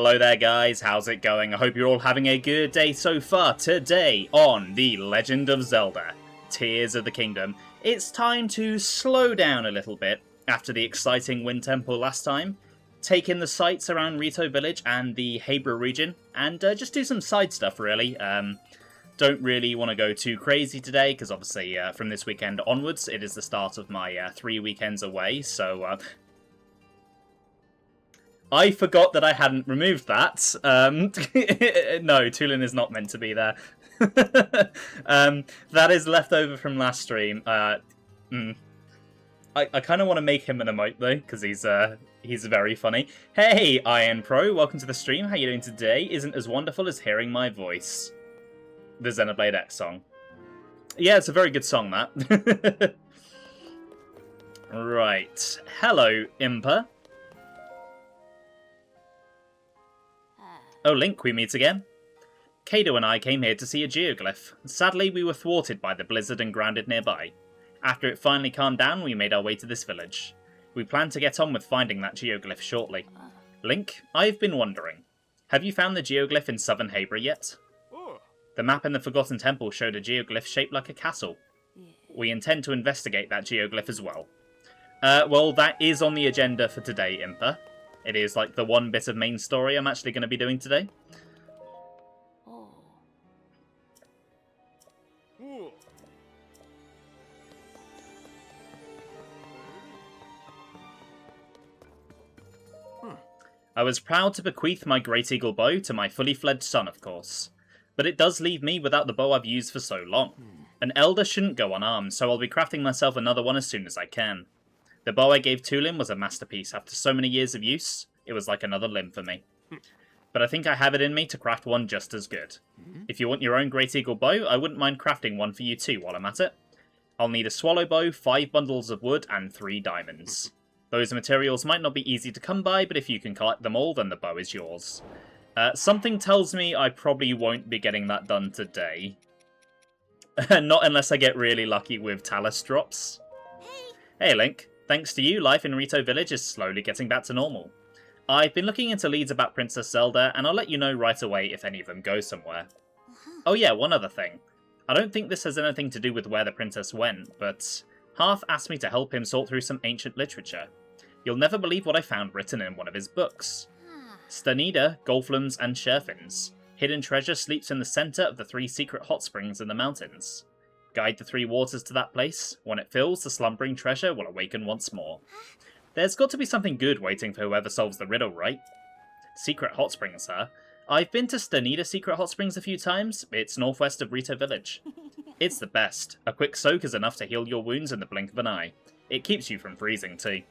Hello there guys, how's it going? I hope you're all having a good day so far. Today on The Legend of Zelda, Tears of the Kingdom, it's time to slow down a little bit after the exciting Wind Temple last time, take in the sights around Rito Village and the Hebra region, and just do some side stuff really. Don't really want to go too crazy today, because obviously from this weekend onwards, it is the start of my 3 weekends away, so... I forgot that I hadn't removed that. No, Tulin is not meant to be there. That is left over from last stream. I kind of want to make him an emote, though, because he's very funny. Hey, Iron Pro, welcome to the stream. How you doing today? Isn't as wonderful as hearing my voice. The Xenoblade X song. Yeah, it's a very good song, that. Right. Hello, Impa. Oh, Link, we meet again. Kado and I came here to see a geoglyph. Sadly, we were thwarted by the blizzard and grounded nearby. After it finally calmed down, we made our way to this village. We plan to get on with finding that geoglyph shortly. Link, I've been wondering, have you found the geoglyph in southern Hebra yet? The map in the Forgotten Temple showed a geoglyph shaped like a castle. We intend to investigate that geoglyph as well. Well, that is on the agenda for today, Impa. It is like the one bit of main story I'm actually going to be doing today. I was proud to bequeath my Great Eagle bow to my fully fledged son, of course. But it does leave me without the bow I've used for so long. An elder shouldn't go unarmed, so I'll be crafting myself another one as soon as I can. The bow I gave Tulin was a masterpiece. After so many years of use, it was like another limb for me. But I think I have it in me to craft one just as good. If you want your own Great Eagle bow, I wouldn't mind crafting one for you too while I'm at it. I'll need a swallow bow, 5 bundles of wood, and 3 diamonds. Those materials might not be easy to come by, but if you can collect them all, then the bow is yours. Something tells me I probably won't be getting that done today. Not unless I get really lucky with Talus drops. Hey Link. Thanks to you, life in Rito Village is slowly getting back to normal. I've been looking into leads about Princess Zelda, and I'll let you know right away if any of them go somewhere. Oh yeah, one other thing. I don't think this has anything to do with where the princess went, but Hearth asked me to help him sort through some ancient literature. You'll never believe what I found written in one of his books. Stanida, Golflums, and Sherfins. Hidden treasure sleeps in the centre of the 3 secret hot springs in the mountains. Guide the 3 waters to that place. When it fills, the slumbering treasure will awaken once more. There's got to be something good waiting for whoever solves the riddle, right? Secret hot springs, huh? I've been to Stanida Secret Hot Springs a few times. It's northwest of Rito Village. It's the best. A quick soak is enough to heal your wounds in the blink of an eye. It keeps you from freezing too.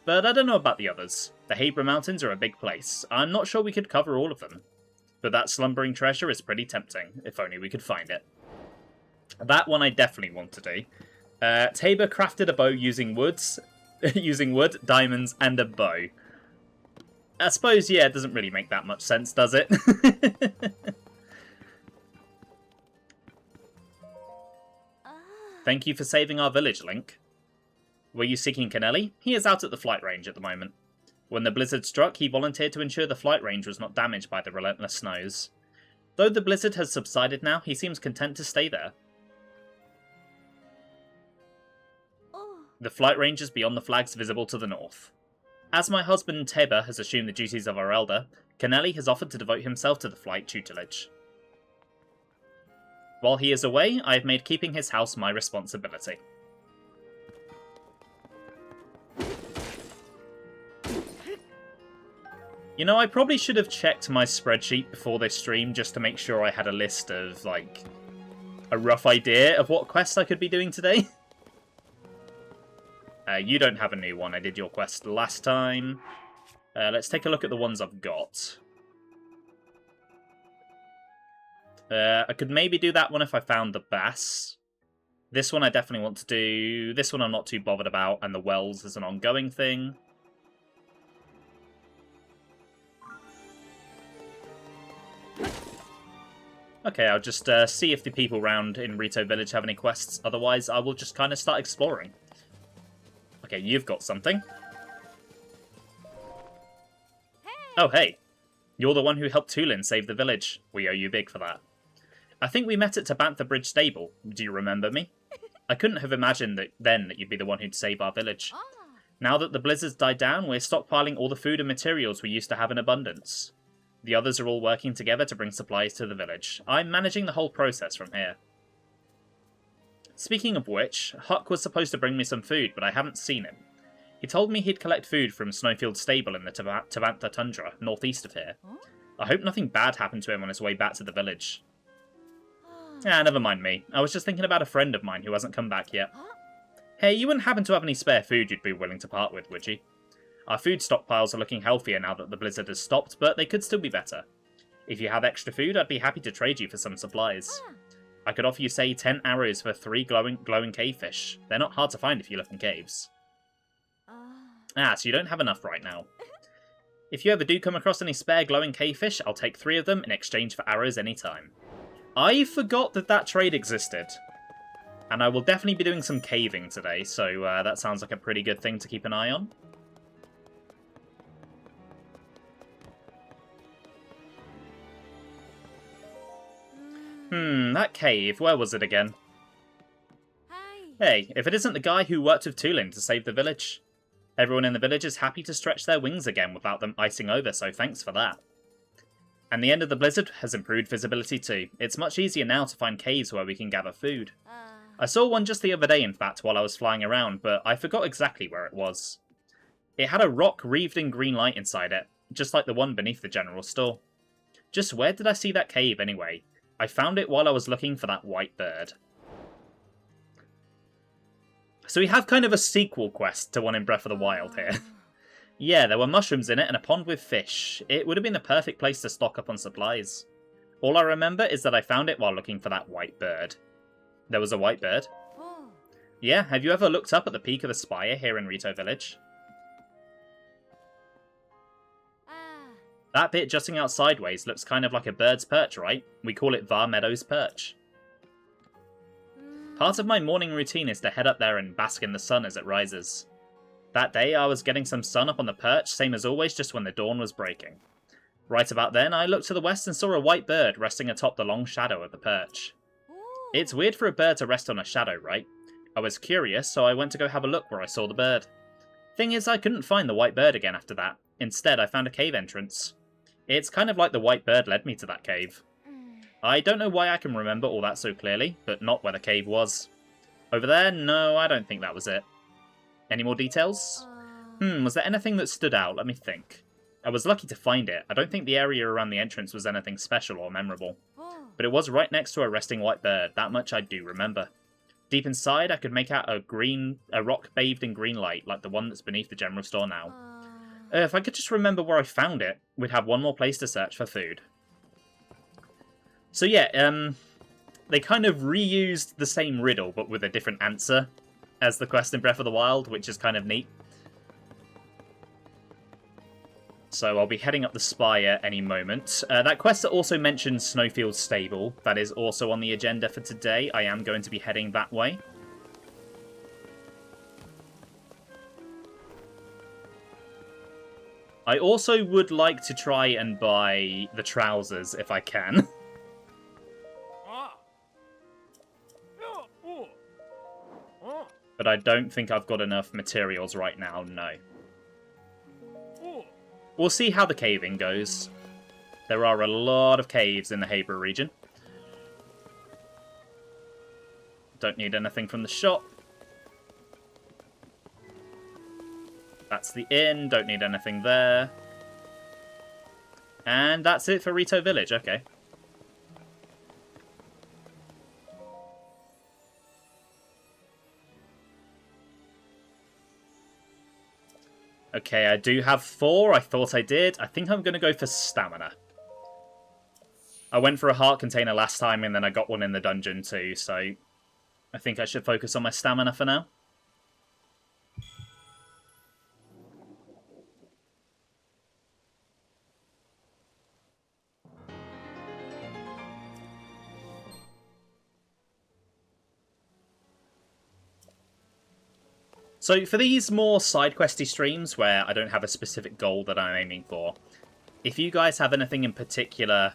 But I don't know about the others. The Hebra Mountains are a big place. I'm not sure we could cover all of them. But that slumbering treasure is pretty tempting, if only we could find it. That one I definitely want to do. Tabor crafted a bow using woods, using wood, diamonds, and a bow. I suppose, yeah, it doesn't really make that much sense, does it? Thank you for saving our village, Link. Were you seeking Kennelly? He is out at the flight range at the moment. When the blizzard struck, he volunteered to ensure the flight range was not damaged by the relentless snows. Though the blizzard has subsided now, he seems content to stay there. The flight range is beyond the flags visible to the north. As my husband Tabor has assumed the duties of our elder, Kennelly has offered to devote himself to the flight tutelage. While he is away, I have made keeping his house my responsibility. You know, I probably should have checked my spreadsheet before this stream just to make sure I had a list of, like, a rough idea of what quests I could be doing today. You don't have a new one. I did your quest last time. Let's take a look at the ones I've got. I could maybe do that one if I found the bass. This one I definitely want to do. This one I'm not too bothered about, and the wells is an ongoing thing. Okay, I'll just see if the people around in Rito Village have any quests. Otherwise, I will just kind of start exploring. Okay, you've got something. Hey. Oh, hey. You're the one who helped Tulin save the village. We owe you big for that. I think we met at Tabantha Bridge Stable. Do you remember me? I couldn't have imagined that you'd be the one who'd save our village. Now that the blizzard's died down, we're stockpiling all the food and materials we used to have in abundance. The others are all working together to bring supplies to the village. I'm managing the whole process from here. Speaking of which, Huck was supposed to bring me some food, but I haven't seen him. He told me he'd collect food from Snowfield Stable in the Tabantha Tundra, northeast of here. I hope nothing bad happened to him on his way back to the village. Never mind me. I was just thinking about a friend of mine who hasn't come back yet. Hey, you wouldn't happen to have any spare food you'd be willing to part with, would you? Our food stockpiles are looking healthier now that the blizzard has stopped, but they could still be better. If you have extra food, I'd be happy to trade you for some supplies. I could offer you, say, 10 arrows for 3 glowing cavefish. They're not hard to find if you look in caves. So you don't have enough right now. If you ever do come across any spare glowing cavefish, I'll take 3 of them in exchange for arrows anytime. I forgot that trade existed. And I will definitely be doing some caving today, so that sounds like a pretty good thing to keep an eye on. That cave, where was it again? Hey, if it isn't the guy who worked with Tulin to save the village. Everyone in the village is happy to stretch their wings again without them icing over, so thanks for that. And the end of the blizzard has improved visibility too. It's much easier now to find caves where we can gather food. I saw one just the other day, in fact, while I was flying around, but I forgot exactly where it was. It had a rock wreathed in green light inside it, just like the one beneath the general store. Just where did I see that cave anyway? I found it while I was looking for that white bird. So we have kind of a sequel quest to one in Breath of the Wild here. Yeah, there were mushrooms in it and a pond with fish. It would have been the perfect place to stock up on supplies. All I remember is that I found it while looking for that white bird. There was a white bird? Yeah, have you ever looked up at the peak of the spire here in Rito Village? That bit jutting out sideways looks kind of like a bird's perch, right? We call it Var Meadows Perch. Part of my morning routine is to head up there and bask in the sun as it rises. That day I was getting some sun up on the perch, same as always, just when the dawn was breaking. Right about then, I looked to the west and saw a white bird resting atop the long shadow of the perch. It's weird for a bird to rest on a shadow, right? I was curious, so I went to go have a look where I saw the bird. Thing is, I couldn't find the white bird again after that. Instead, I found a cave entrance. It's kind of like the white bird led me to that cave. I don't know why I can remember all that so clearly, but not where the cave was. Over there? No, I don't think that was it. Any more details? Was there anything that stood out? Let me think. I was lucky to find it. I don't think the area around the entrance was anything special or memorable. But it was right next to a resting white bird, that much I do remember. Deep inside, I could make out a rock bathed in green light, like the one that's beneath the general store now. If I could just remember where I found it, we'd have one more place to search for food. So yeah, they kind of reused the same riddle, but with a different answer as the quest in Breath of the Wild, which is kind of neat. So I'll be heading up the spire any moment. That quest that also mentions Snowfield Stable, that is also on the agenda for today. I am going to be heading that way. I also would like to try and buy the trousers if I can. But I don't think I've got enough materials right now, no. We'll see how the caving goes. There are a lot of caves in the Hebra region. Don't need anything from the shop. That's the inn, don't need anything there. And that's it for Rito Village, okay. Okay, I do have 4. I thought I did. I think I'm going to go for stamina. I went for a heart container last time and then I got one in the dungeon too, so I think I should focus on my stamina for now. So for these more side questy streams where I don't have a specific goal that I'm aiming for, if you guys have anything in particular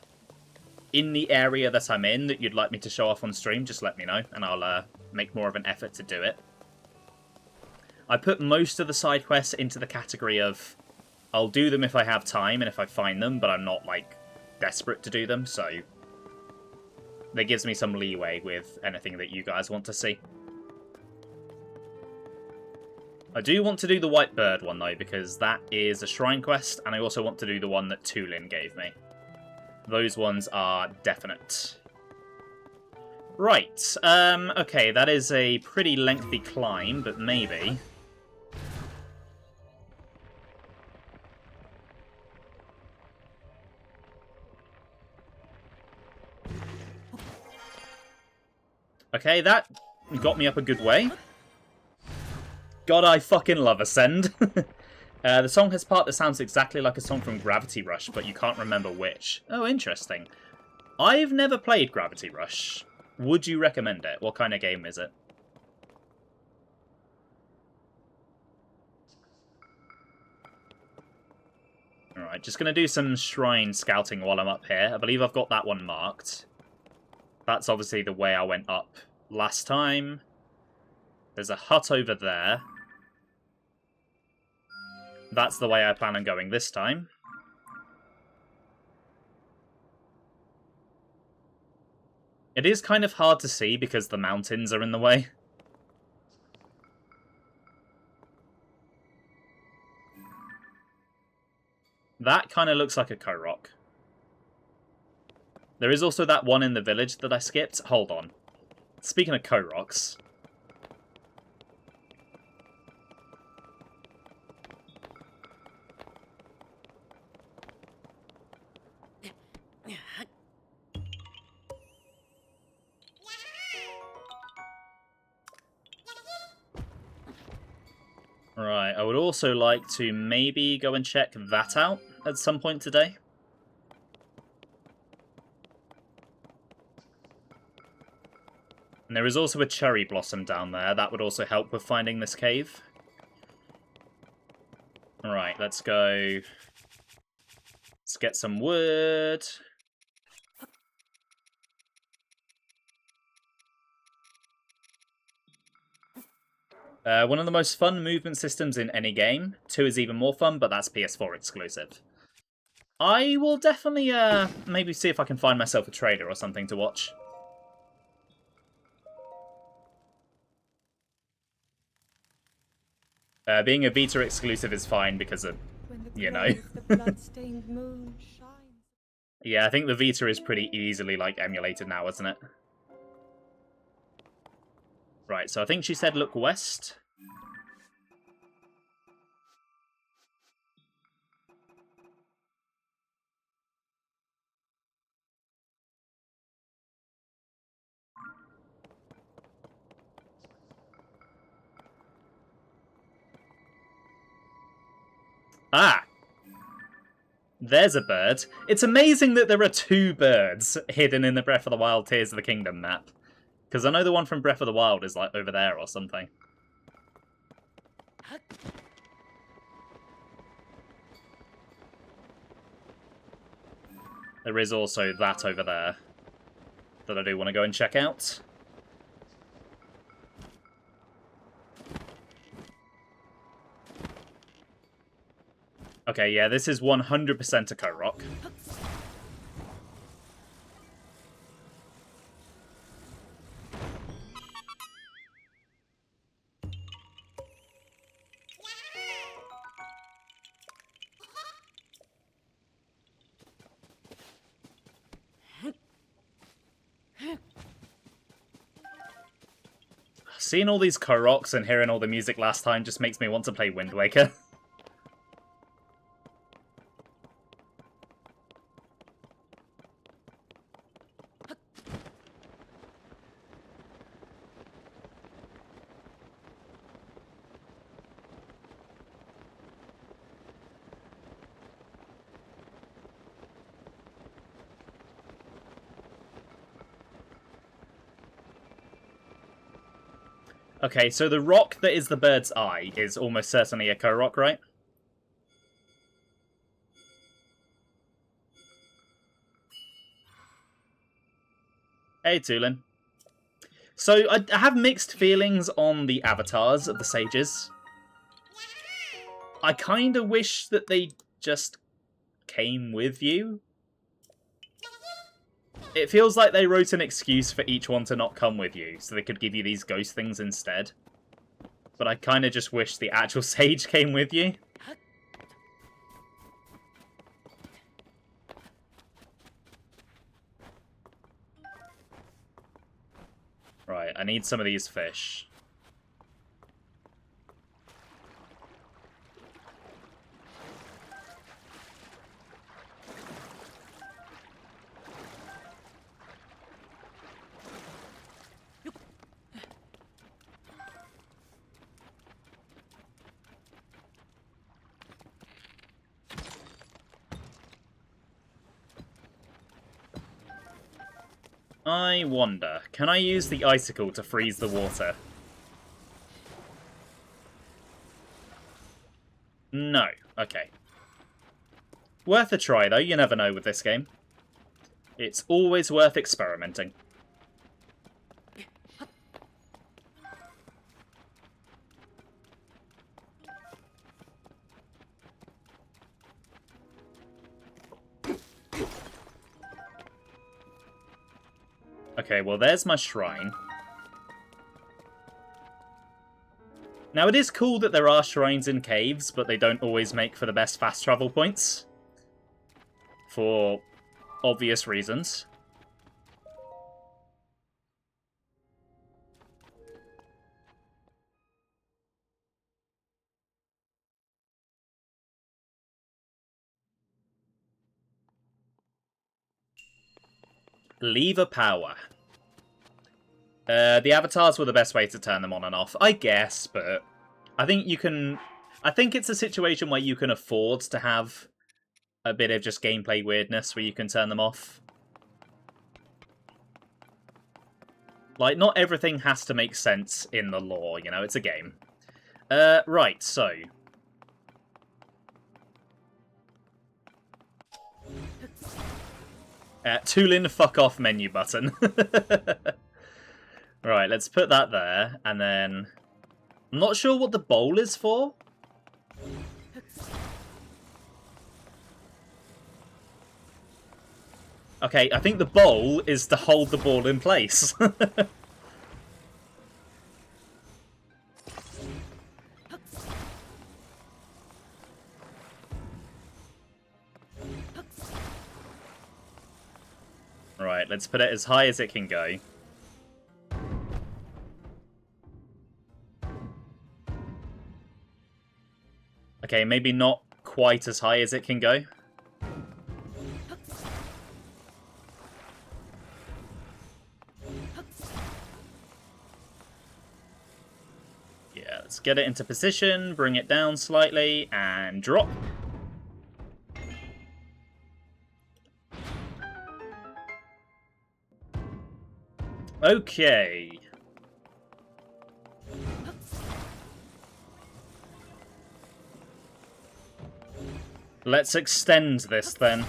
in the area that I'm in that you'd like me to show off on stream, just let me know, and I'll make more of an effort to do it. I put most of the side quests into the category of I'll do them if I have time and if I find them, but I'm not, like, desperate to do them, so that gives me some leeway with anything that you guys want to see. I do want to do the White Bird one, though, because that is a shrine quest, and I also want to do the one that Tulin gave me. Those ones are definite. Right, okay, that is a pretty lengthy climb, but maybe. Okay, that got me up a good way. God, I fucking love Ascend. The song has part that sounds exactly like a song from Gravity Rush, but you can't remember which. Oh, interesting. I've never played Gravity Rush. Would you recommend it? What kind of game is it? Alright, just going to do some shrine scouting while I'm up here. I believe I've got that one marked. That's obviously the way I went up last time. There's a hut over there. That's the way I plan on going this time. It is kind of hard to see because the mountains are in the way. That kind of looks like a Korok. There is also that one in the village that I skipped. Hold on. Speaking of Koroks... Right, I would also like to maybe go and check that out at some point today. And there is also a cherry blossom down there. That would also help with finding this cave. Alright, let's go. Let's get some wood. One of the most fun movement systems in any game. 2 is even more fun, but that's PS4 exclusive. I will definitely maybe see if I can find myself a trailer or something to watch. Being a Vita exclusive is fine because of, you know. Yeah, I think the Vita is pretty easily, like, emulated now, isn't it? Right, so I think she said look west. Ah! There's a bird. It's amazing that there are 2 birds hidden in the Breath of the Wild Tears of the Kingdom map. Because I know the one from Breath of the Wild is, like, over there or something. There is also that over there that I do want to go and check out. Okay, yeah, this is 100% a Korok. Seeing all these Koroks and hearing all the music last time just makes me want to play Wind Waker. Okay, so the rock that is the bird's eye is almost certainly a Korok, right? Hey, Tulin. So, I have mixed feelings on the avatars of the sages. I kind of wish that they just came with you. It feels like they wrote an excuse for each one to not come with you, so they could give you these ghost things instead. But I kind of just wish the actual sage came with you. Right, I need some of these fish. I wonder, can I use the icicle to freeze the water? No. Okay. Worth a try, though. You never know with this game. It's always worth experimenting. Okay, well, there's my shrine. Now, it is cool that there are shrines in caves, but they don't always make for the best fast travel points. For obvious reasons. Lever power. The avatars were the best way to turn them on and off, I guess, but I think you can... I think it's a situation where you can afford to have a bit of just gameplay weirdness where you can turn them off. Like, not everything has to make sense in the lore, you know, it's a game. Right, so... Tulin fuck off menu button. Right, let's put that there, and then... I'm not sure what the bowl is for. Okay, I think the bowl is to hold the ball in place. Right, let's put it as high as it can go. Okay, maybe not quite as high as it can go. Yeah, let's get it into position, bring it down slightly, and drop. Okay. Let's extend this then.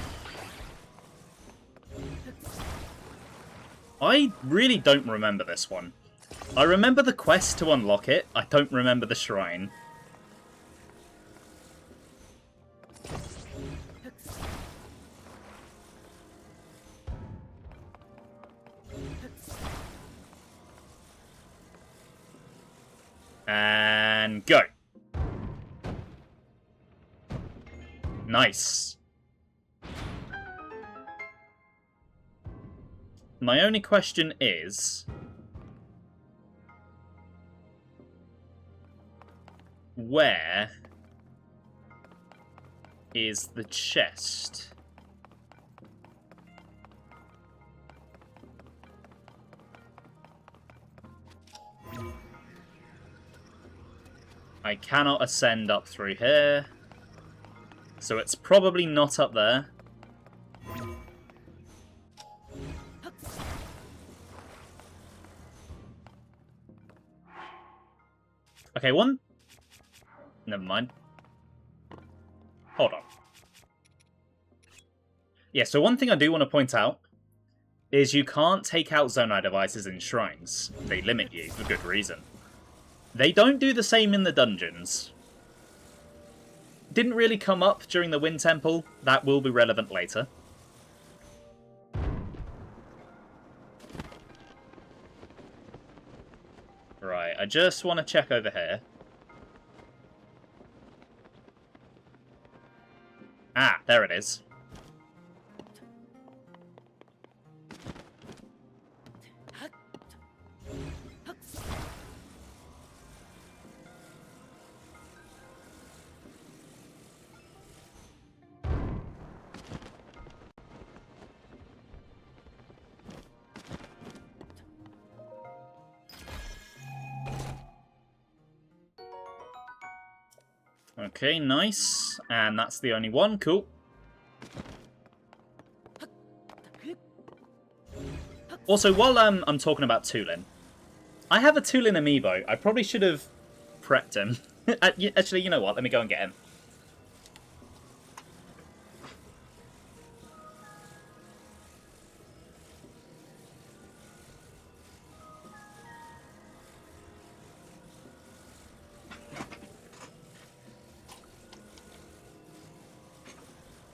I really don't remember this one. I remember the quest to unlock it. I don't remember the shrine. And go. Nice. My only question is... where is the chest? I cannot ascend up through here, so it's probably not up there. Okay, one... Never mind. Hold on. Yeah, so one thing I do want to point out is you can't take out Zonai devices in shrines. They limit you for good reason. They don't do the same in the dungeons. Didn't really come up during the Wind Temple. That will be relevant later. Right, I just want to check over here. Ah, there it is. Okay, nice. And that's the only one. Cool. Also, while I'm talking about Tulin, I have a Tulin amiibo. I probably should have prepped him. Actually, you know what? Let me go and get him.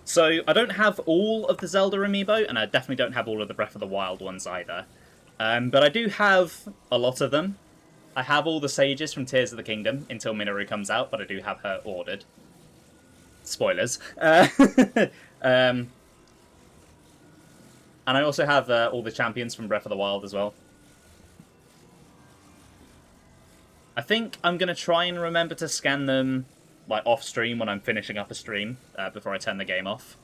So, I don't have all of the Zelda amiibo, and I definitely don't have all of the Breath of the Wild ones either. But I do have a lot of them. I have all the sages from Tears of the Kingdom until Minoru comes out, but I do have her ordered. Spoilers. And I also have all the champions from Breath of the Wild as well. I think I'm going to try and remember to scan them like off stream when I'm finishing up a stream before I turn the game off.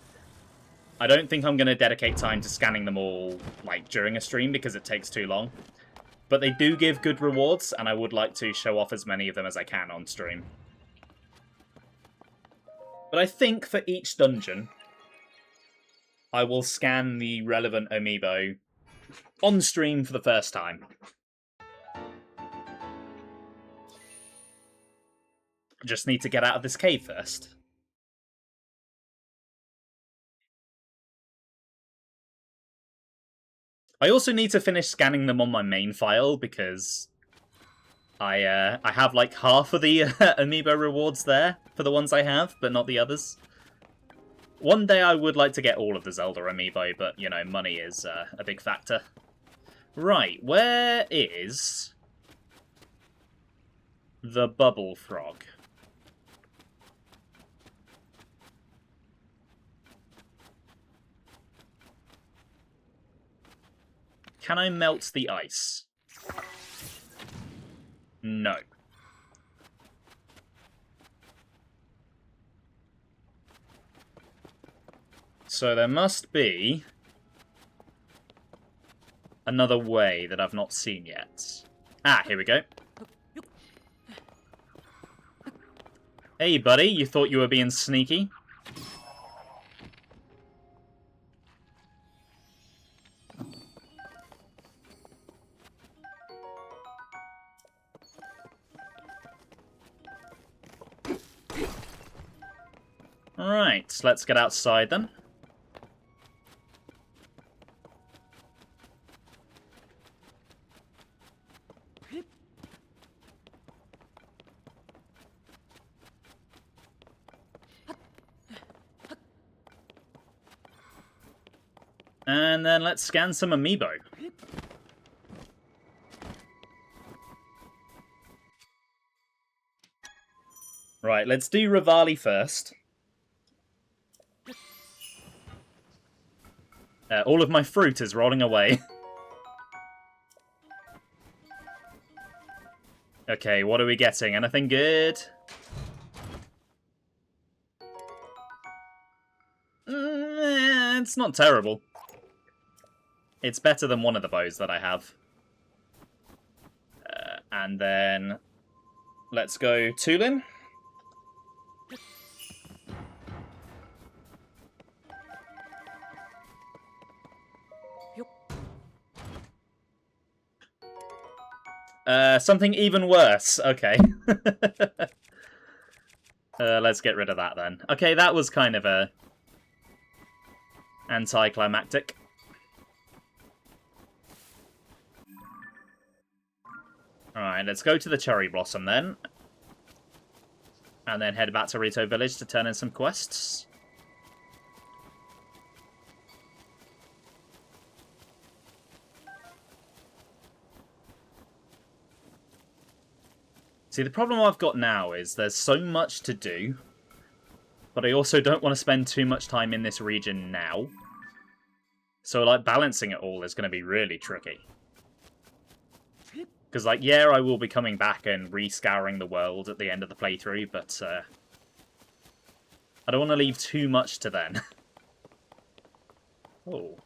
I don't think I'm going to dedicate time to scanning them all like during a stream because it takes too long. But they do give good rewards, and I would like to show off as many of them as I can on stream. But I think for each dungeon, I will scan the relevant amiibo on stream for the first time. Just need to get out of this cave first. I also need to finish scanning them on my main file because I have like half of the amiibo rewards there for the ones I have, but not the others. One day I would like to get all of the Zelda amiibo, but, you know, money is a big factor. Right, where is the Bubble Frog? Can I melt the ice? No. So there must be another way that I've not seen yet. Ah, here we go. Hey, buddy, you thought you were being sneaky? Alright, let's get outside then. And then let's scan some amiibo. Right, let's do Rivali first. All of my fruit is rolling away. Okay, what are we getting? Anything good? It's not terrible. It's better than one of the bows that I have. And then let's go Tulin. Something even worse. Okay. Let's get rid of that then. Okay, that was kind of a anticlimactic. Right, let's go to the Cherry Blossom then. And then head back to Rito Village to turn in some quests. See, the problem I've got now is there's so much to do, but I also don't want to spend too much time in this region now. So, like, balancing it all is going to be really tricky. Because, like, yeah, I will be coming back and re-scouring the world at the end of the playthrough, but I don't want to leave too much to then. Oh.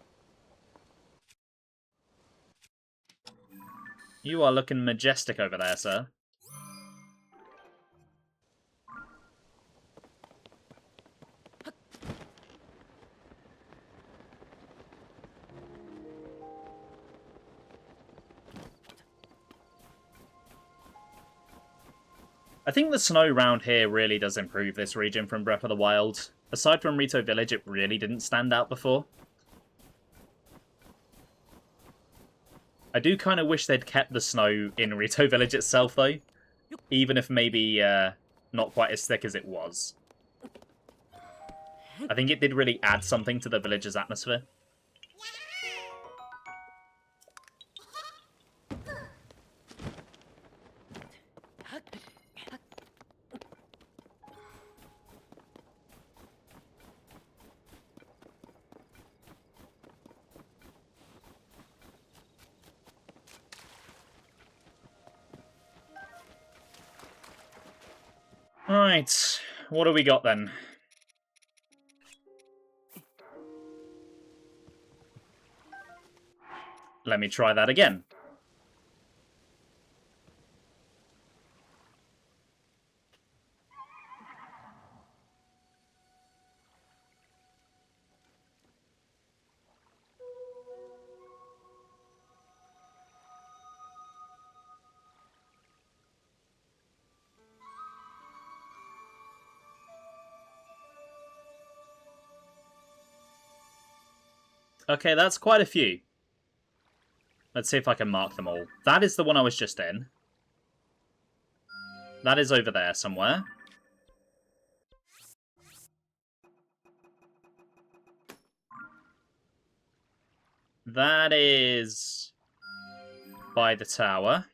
You are looking majestic over there, sir. I think the snow round here really does improve this region from Breath of the Wild. Aside from Rito Village, it really didn't stand out before. I do kind of wish they'd kept the snow in Rito Village itself, though. Even if maybe not quite as thick as it was. I think it did really add something to the village's atmosphere. Right, what do we got then? Let me try that again. Okay, that's quite a few. Let's see if I can mark them all. That is the one I was just in. That is over there somewhere. That is by the tower.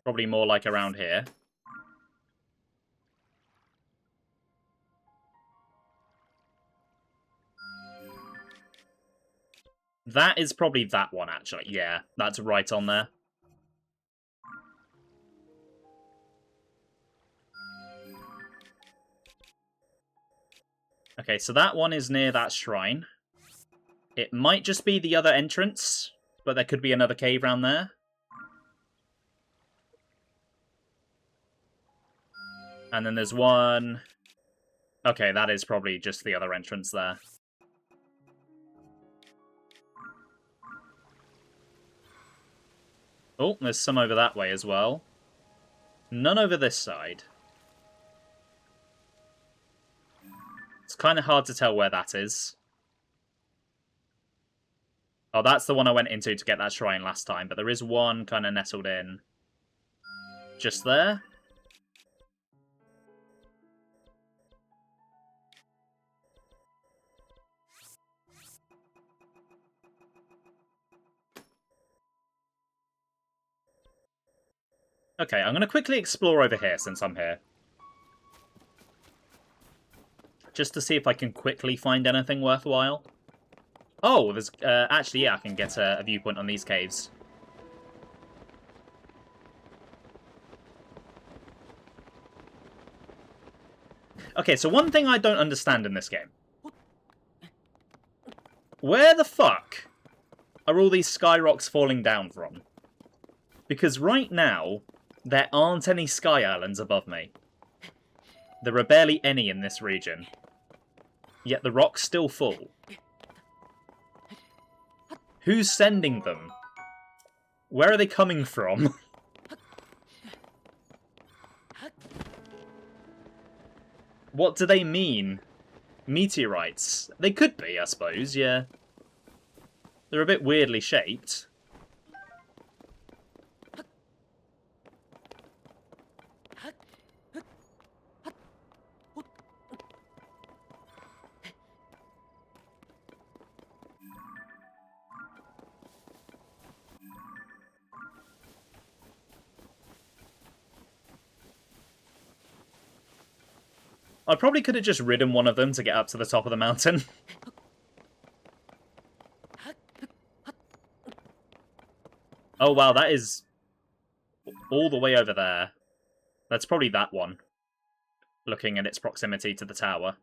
Probably more like around here. That is probably that one, actually. Yeah, that's right on there. Okay, so that one is near that shrine. It might just be the other entrance, but there could be another cave around there. And then there's one... Okay, that is probably just the other entrance there. Oh, there's some over that way as well. None over this side. It's kind of hard to tell where that is. Oh, that's the one I went into to get that shrine last time, but there is one kind of nestled in. Just there. Okay, I'm going to quickly explore over here since I'm here. Just to see if I can quickly find anything worthwhile. Oh, there's... actually, yeah, I can get a viewpoint on these caves. Okay, so one thing I don't understand in this game. Where the fuck are all these sky rocks falling down from? Because right now, there aren't any sky islands above me. There are barely any in this region. Yet the rocks still fall. Who's sending them? Where are they coming from? What do they mean? Meteorites? They could be, I suppose, yeah. They're a bit weirdly shaped. I probably could have just ridden one of them to get up to the top of the mountain. Oh wow, that is all the way over there. That's probably that one, looking at its proximity to the tower.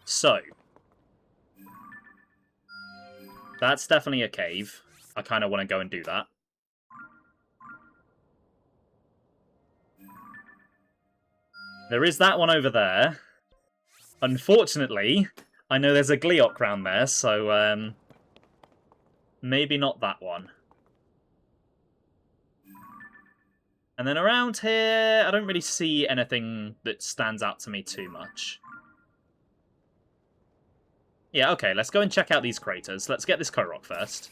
So, that's definitely a cave. I kind of want to go and do that. There is that one over there. Unfortunately, I know there's a Gleeok round there, so maybe not that one. And then around here, I don't really see anything that stands out to me too much. Yeah, okay, let's go and check out these craters. Let's get this Korok first.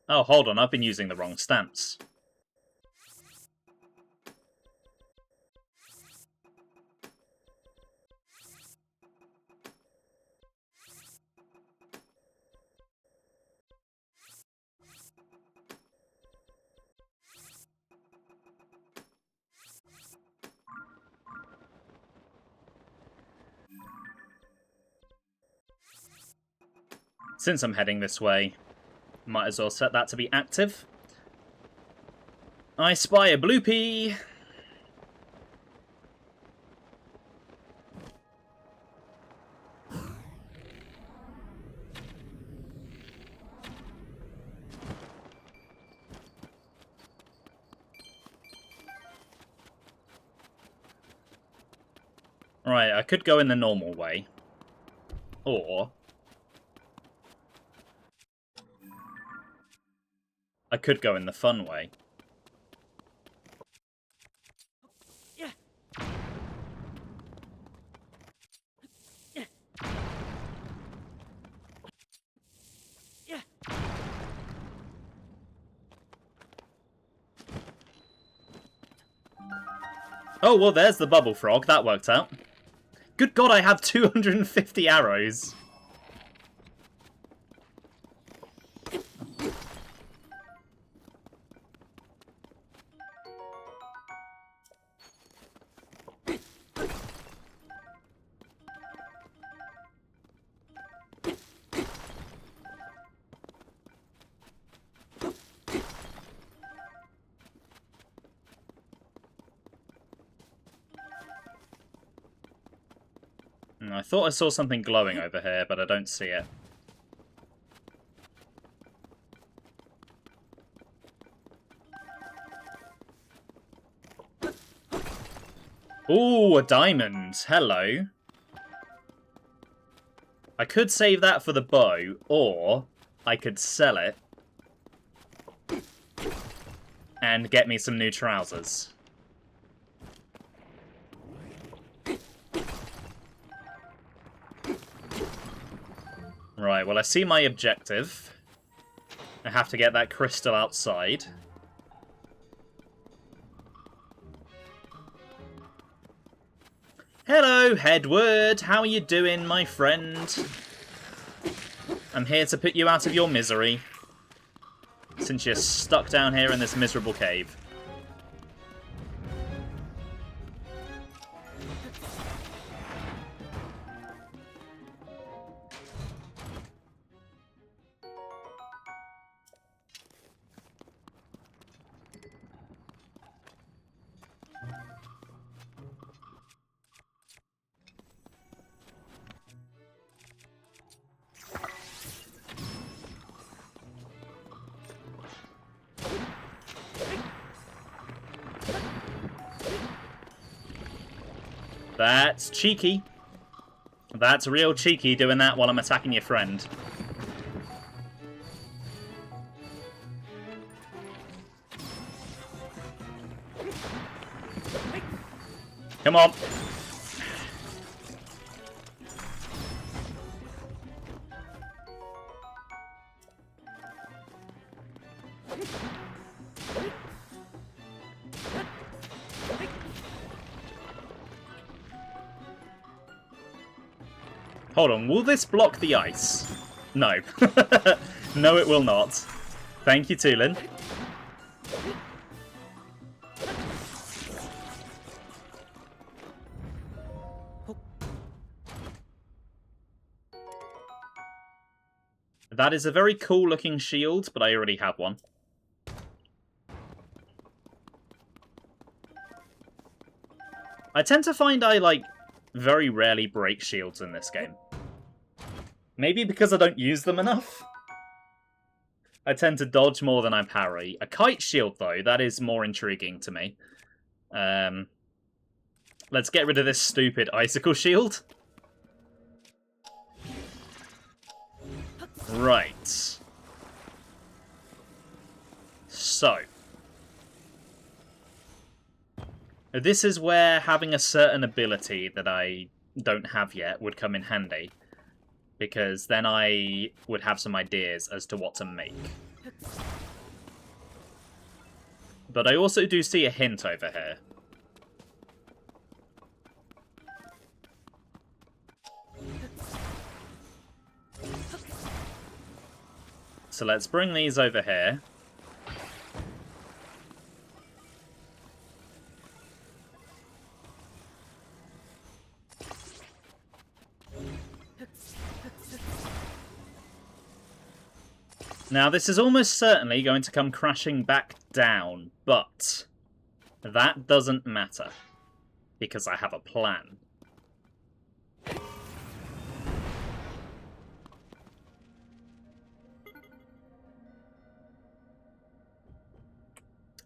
Oh, hold on, I've been using the wrong stamps. Since I'm heading this way, might as well set that to be active. I spy a bloopy! Right, I could go in the normal way. Or I could go in the fun way. Oh, well, there's the bubble frog. That worked out. Good God, I have 250 arrows. I thought I saw something glowing over here, but I don't see it. Ooh, a diamond. Hello. I could save that for the bow, or I could sell it and get me some new trousers. Right, well, I see my objective. I have to get that crystal outside. Hello, Hedward. How are you doing, my friend? I'm here to put you out of your misery, since you're stuck down here in this miserable cave. That's cheeky. That's real cheeky, doing that while I'm attacking your friend. Come on. Hold on, will this block the ice? No. No, it will not. Thank you, Tulin. That is a very cool looking shield, but I already have one. I tend to find I, like, very rarely break shields in this game. Maybe because I don't use them enough? I tend to dodge more than I parry. A kite shield, though, that is more intriguing to me. Let's get rid of this stupid icicle shield. Right. So. This is where having a certain ability that I don't have yet would come in handy. Because then I would have some ideas as to what to make. But I also do see a hint over here. So let's bring these over here. Now, this is almost certainly going to come crashing back down, but that doesn't matter, because I have a plan.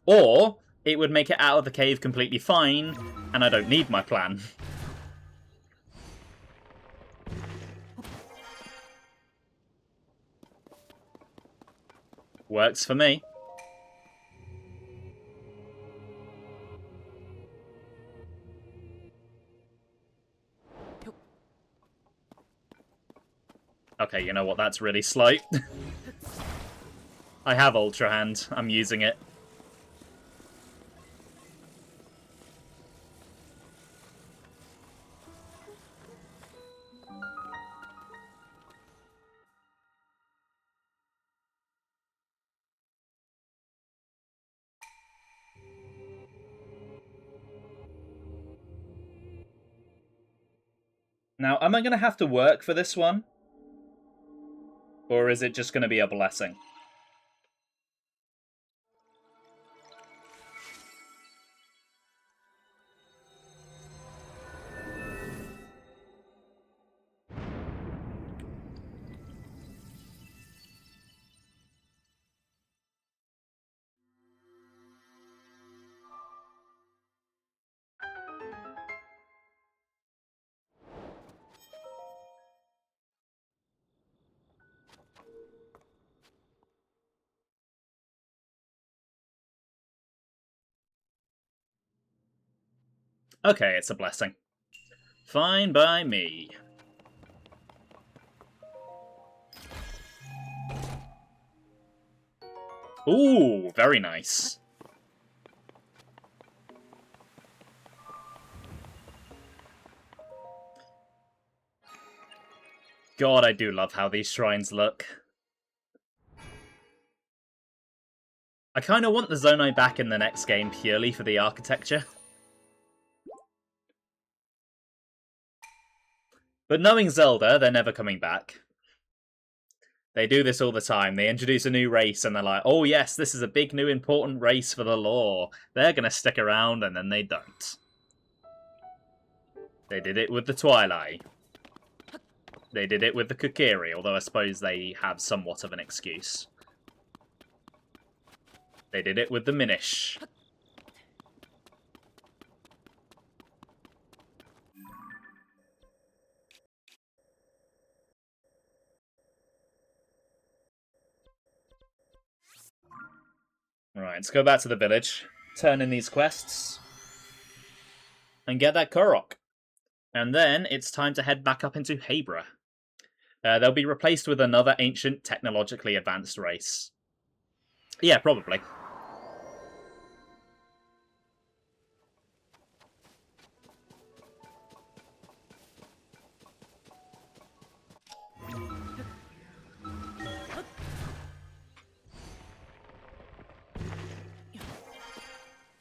Or, it would make it out of the cave completely fine, and I don't need my plan. Works for me. Okay, you know what? That's really slow. I have Ultra Hand. I'm using it. Now, am I going to have to work for this one? Or is it just going to be a blessing? Okay, it's a blessing. Fine by me. Ooh, very nice. God, I do love how these shrines look. I kind of want the Zonai back in the next game purely for the architecture. But knowing Zelda, they're never coming back. They do this all the time. They introduce a new race and they're like, oh yes, this is a big new important race for the lore. They're going to stick around, and then they don't. They did it with the Twilight. They did it with the Kokiri, although I suppose they have somewhat of an excuse. They did it with the Minish. Right, let's go back to the village. Turn in these quests. and get that Korok. And then it's time to head back up into Hebra. They'll be replaced with another ancient, technologically advanced race. Yeah, probably.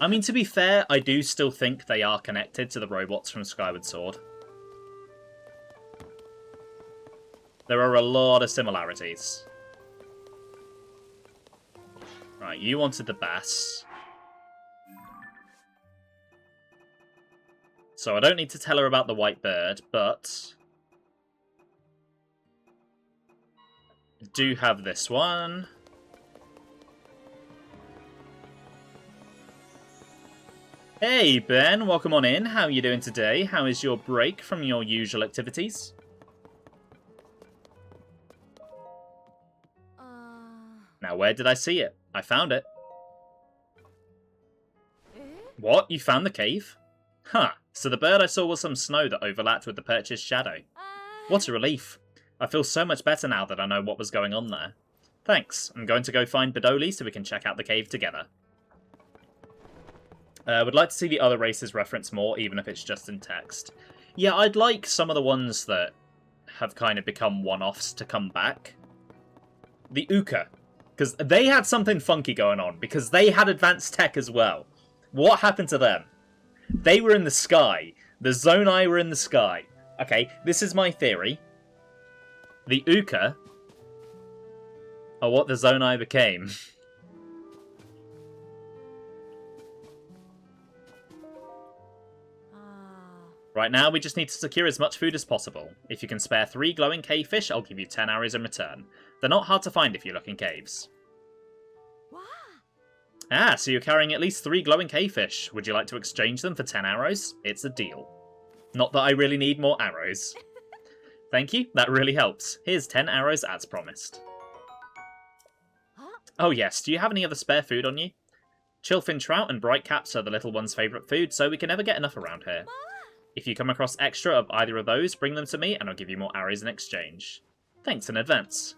I mean, to be fair, I do still think they are connected to the robots from Skyward Sword. There are a lot of similarities. Right, you wanted the bass. So I don't need to tell her about the white bird, but I do have this one. Hey Ben, welcome on in. How are you doing today? How is your break from your usual activities? Now where did I see it? I found it. What? You found the cave? Huh, so the bird I saw was some snow that overlapped with the perch's shadow. What a relief. I feel so much better now that I know what was going on there. Thanks, I'm going to go find Bedoli so we can check out the cave together. Would like to see the other races referenced more, even if it's just in text. Yeah, I'd like some of the ones that have kind of become one-offs to come back. The Uka. Because they had something funky going on, because they had advanced tech as well. What happened to them? They were in the sky. The Zonai were in the sky. Okay, this is my theory. The Uka are what the Zonai became. Right now, we just need to secure as much food as possible. If you can spare 3 glowing cave fish, I'll give you 10 arrows in return. They're not hard to find if you look in caves. Ah, so you're carrying at least 3 glowing cave fish. Would you like to exchange them for 10 arrows? It's a deal. Not that I really need more arrows. Thank you, that really helps. Here's 10 arrows as promised. Oh yes, do you have any other spare food on you? Chillfin trout and bright caps are the little one's favourite food, so we can never get enough around here. If you come across extra of either of those, bring them to me and I'll give you more arrows in exchange. Thanks in advance.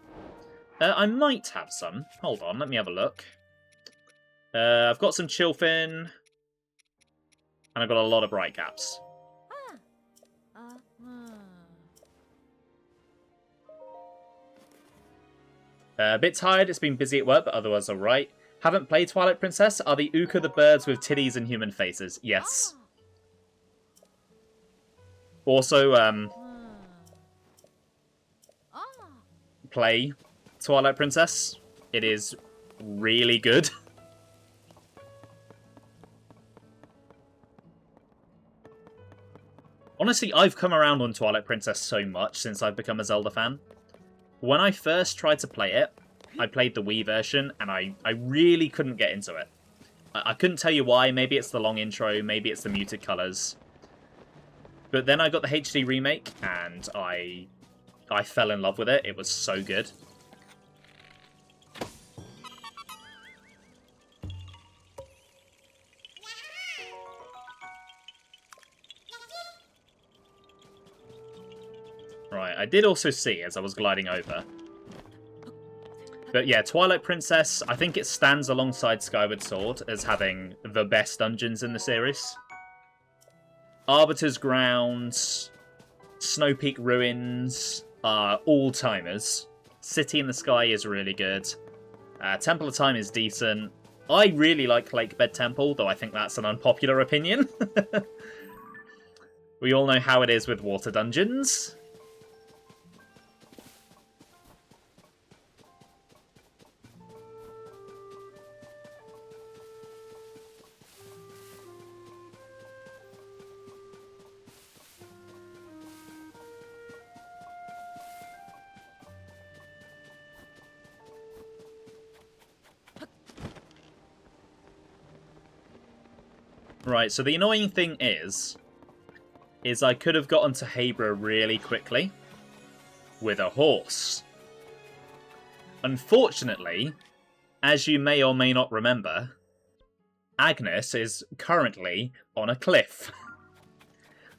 I might have some. Hold on, let me have a look. I've got some chillfin. And I've got a lot of bright caps. A bit tired, it's been busy at work, but otherwise alright. Haven't played Twilight Princess? Are the Uka the birds with titties and human faces? Yes. Also, play Twilight Princess. It is really good. Honestly, I've come around on Twilight Princess so much since I've become a Zelda fan. When I first tried to play it, I played the Wii version, and I really couldn't get into it. I couldn't tell you why. Maybe it's the long intro, maybe it's the muted colours. But then I got the HD remake, and I fell in love with it. It was so good. Right, I did also see as I was gliding over. But yeah, Twilight Princess, I think it stands alongside Skyward Sword as having the best dungeons in the series. Arbiter's Grounds, Snow Peak Ruins are all-timers. City in the Sky is really good. Temple of Time is decent. I really like Lakebed Temple, though I think that's an unpopular opinion. We all know how it is with water dungeons. Right, so the annoying thing is I could have gotten to Hebra really quickly with a horse. Unfortunately, as you may or may not remember, Agnes is currently on a cliff.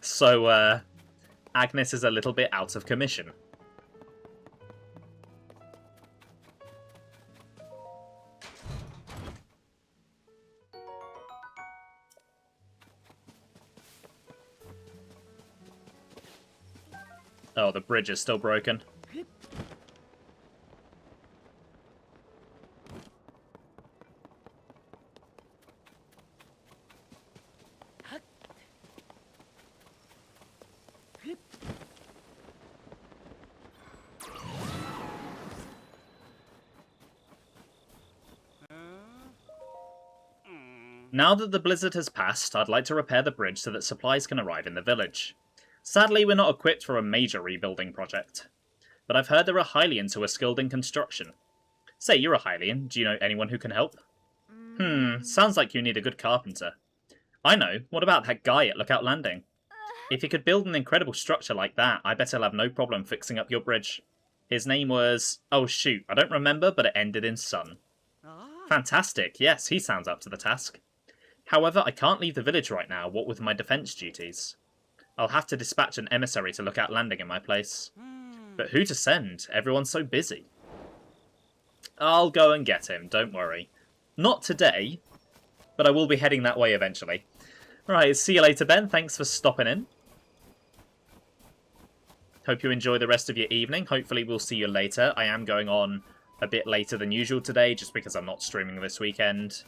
So, Agnes is a little bit out of commission. Oh, the bridge is still broken. Now that the blizzard has passed, I'd like to repair the bridge so that supplies can arrive in the village. Sadly, we're not equipped for a major rebuilding project. But I've heard there are Hylians who are skilled in construction. Say, you're a Hylian. Do you know anyone who can help? Sounds like you need a good carpenter. I know. What about that guy at Lookout Landing? If he could build an incredible structure like that, I bet he'll have no problem fixing up your bridge. His name was... oh shoot, I don't remember, but it ended in Sun. Fantastic, yes, he sounds up to the task. However, I can't leave the village right now, what with my defense duties. I'll have to dispatch an emissary to Lookout Landing in my place. But who to send? Everyone's so busy. I'll go and get him, don't worry. Not today, but I will be heading that way eventually. Right, see you later, Ben. Thanks for stopping in. Hope you enjoy the rest of your evening. Hopefully we'll see you later. I am going on a bit later than usual today, just because I'm not streaming this weekend.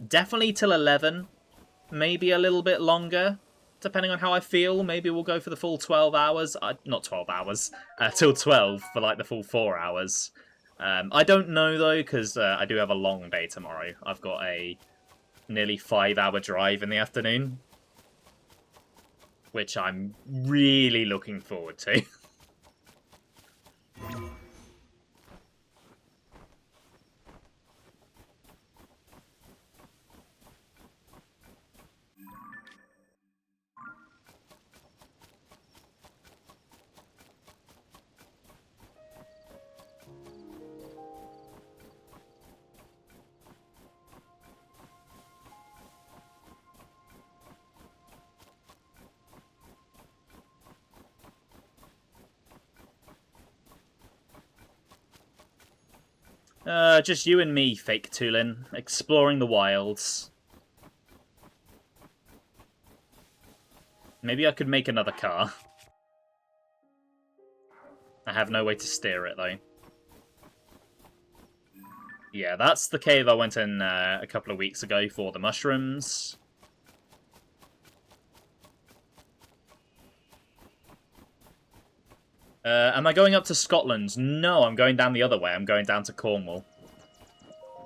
Definitely till 11. Maybe a little bit longer, depending on how I feel. Maybe we'll go for the full 12 hours. Not 12 hours. Till 12 for like the full 4 hours. I don't know though, because I do have a long day tomorrow. I've got a nearly 5-hour drive in the afternoon, which I'm really looking forward to. Just you and me, fake Tulin, exploring the wilds. Maybe I could make another car. I have no way to steer it, though. Yeah, that's the cave I went in a couple of weeks ago for the mushrooms. Am I going up to Scotland? No, I'm going down the other way. I'm going down to Cornwall.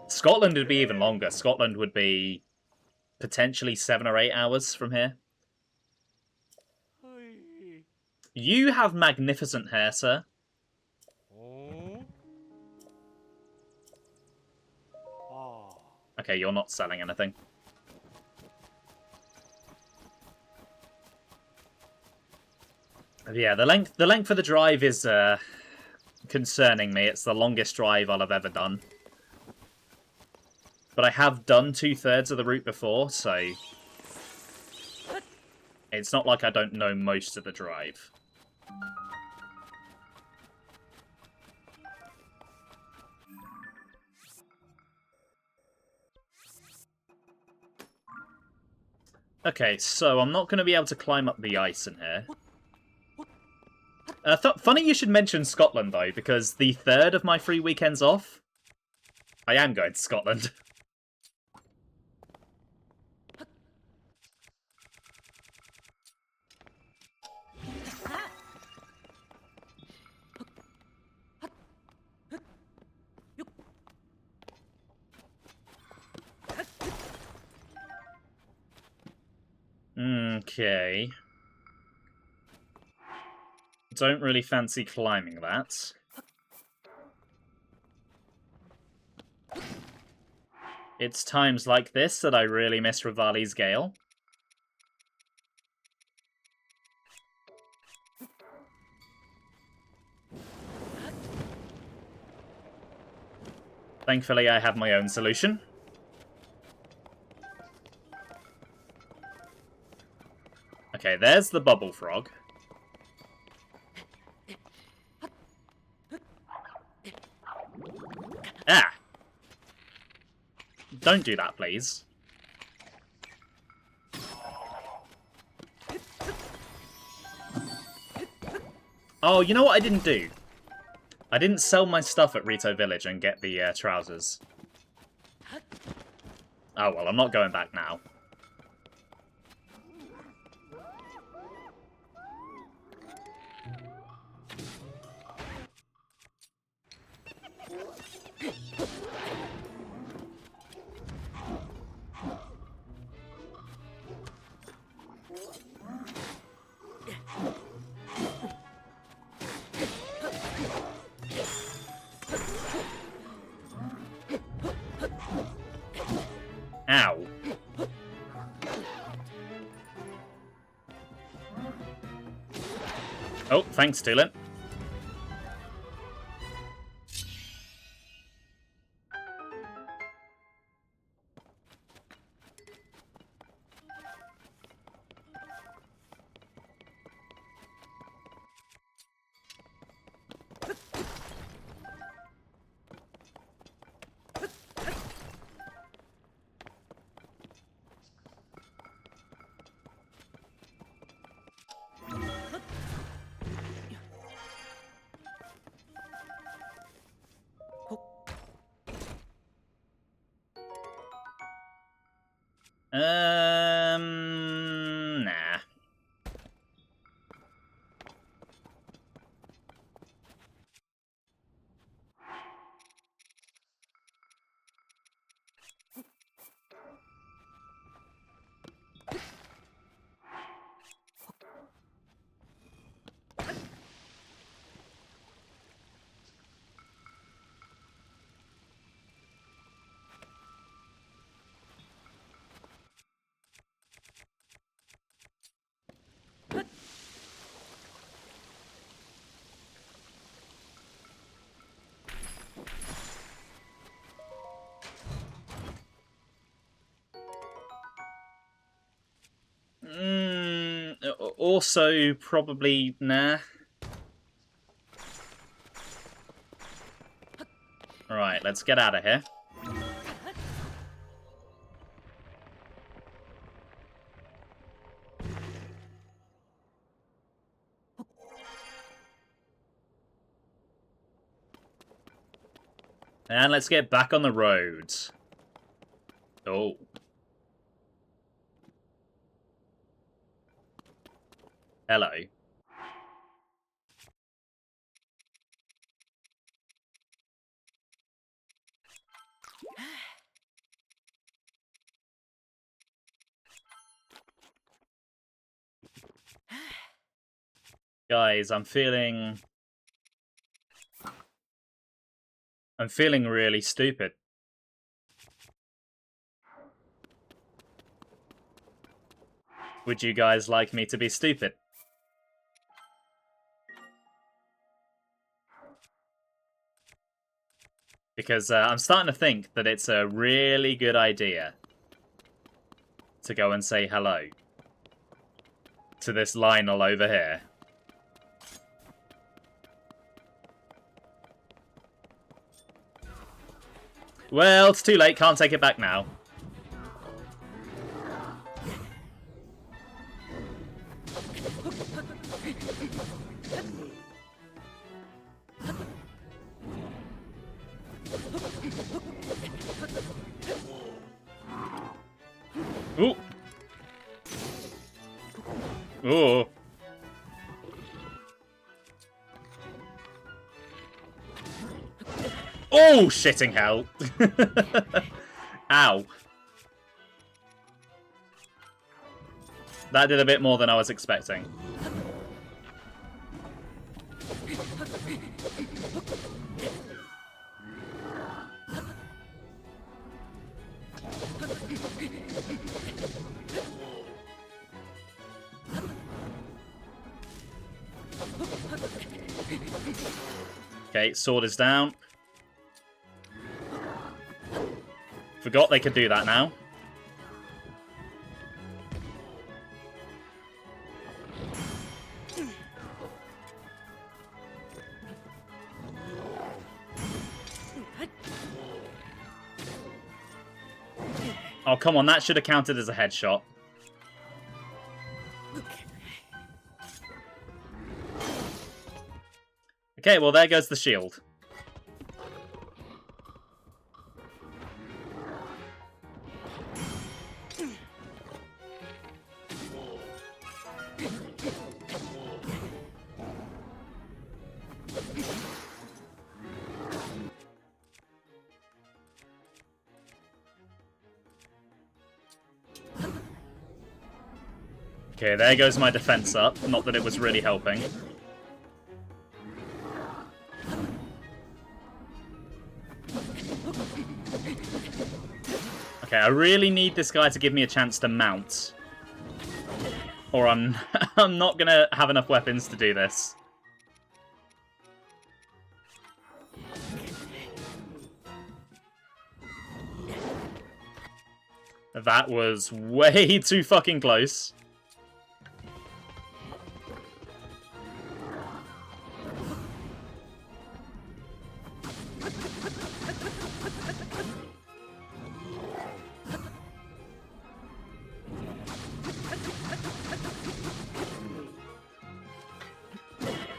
Scotland would be even longer. Scotland would be potentially 7 or 8 hours from here. You have magnificent hair, sir. Okay, you're not selling anything. Yeah, the length of the drive is concerning me. It's the longest drive I'll have ever done. But I have done 2/3 of the route before, so it's not like I don't know most of the drive. Okay, so I'm not going to be able to climb up the ice in here. Funny you should mention Scotland, though, because the third of my 3 weekends off, I am going to Scotland. Okay. Don't really fancy climbing that. It's times like this that I really miss Rivali's Gale. Thankfully, I have my own solution. Okay, there's the bubble frog. Ah! Don't do that, please. Oh, you know what I didn't do? I didn't sell my stuff at Rito Village and get the trousers. Oh well, I'm not going back now. Ow. Oh, thanks, Tulin. Nah. Also, probably nah. Alright, let's get out of here. And let's get back on the road. Oh. Hello. Guys, I'm feeling really stupid. Would you guys like me to be stupid? Because I'm starting to think that it's a really good idea to go and say hello to this Lionel over here. Well, it's too late. Can't take it back now. Ooh. Ooh. Oh, shitting hell. Ow. That did a bit more than I was expecting. Okay, sword is down. Forgot they could do that now. Oh, come on, that should have counted as a headshot. Okay, well, there goes the shield. Okay, there goes my defense up. Not that it was really helping. Okay, I really need this guy to give me a chance to mount. Or I'm I'm not gonna have enough weapons to do this. That was way too fucking close.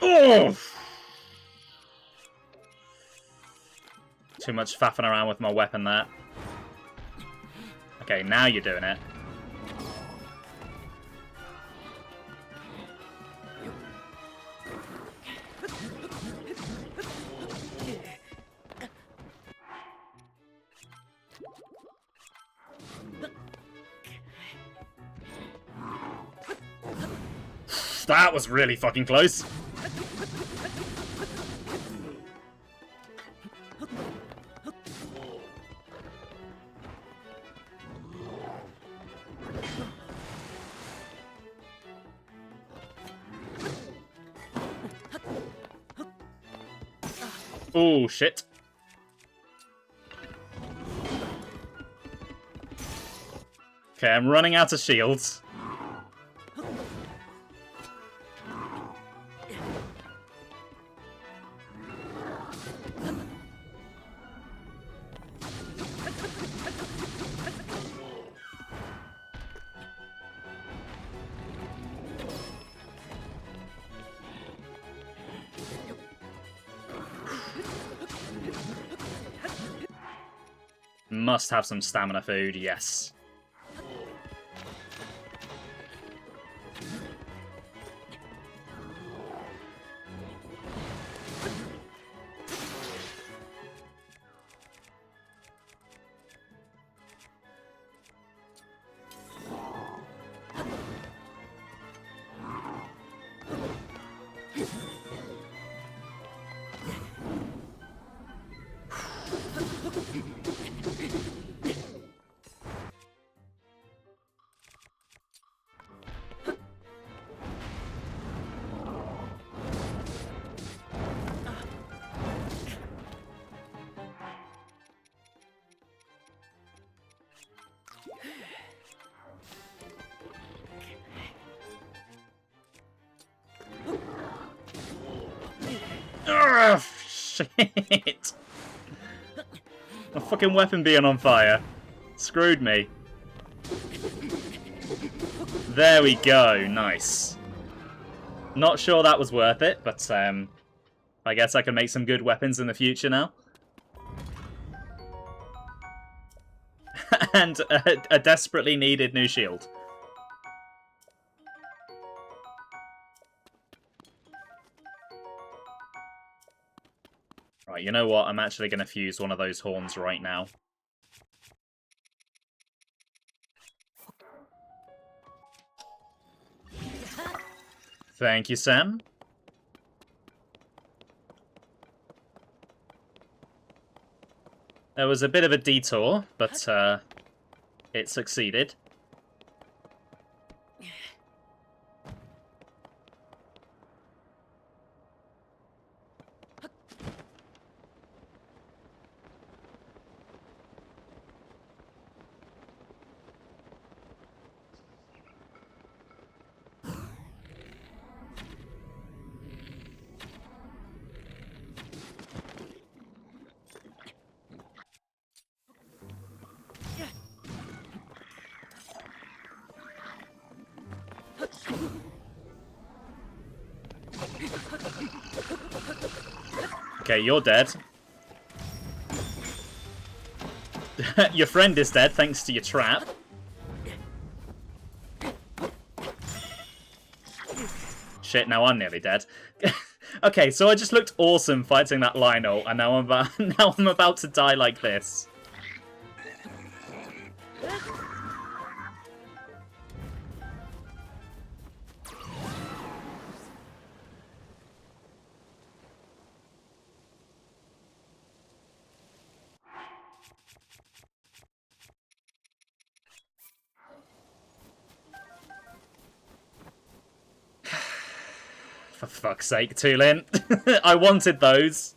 Oh! Too much faffing around with my weapon there. Okay, now you're doing it. That was really fucking close. Oh, shit. Okay, I'm running out of shields. Must have some stamina food, yes. Ugh, shit. My fucking weapon being on fire. Screwed me. There we go, nice. Not sure that was worth it, but I guess I can make some good weapons in the future now. And a desperately needed new shield. Right, you know what? I'm actually going to fuse one of those horns right now. Thank you, Sam. There was a bit of a detour, but it succeeded. Okay, you're dead. Your friend is dead thanks to your trap. Shit, now I'm nearly dead. Okay, so I just looked awesome fighting that Lionel, and now I'm about to die like this. For fuck's sake, Tulin. I wanted those.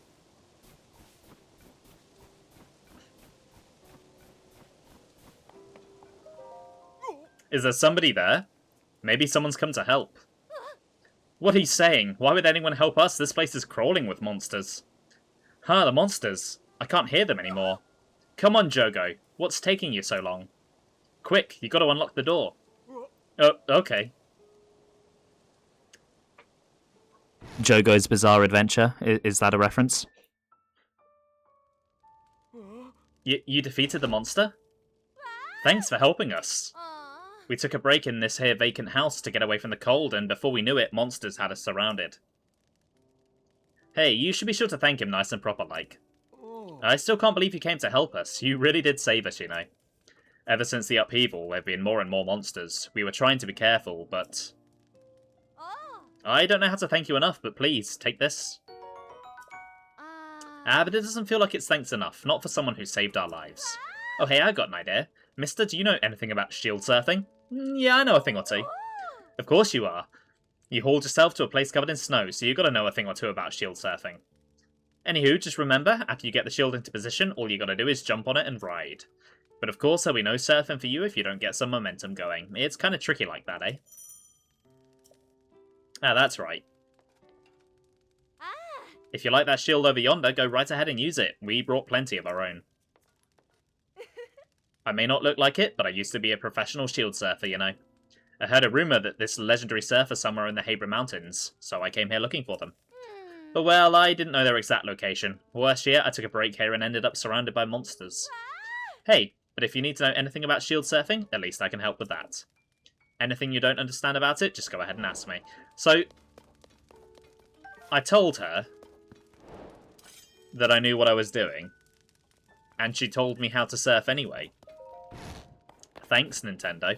Is there somebody there? Maybe someone's come to help. What are you saying? Why would anyone help us? This place is crawling with monsters. Huh, the monsters. I can't hear them anymore. Come on, Jogo. What's taking you so long? Quick, you gotta unlock the door. Oh, okay. Jogo's Bizarre Adventure. Is that a reference? You defeated the monster? Thanks for helping us. We took a break in this here vacant house to get away from the cold, and before we knew it, monsters had us surrounded. Hey, you should be sure to thank him nice and proper like. I still can't believe you came to help us. You really did save us, you know. Ever since the upheaval, there have been more and more monsters. We were trying to be careful, but... I don't know how to thank you enough, but please, take this. But it doesn't feel like it's thanks enough. Not for someone who saved our lives. Oh, hey, I got an idea. Mister, do you know anything about shield surfing? Yeah, I know a thing or two. Of course you are. You hauled yourself to a place covered in snow, so you've got to know a thing or two about shield surfing. Anywho, just remember, after you get the shield into position, all you got to do is jump on it and ride. But of course, there'll be no surfing for you if you don't get some momentum going. It's kind of tricky like that, eh? Ah, that's right. If you like that shield over yonder, go right ahead and use it. We brought plenty of our own. I may not look like it, but I used to be a professional shield surfer, you know. I heard a rumour that this legendary surfer somewhere in the Hebra Mountains, so I came here looking for them. But well, I didn't know their exact location. Worse yet, I took a break here and ended up surrounded by monsters. Hey, but if you need to know anything about shield surfing, at least I can help with that. Anything you don't understand about it, just go ahead and ask me. So, I told her that I knew what I was doing, and she told me how to surf anyway. Thanks, Nintendo.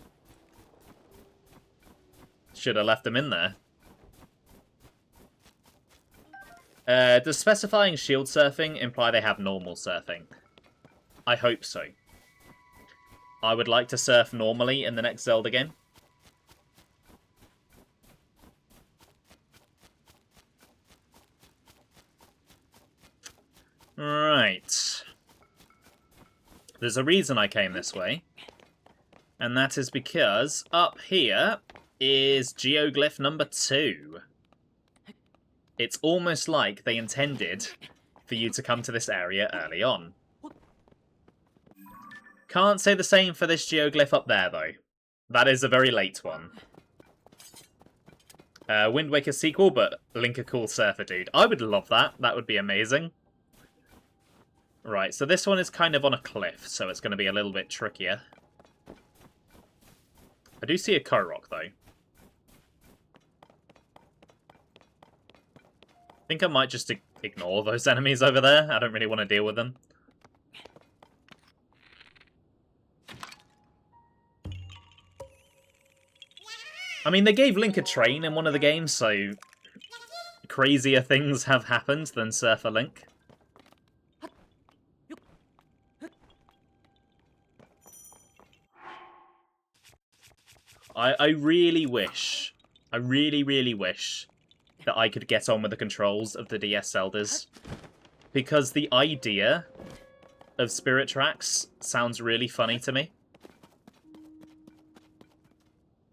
Should have left them in there. Does specifying shield surfing imply they have normal surfing? I hope so. I would like to surf normally in the next Zelda game. Right. There's a reason I came this way. And that is because up here is geoglyph number 2. It's almost like they intended for you to come to this area early on. Can't say the same for this geoglyph up there, though. That is a very late one. Wind Waker sequel, but Link a cool surfer dude. I would love that. That would be amazing. Right, so this one is kind of on a cliff, so it's going to be a little bit trickier. I do see a Korok, though. I think I might just ignore those enemies over there. I don't really want to deal with them. I mean, they gave Link a train in one of the games, so crazier things have happened than Surfer Link. I really wish, I really wish that I could get on with the controls of the DS Zeldas. Because the idea of Spirit Tracks sounds really funny to me.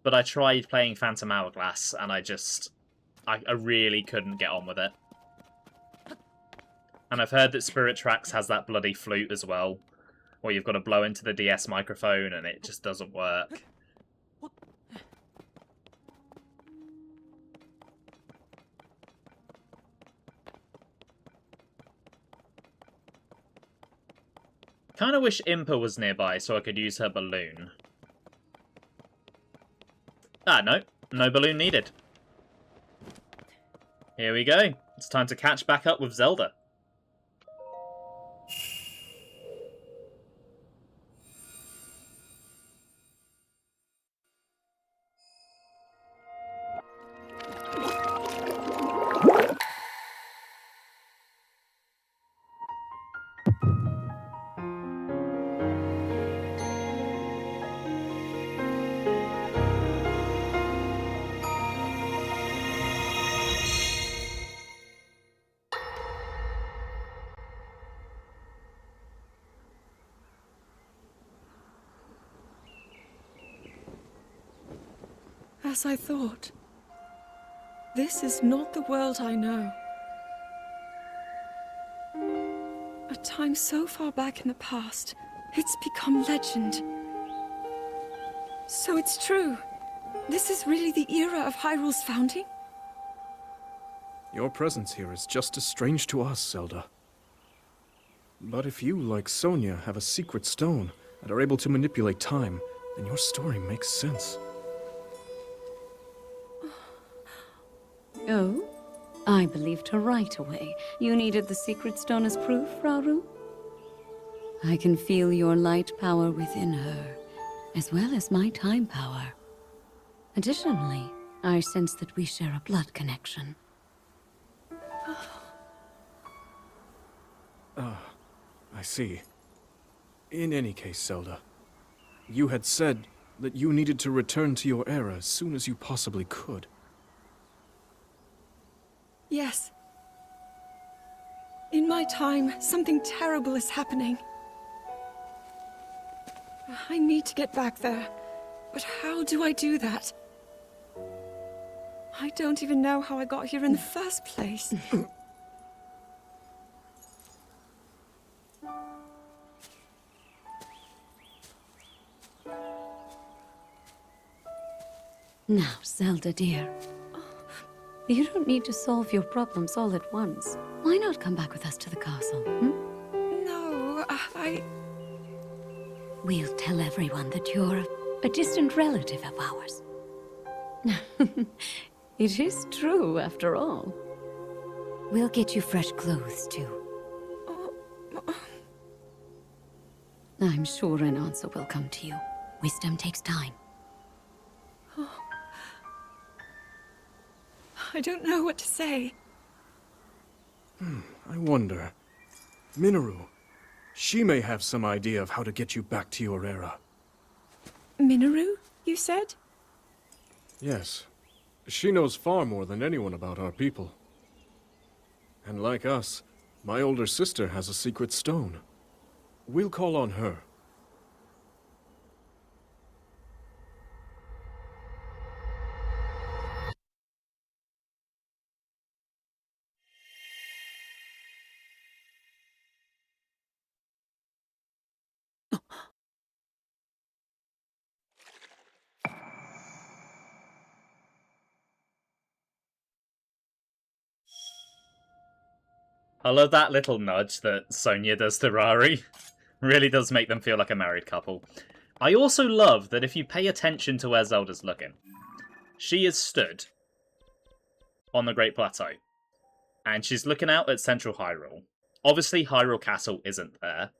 But I tried playing Phantom Hourglass, and I really couldn't get on with it. And I've heard that Spirit Tracks has that bloody flute as well, where you've got to blow into the DS microphone and it just doesn't work. Kinda wish Impa was nearby so I could use her balloon. Ah, no. No balloon needed. Here we go. It's time to catch back up with Zelda. As I thought. This is not the world I know. A time so far back in the past, it's become legend. So it's true. This is really the era of Hyrule's founding? Your presence here is just as strange to us, Zelda. But if you, like Sonia, have a secret stone and are able to manipulate time, then your story makes sense. Oh? I believed her right away. You needed the secret stone as proof, Rauru? I can feel your light power within her, as well as my time power. Additionally, I sense that we share a blood connection. I see. In any case, Zelda, you had said that you needed to return to your era as soon as you possibly could. Yes. In my time, something terrible is happening. I need to get back there. But how do I do that? I don't even know how I got here in the first place. Now, Zelda dear. You don't need to solve your problems all at once. Why not come back with us to the castle, No, We'll tell everyone that you're a distant relative of ours. It is true, after all. We'll get you fresh clothes, too. I'm sure an answer will come to you. Wisdom takes time. I don't know what to say. I wonder. Minoru. She may have some idea of how to get you back to your era. Minoru, you said? Yes. She knows far more than anyone about our people. And like us, my older sister has a secret stone. We'll call on her. I love that little nudge that Sonia does to Rari. Really does make them feel like a married couple. I also love that if you pay attention to where Zelda's looking, she is stood on the Great Plateau, and she's looking out at Central Hyrule. Obviously, Hyrule Castle isn't there,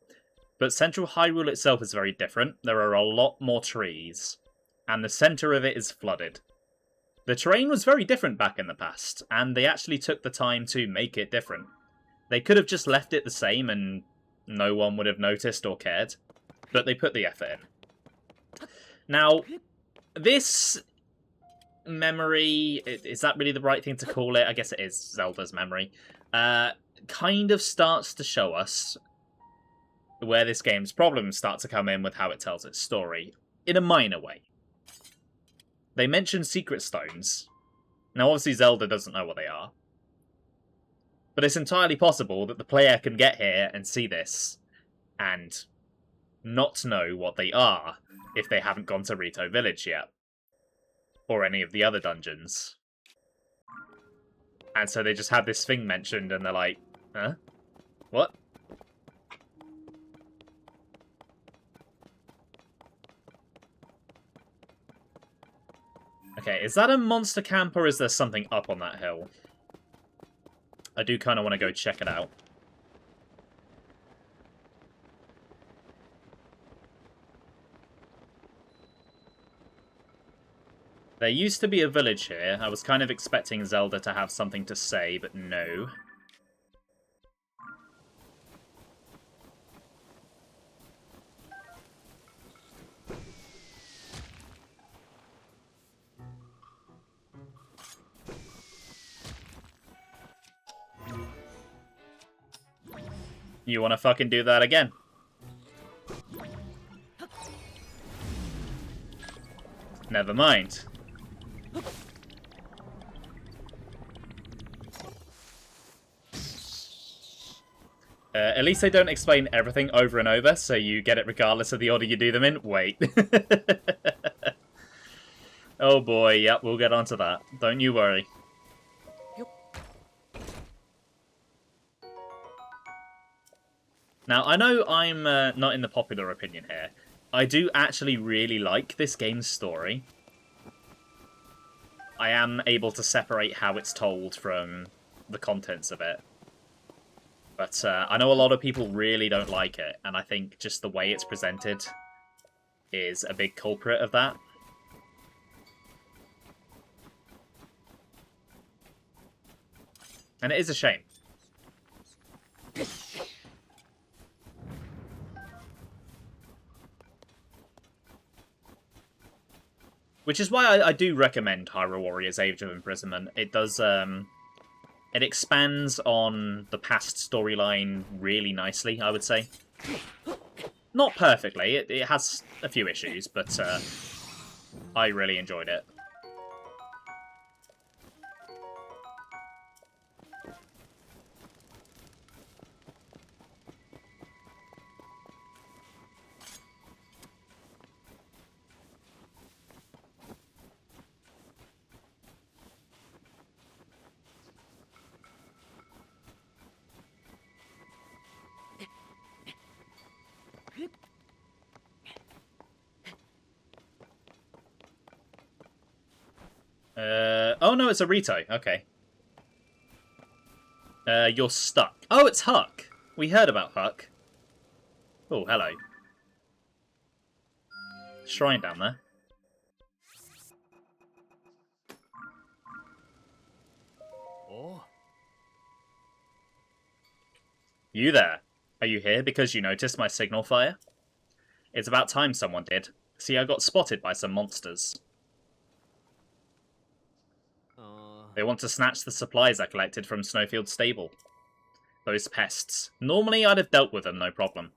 but Central Hyrule itself is very different. There are a lot more trees, and the centre of it is flooded. The terrain was very different back in the past, and they actually took the time to make it different. They could have just left it the same and no one would have noticed or cared, but they put the effort in. Now, this memory, is that really the right thing to call it? I guess it is Zelda's memory. Kind of starts to show us where this game's problems start to come in with how it tells its story, in a minor way. They mention secret stones. Now, obviously Zelda doesn't know what they are, but it's entirely possible that the player can get here and see this and not know what they are if they haven't gone to Rito Village yet. Or any of the other dungeons. And so they just have this thing mentioned and they're like, huh? What? Okay, is that a monster camp or is there something up on that hill? I do kind of want to go check it out. There used to be a village here. I was kind of expecting Zelda to have something to say, but no. You want to fucking do that again? Never mind. At least they don't explain everything over and over, so you get it regardless of the order you do them in. Wait. Oh boy, yep, we'll get onto that. Don't you worry. Now, I know I'm not in the popular opinion here. I do actually really like this game's story. I am able to separate how it's told from the contents of it. But I know a lot of people really don't like it, and I think just the way it's presented is a big culprit of that. And it is a shame. Which is why I do recommend Hyrule Warriors Age of Imprisonment. It does, it expands on the past storyline really nicely, I would say. Not perfectly, it has a few issues, but I really enjoyed it. Oh no, it's a Rito. Okay. You're stuck. Oh, it's Huck. We heard about Huck. Oh, hello. Shrine down there. Oh. You there. Are you here because you noticed my signal fire? It's about time someone did. See, I got spotted by some monsters. They want to snatch the supplies I collected from Snowfield's stable. Those pests. Normally I'd have dealt with them, no problem.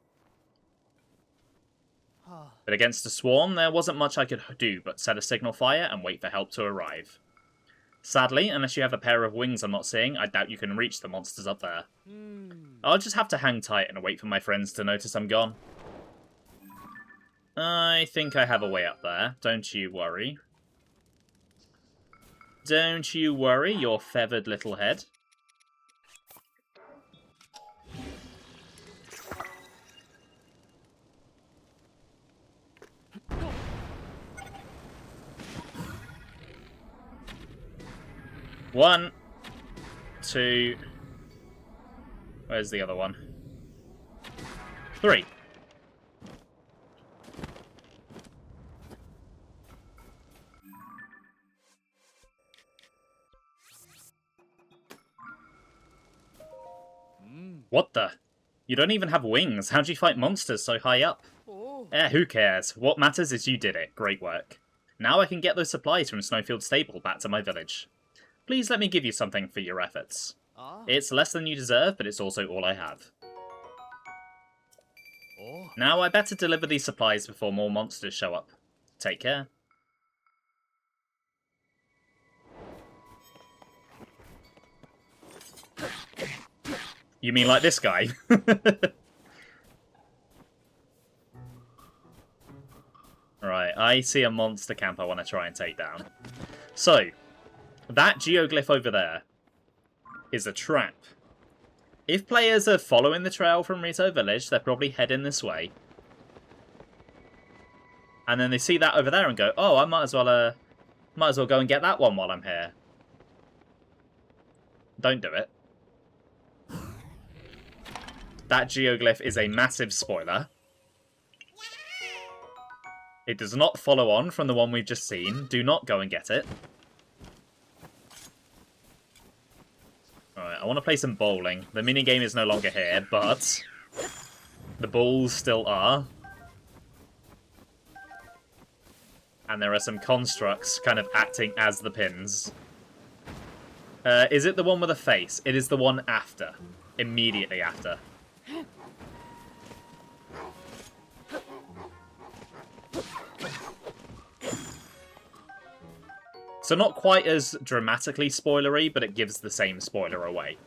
But against a swarm, there wasn't much I could do but set a signal fire and wait for help to arrive. Sadly, unless you have a pair of wings I'm not seeing, I doubt you can reach the monsters up there. I'll just have to hang tight and wait for my friends to notice I'm gone. I think I have a way up there, don't you worry. Don't you worry, your feathered little head. One, two. Where's the other one? Three. What the? You don't even have wings. How'd you fight monsters so high up? Who cares? What matters is you did it. Great work. Now I can get those supplies from Snowfield Stable back to my village. Please let me give you something for your efforts. It's less than you deserve, but it's also all I have. Now I better deliver these supplies before more monsters show up. Take care. You mean like this guy? Right, I see a monster camp I want to try and take down. So, that geoglyph over there is a trap. If players are following the trail from Rito Village, they're probably heading this way. And then they see that over there and go, oh, I might as well Might as well go and get that one while I'm here. Don't do it. That geoglyph is a massive spoiler. It does not follow on from the one we've just seen. Do not go and get it. Alright, I want to play some bowling. The minigame is no longer here, but the balls still are. And there are some constructs kind of acting as the pins. Is it the one with a face? It is the one after. Immediately after. So not quite as dramatically spoilery, but it gives the same spoiler away.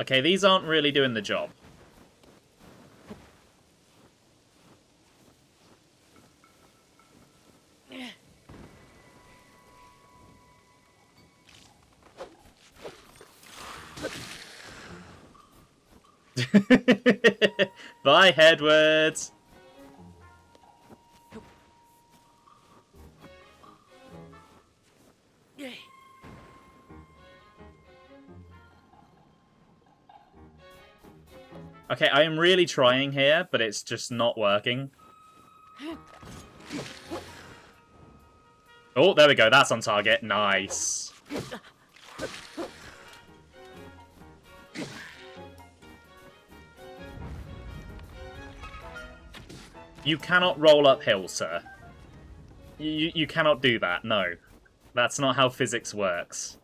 Okay, these aren't really doing the job. Bye, Headwards! Okay, I am really trying here, but it's just not working. Oh, there we go. That's on target. Nice. You cannot roll uphill, sir. You cannot do that, no. That's not how physics works.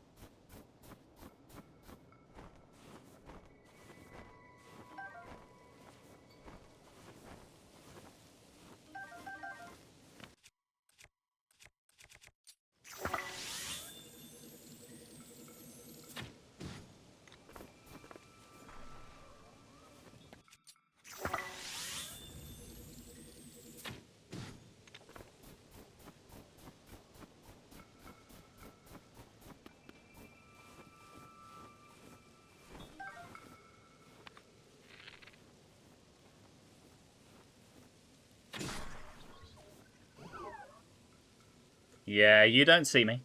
Yeah, you don't see me.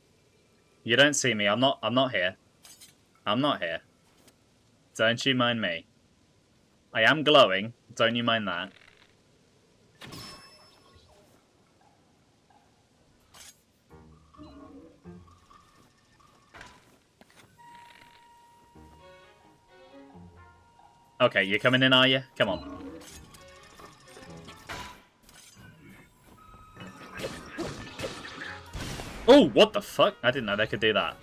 You don't see me. I'm not here. I'm not here. Don't you mind me. I am glowing. Don't you mind that. Okay, you're coming in, are you? Come on. Oh, what the fuck? I didn't know they could do that.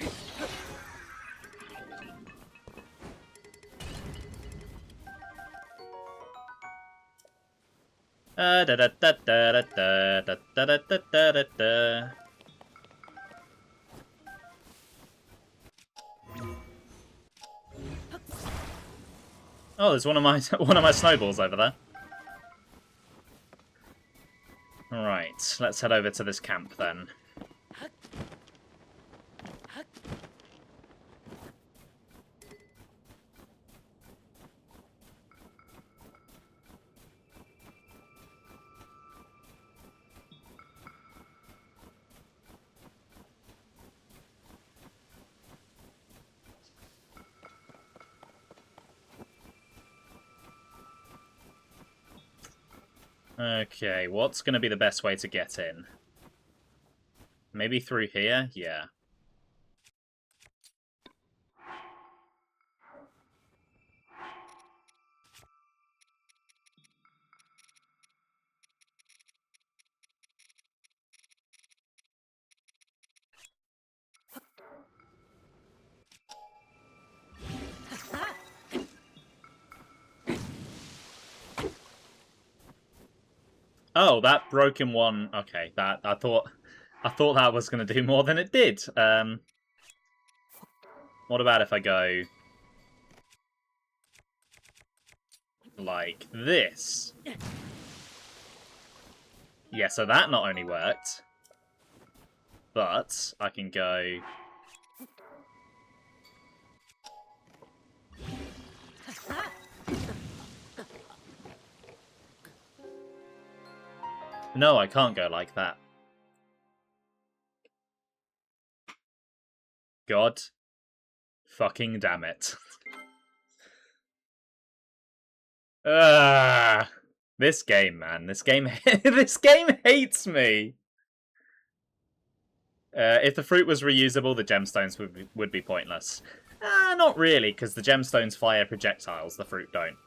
Da da da da da da da da da da da. Oh, there's one of my snowballs over there. Right, let's head over to this camp then. Okay, what's going to be the best way to get in? Maybe through here? Yeah. Oh, that broken one. Okay, that I thought that was going to do more than it did. What about if I go like this? Yeah, so that not only worked, but I can go No, I can't go like that. God fucking damn it. This game, man. This game this game hates me. If the fruit was reusable, the gemstones would be pointless. Not really, because the gemstones fire projectiles, the fruit don't.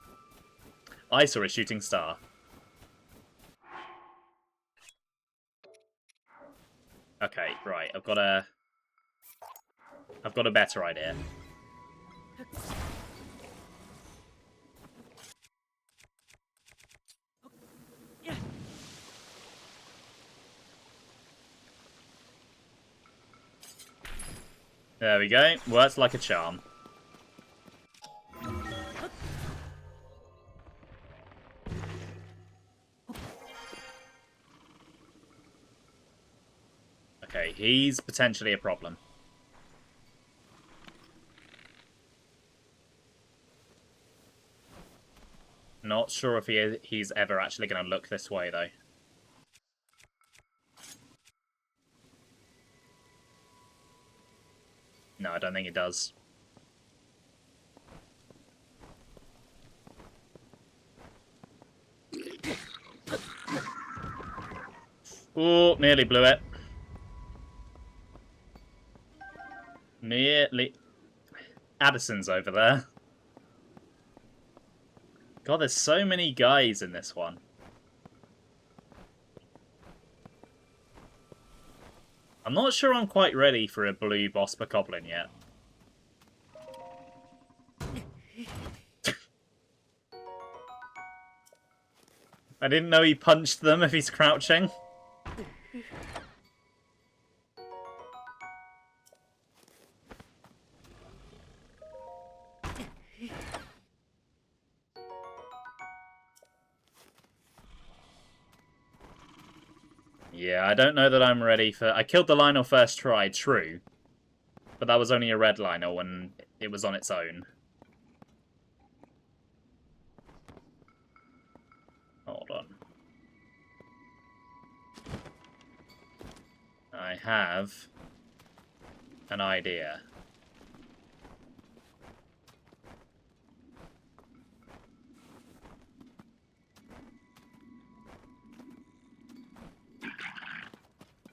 I saw a shooting star. Okay, right. I've got a better idea. There we go. Works like a charm. Okay, he's potentially a problem. Not sure if he's ever actually going to look this way, though. No, I don't think it does. Ooh, nearly blew it. Nearly. Addison's over there. God, there's so many guys in this one. I'm not sure I'm quite ready for a blue boss bokoblin yet. I didn't know he punched them if he's crouching. Yeah, I don't know that I'm ready for... I killed the Lionel first try, true. But that was only a red Lionel when it was on its own. Hold on. I have an idea.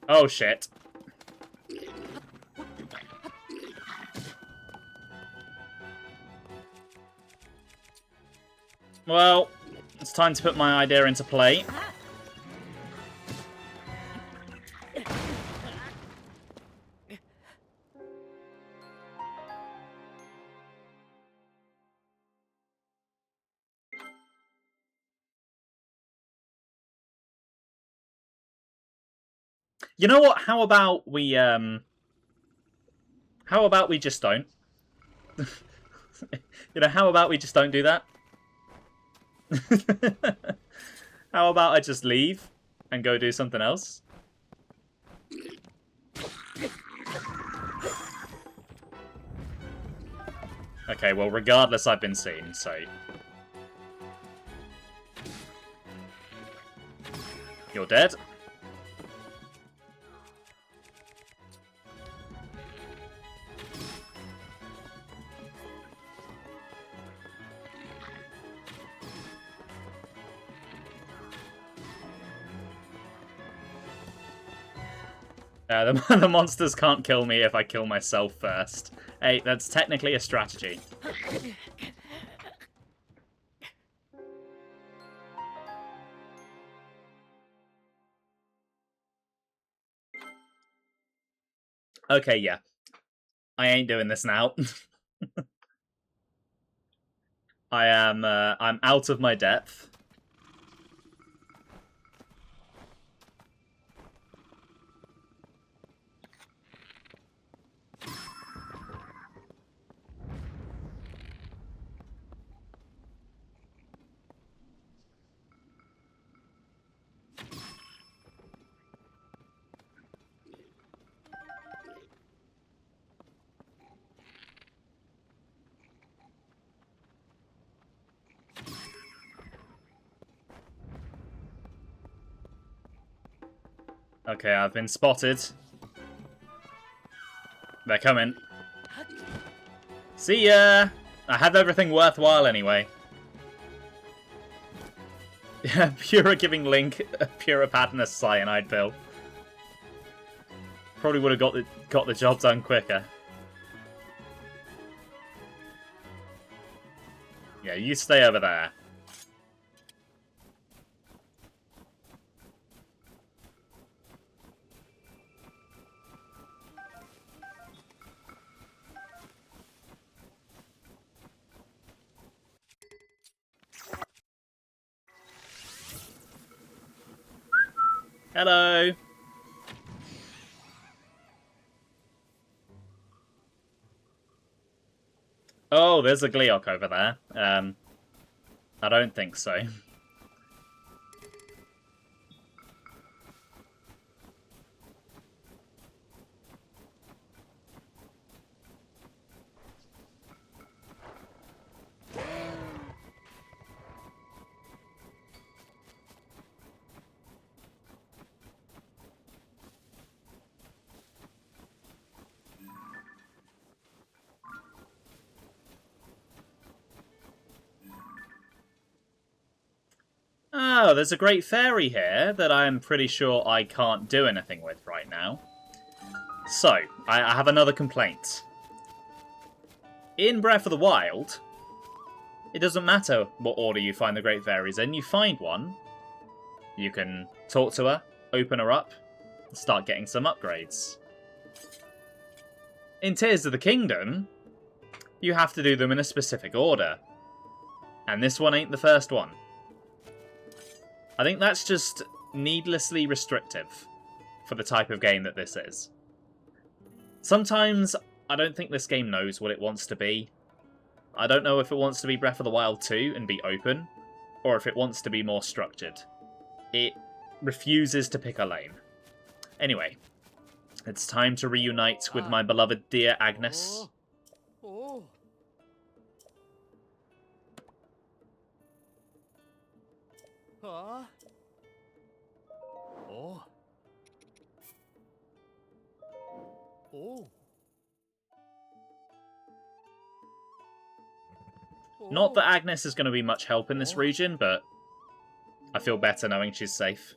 Oh, shit. Well, it's time to put my idea into play. You know what? How about we just don't? You know, how about we just don't do that? How about I just leave and go do something else? Okay, well, regardless, I've been seen, so... You're dead. The monsters can't kill me if I kill myself first. Hey, that's technically a strategy. Okay, yeah. I ain't doing this now. I'm out of my depth. Okay, I've been spotted. They're coming. See ya! I have everything worthwhile anyway. Yeah, Pura giving Link a Puripadness cyanide pill. Probably would have got the job done quicker. Yeah, you stay over there. Hello! Oh, there's a Gleeok over there. I don't think so. Oh, there's a great fairy here that I'm pretty sure I can't do anything with right now. So, I have another complaint. In Breath of the Wild, it doesn't matter what order you find the great fairies in. You find one, you can talk to her, open her up, and start getting some upgrades. In Tears of the Kingdom, you have to do them in a specific order. And this one ain't the first one. I think that's just needlessly restrictive for the type of game that this is. Sometimes I don't think this game knows what it wants to be. I don't know if it wants to be Breath of the Wild 2 and be open, or if it wants to be more structured. It refuses to pick a lane. Anyway, it's time to reunite with my beloved dear Agnes. Not that Agnes is going to be much help in this region, but I feel better knowing she's safe.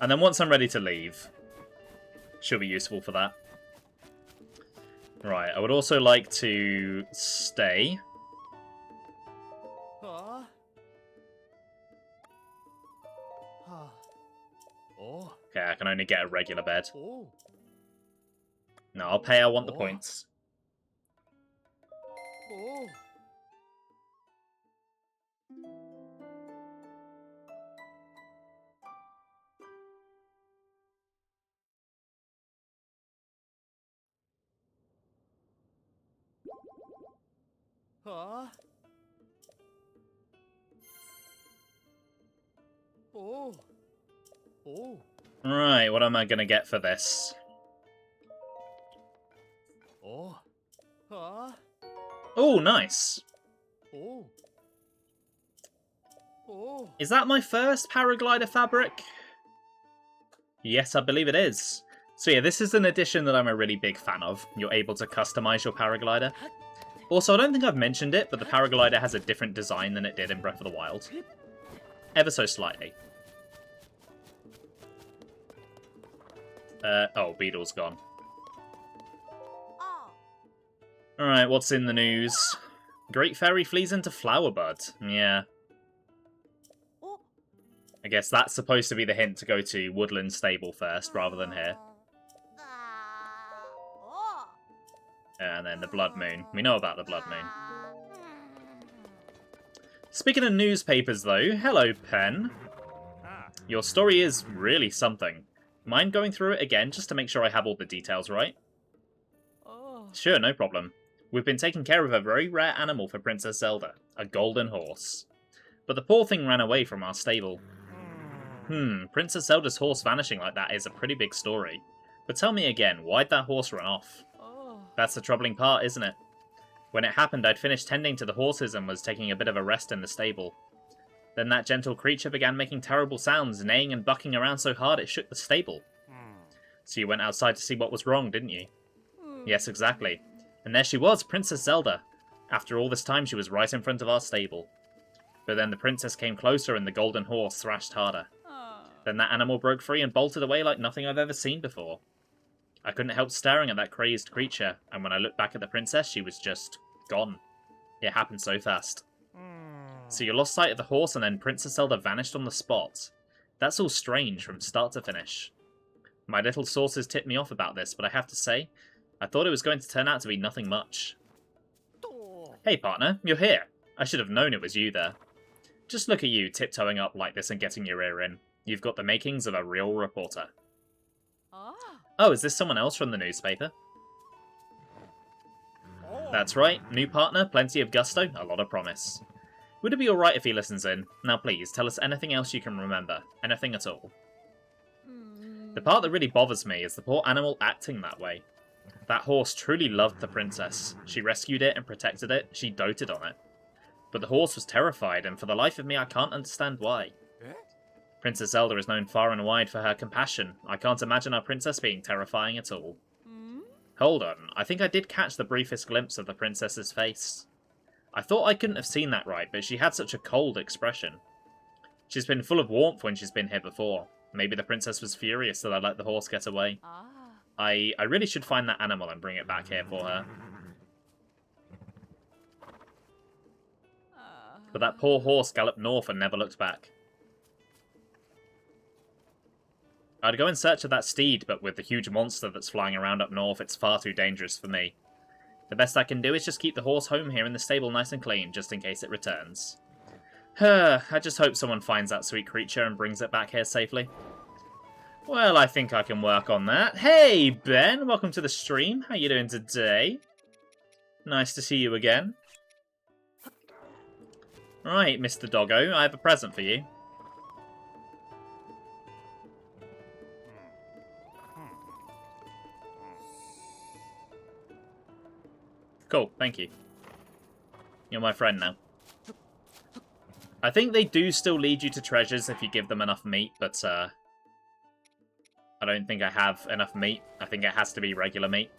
And then once I'm ready to leave, she'll be useful for that. Right, I would also like to stay. Okay, I can only get a regular bed. No, I'll pay, I want the points. Right, what am I going to get for this? Oh, nice. Is that my first paraglider fabric? Yes, I believe it is. So yeah, this is an addition that I'm a really big fan of. You're able to customize your paraglider. Also, I don't think I've mentioned it, but the paraglider has a different design than it did in Breath of the Wild. Ever so slightly. Oh, Beedle's gone. Alright, what's in the news? Great Fairy flees into Flowerbud. Yeah. I guess that's supposed to be the hint to go to Woodland Stable first, rather than here. And then the Blood Moon. We know about the Blood Moon. Speaking of newspapers, though, hello, Pen. Your story is really something. Mind going through it again, just to make sure I have all the details right? Sure, no problem. We've been taking care of a very rare animal for Princess Zelda, a golden horse. But the poor thing ran away from our stable. Princess Zelda's horse vanishing like that is a pretty big story. But tell me again, why'd that horse run off? That's the troubling part, isn't it? When it happened, I'd finished tending to the horses and was taking a bit of a rest in the stable. Then that gentle creature began making terrible sounds, neighing and bucking around so hard it shook the stable. So you went outside to see what was wrong, didn't you? Yes, exactly. And there she was, Princess Zelda. After all this time, she was right in front of our stable. But then the princess came closer and the golden horse thrashed harder. Then that animal broke free and bolted away like nothing I've ever seen before. I couldn't help staring at that crazed creature, and when I looked back at the princess, she was just gone. It happened so fast. So you lost sight of the horse and then Princess Zelda vanished on the spot. That's all strange from start to finish. My little sources tipped me off about this, but I have to say, I thought it was going to turn out to be nothing much. Hey partner, you're here. I should have known it was you there. Just look at you tiptoeing up like this and getting your ear in. You've got the makings of a real reporter. Oh, is this someone else from the newspaper? That's right, new partner, plenty of gusto, a lot of promise. Would it be alright if he listens in? Now please, tell us anything else you can remember. Anything at all. The part that really bothers me is the poor animal acting that way. That horse truly loved the princess. She rescued it and protected it, she doted on it. But the horse was terrified, and for the life of me I can't understand why. Princess Zelda is known far and wide for her compassion. I can't imagine our princess being terrifying at all. Hold on, I think I did catch the briefest glimpse of the princess's face. I thought I couldn't have seen that right, but she had such a cold expression. She's been full of warmth when she's been here before. Maybe the princess was furious that I let the horse get away. I really should find that animal and bring it back here for her. But that poor horse galloped north and never looked back. I'd go in search of that steed, but with the huge monster that's flying around up north, it's far too dangerous for me. The best I can do is just keep the horse home here in the stable nice and clean, just in case it returns. I just hope someone finds that sweet creature and brings it back here safely. Well, I think I can work on that. Hey, Ben! Welcome to the stream. How you doing today? Nice to see you again. Right, Mr. Doggo, I have a present for you. Cool, thank you. You're my friend now. I think they do still lead you to treasures if you give them enough meat, but I don't think I have enough meat. I think it has to be regular meat.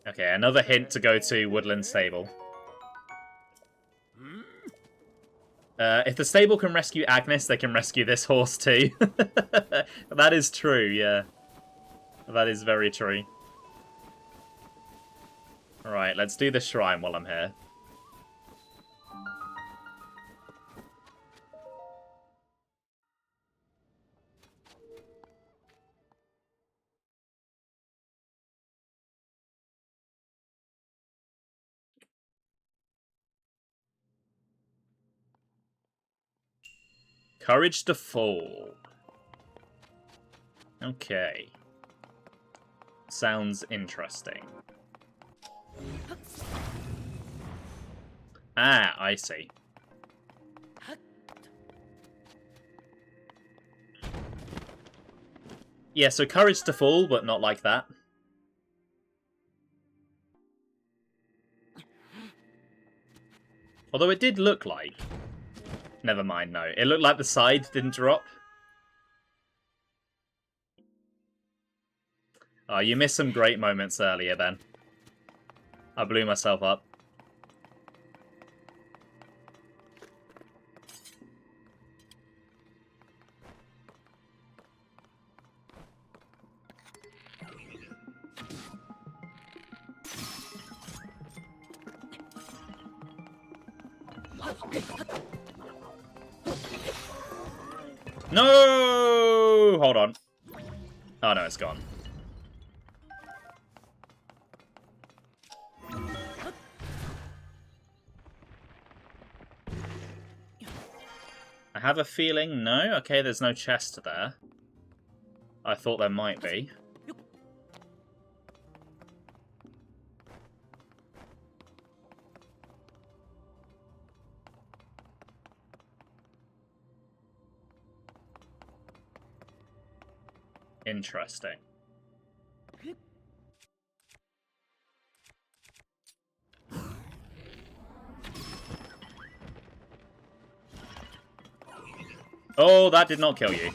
Okay, another hint to go to Woodland Stable. If the stable can rescue Agnes, they can rescue this horse too. That is true, yeah. That is very true. Alright, let's do the shrine while I'm here. Courage to fall. Okay. Sounds interesting. Ah, I see. Yeah, so courage to fall, but not like that. Although it did look like... Never mind, no. It looked like the side didn't drop. Oh, you missed some great moments earlier, Ben. I blew myself up. No! Hold on. Oh no, it's gone. I have a feeling, no? Okay, there's no chest there. I thought there might be. Interesting. Oh, that did not kill you.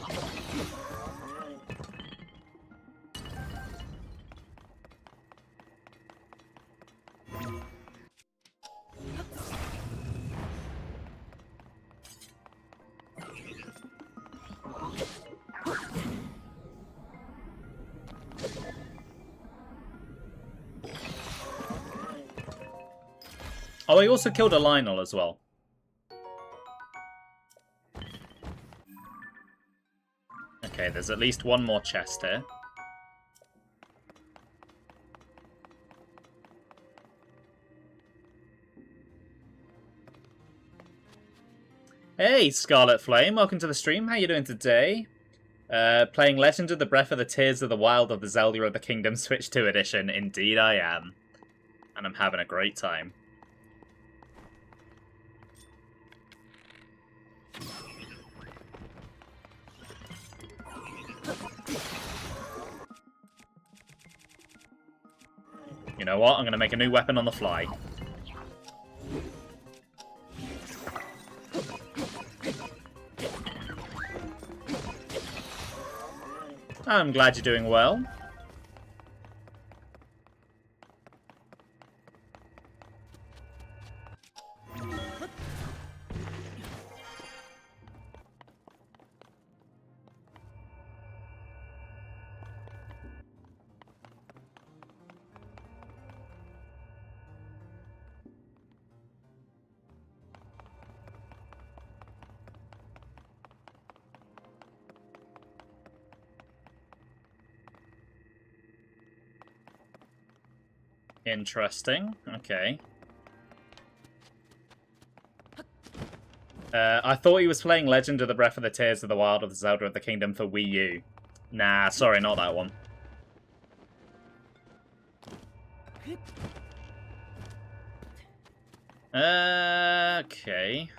Oh, I also killed a Lionel as well. Okay, there's at least one more chest here. Hey, Scarlet Flame, welcome to the stream. How you doing today? Playing Legend of the Breath of the Tears of the Wild of the Zelda of the Kingdom Switch 2 edition. Indeed I am. And I'm having a great time. You know what? I'm going to make a new weapon on the fly. I'm glad you're doing well. Interesting. Okay. I thought he was playing Legend of the Breath of the Tears of the Wild of the Zelda of the Kingdom for Wii U. Nah, sorry, not that one. Okay.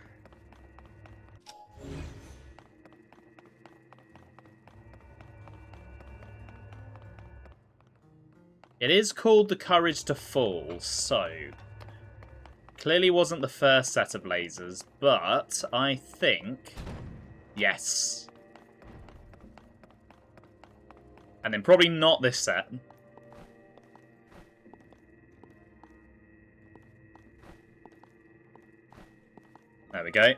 It is called The Courage to Fall, so... Clearly wasn't the first set of lasers, but I think... Yes. And then probably not this set. There we go.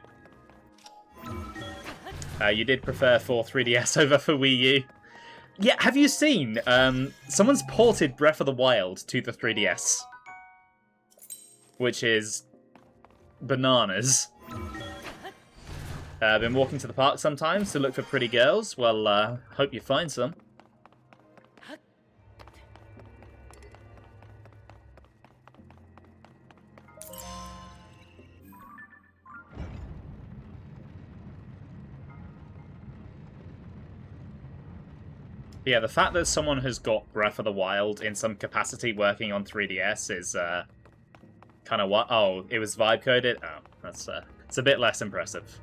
You did prefer for 3DS over for Wii U. Yeah, have you seen? Someone's ported Breath of the Wild to the 3DS. Which is bananas. Been walking to the park sometimes to look for pretty girls. Well, hope you find some. Yeah, the fact that someone has got Breath of the Wild in some capacity working on 3DS is kind of what? Oh, it was vibe coded? Oh, that's it's a bit less impressive.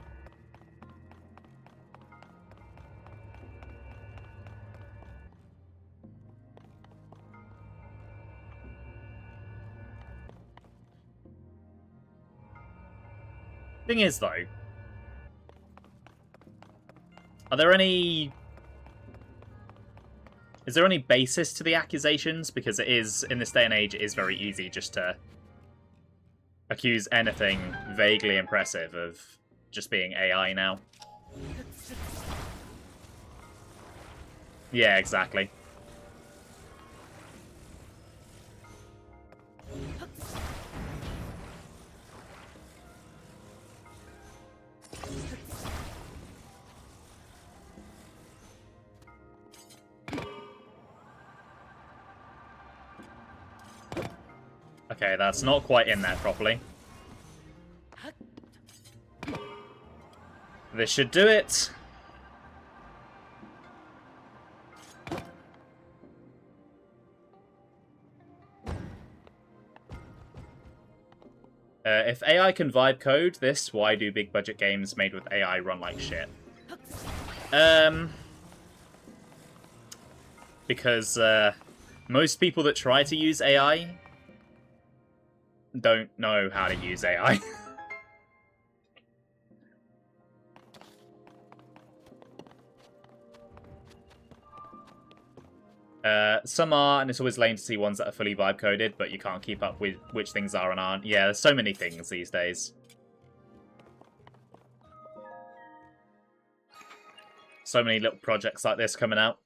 Thing is, though, are there any... Is there any basis to the accusations? Because it is, in this day and age, it is very easy just to accuse anything vaguely impressive of just being AI now. Yeah, exactly. Okay, that's not quite in there properly. This should do it. If AI can vibe code this, why do big budget games made with AI run like shit? Because most people that try to use AI don't know how to use AI. Some are, and it's always lame to see ones that are fully vibe coded, but you can't keep up with which things are and aren't. Yeah, there's so many things these days. So many little projects like this coming out.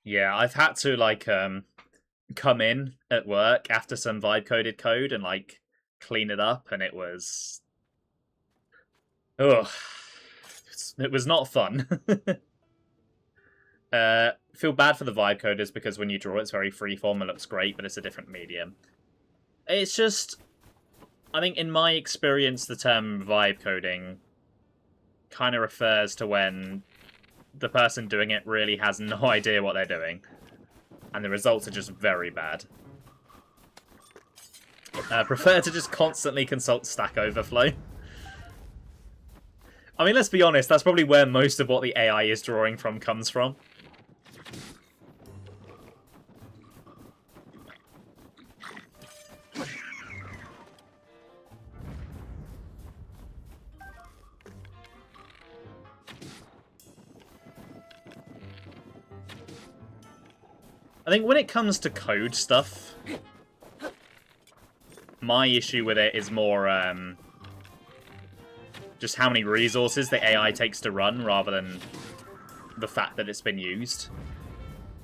Yeah, I've had to, like, come in at work after some vibe coded code and, like, clean it up, and it was... Ugh. It was not fun. Feel bad for the vibe coders because when you draw it's very freeform and looks great, but it's a different medium. It's just... I think in my experience the term vibe coding kind of refers to when the person doing it really has no idea what they're doing. And the results are just very bad. Prefer to just constantly consult Stack Overflow. I mean, let's be honest, that's probably where most of what the AI is drawing from comes from. I think when it comes to code stuff, my issue with it is more just how many resources the AI takes to run rather than the fact that it's been used.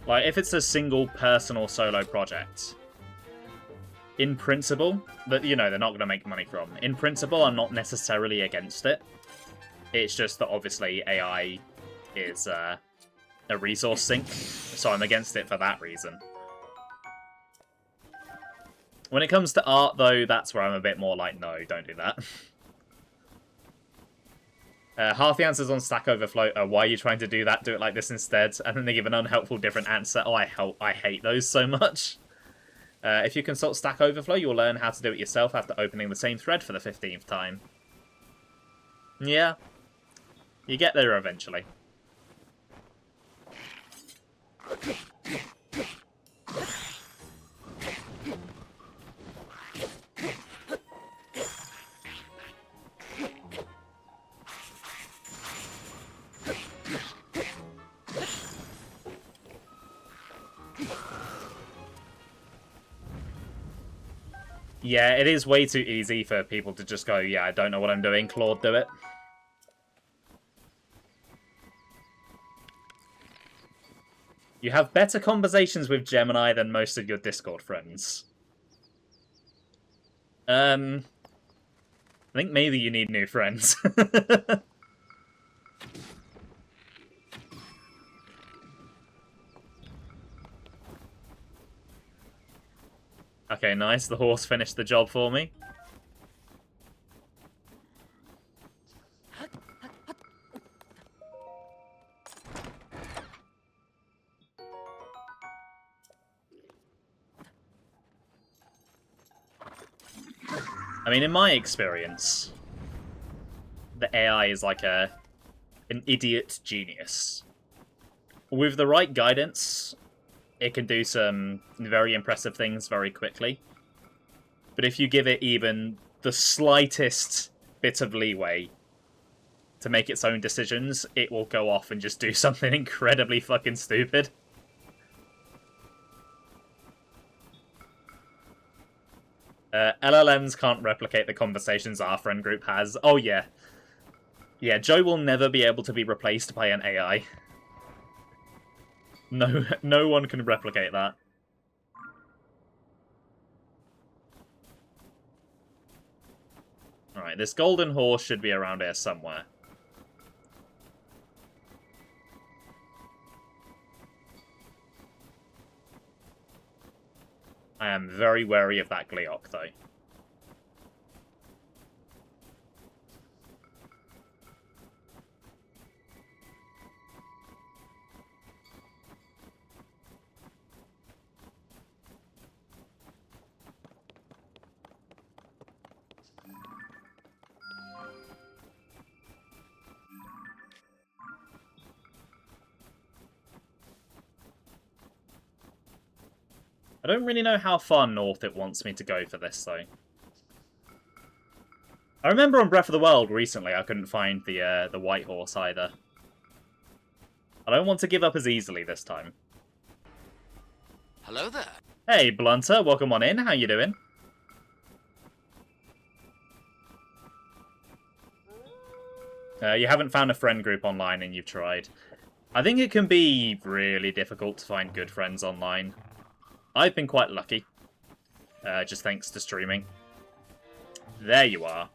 Like, if it's a single personal solo project, in principle, that, you know, they're not going to make money from. In principle, I'm not necessarily against it. It's just that obviously AI is a resource sink, so I'm against it for that reason. When it comes to art, though, that's where I'm a bit more like, no, don't do that. Half the answers on Stack Overflow are, why are you trying to do that? Do it like this instead. And then they give an unhelpful different answer. Oh, I hate those so much. If you consult Stack Overflow, you'll learn how to do it yourself after opening the same thread for the 15th time. Yeah. You get there eventually. Yeah, it is way too easy for people to just go, yeah, I don't know what I'm doing, Claude, do it. You have better conversations with Gemini than most of your Discord friends. I think maybe you need new friends. Okay, nice. The horse finished the job for me. I mean, in my experience, the AI is like an idiot genius. With the right guidance, it can do some very impressive things very quickly. But if you give it even the slightest bit of leeway to make its own decisions, it will go off and just do something incredibly fucking stupid. LLMs can't replicate the conversations our friend group has. Oh yeah. Yeah, Joe will never be able to be replaced by an AI. No one can replicate that. Alright, this golden horse should be around here somewhere. I am very wary of that Gleok, though. I don't really know how far north it wants me to go for this, though. I remember on Breath of the Wild recently I couldn't find the white horse either. I don't want to give up as easily this time. Hello there. Hey, Blunter, welcome on in. How you doing? You haven't found a friend group online and you've tried. I think it can be really difficult to find good friends online. I've been quite lucky. Just thanks to streaming. There you are.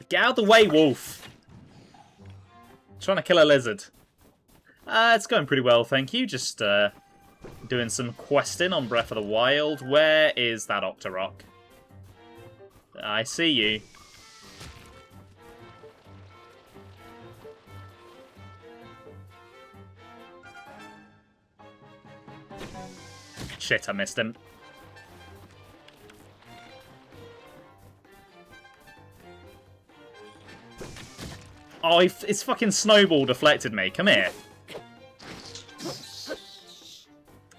Get out of the way, wolf! Trying to kill a lizard. It's going pretty well, thank you. Just doing some questing on Breath of the Wild. Where is that Octorok? I see you. Shit, I missed him. Oh, it's fucking snowball deflected me. Come here.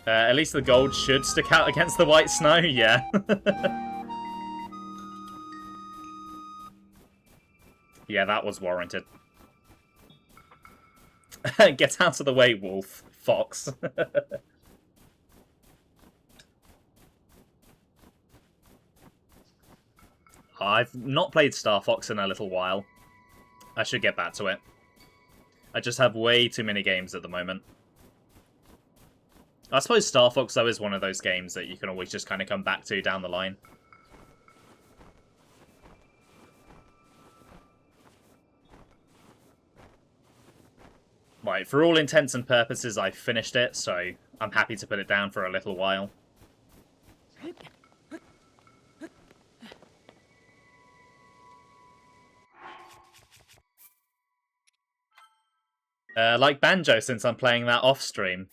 At least the gold should stick out against the white snow, yeah. Yeah, that was warranted. Get out of the way, wolf. Fox. I've not played Star Fox in a little while. I should get back to it. I just have way too many games at the moment. I suppose Star Fox, though, is one of those games that you can always just kind of come back to down the line. Right, for all intents and purposes, I finished it, so I'm happy to put it down for a little while. Like Banjo, since I'm playing that off-stream.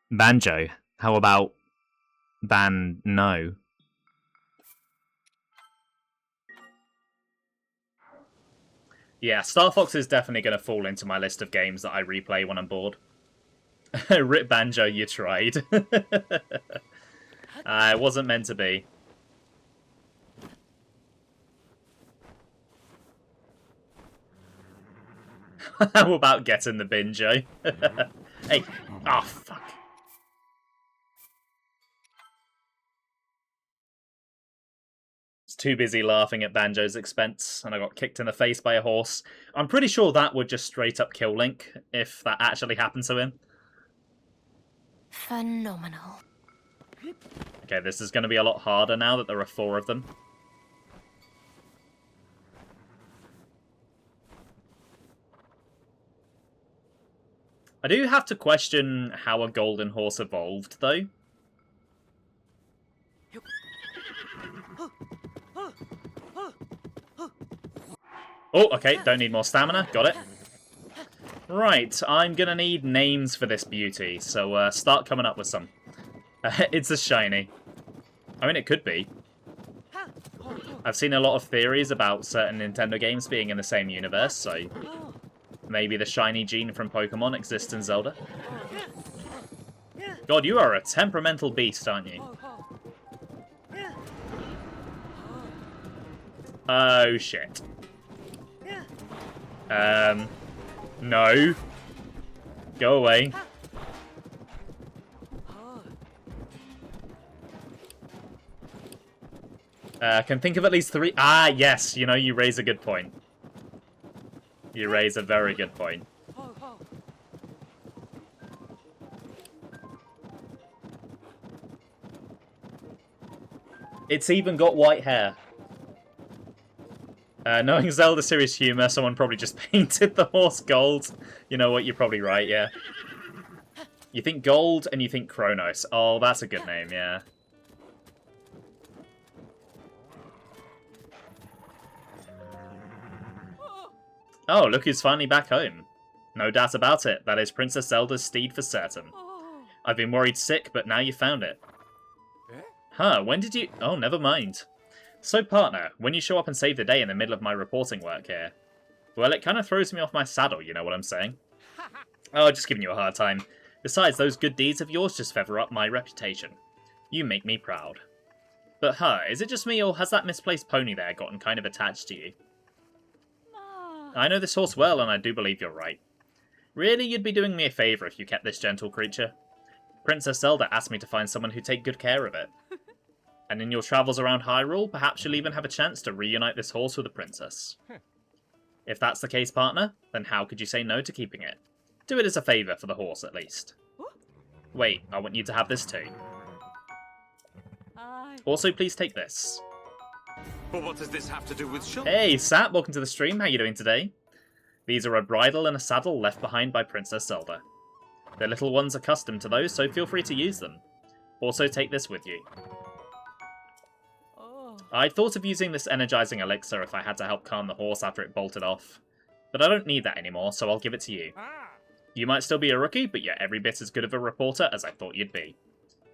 Banjo? How about no? Yeah, Star Fox is definitely going to fall into my list of games that I replay when I'm bored. Rip Banjo, you tried. It wasn't meant to be. How about getting the Banjo? Hey, oh fuck. Too busy laughing at Banjo's expense, and I got kicked in the face by a horse. I'm pretty sure that would just straight up kill Link, if that actually happened to him. Phenomenal. Okay, this is going to be a lot harder now that there are 4 of them. I do have to question how a golden horse evolved, though. Oh, okay, don't need more stamina. Got it. Right, I'm gonna need names for this beauty, so start coming up with some. It's a shiny. I mean, it could be. I've seen a lot of theories about certain Nintendo games being in the same universe, so maybe the shiny gene from Pokemon exists in Zelda. God, you are a temperamental beast, aren't you? Oh, shit. No. Go away. Can think of at least 3. Ah, yes, you know, you raise a good point. You raise a very good point. It's even got white hair. Knowing Zelda series humour, someone probably just painted the horse gold. You know what, you're probably right, yeah. You think gold and you think Kronos. Oh, that's a good name, yeah. Oh, look who's finally back home. No doubt about it, that is Princess Zelda's steed for certain. I've been worried sick, but now you found it. Huh, when did you... Oh, never mind. So, partner, when you show up and save the day in the middle of my reporting work here, well, it kind of throws me off my saddle, you know what I'm saying? Oh, just giving you a hard time. Besides, those good deeds of yours just feather up my reputation. You make me proud. But is it just me, or has that misplaced pony there gotten kind of attached to you? I know this horse well, and I do believe you're right. Really, you'd be doing me a favour if you kept this gentle creature. Princess Zelda asked me to find someone who'd take good care of it. And in your travels around Hyrule, perhaps you'll even have a chance to reunite this horse with a princess. If that's the case, partner, then how could you say no to keeping it? Do it as a favour for the horse, at least. Wait, I want you to have this too. Also, please take this. But what does this have to do with Shulk? Hey, Sat, welcome to the stream. How you doing today? These are a bridle and a saddle left behind by Princess Zelda. The little one's accustomed to those, so feel free to use them. Also, take this with you. I'd thought of using this energizing elixir if I had to help calm the horse after it bolted off. But I don't need that anymore, so I'll give it to you. You might still be a rookie, but you're every bit as good of a reporter as I thought you'd be.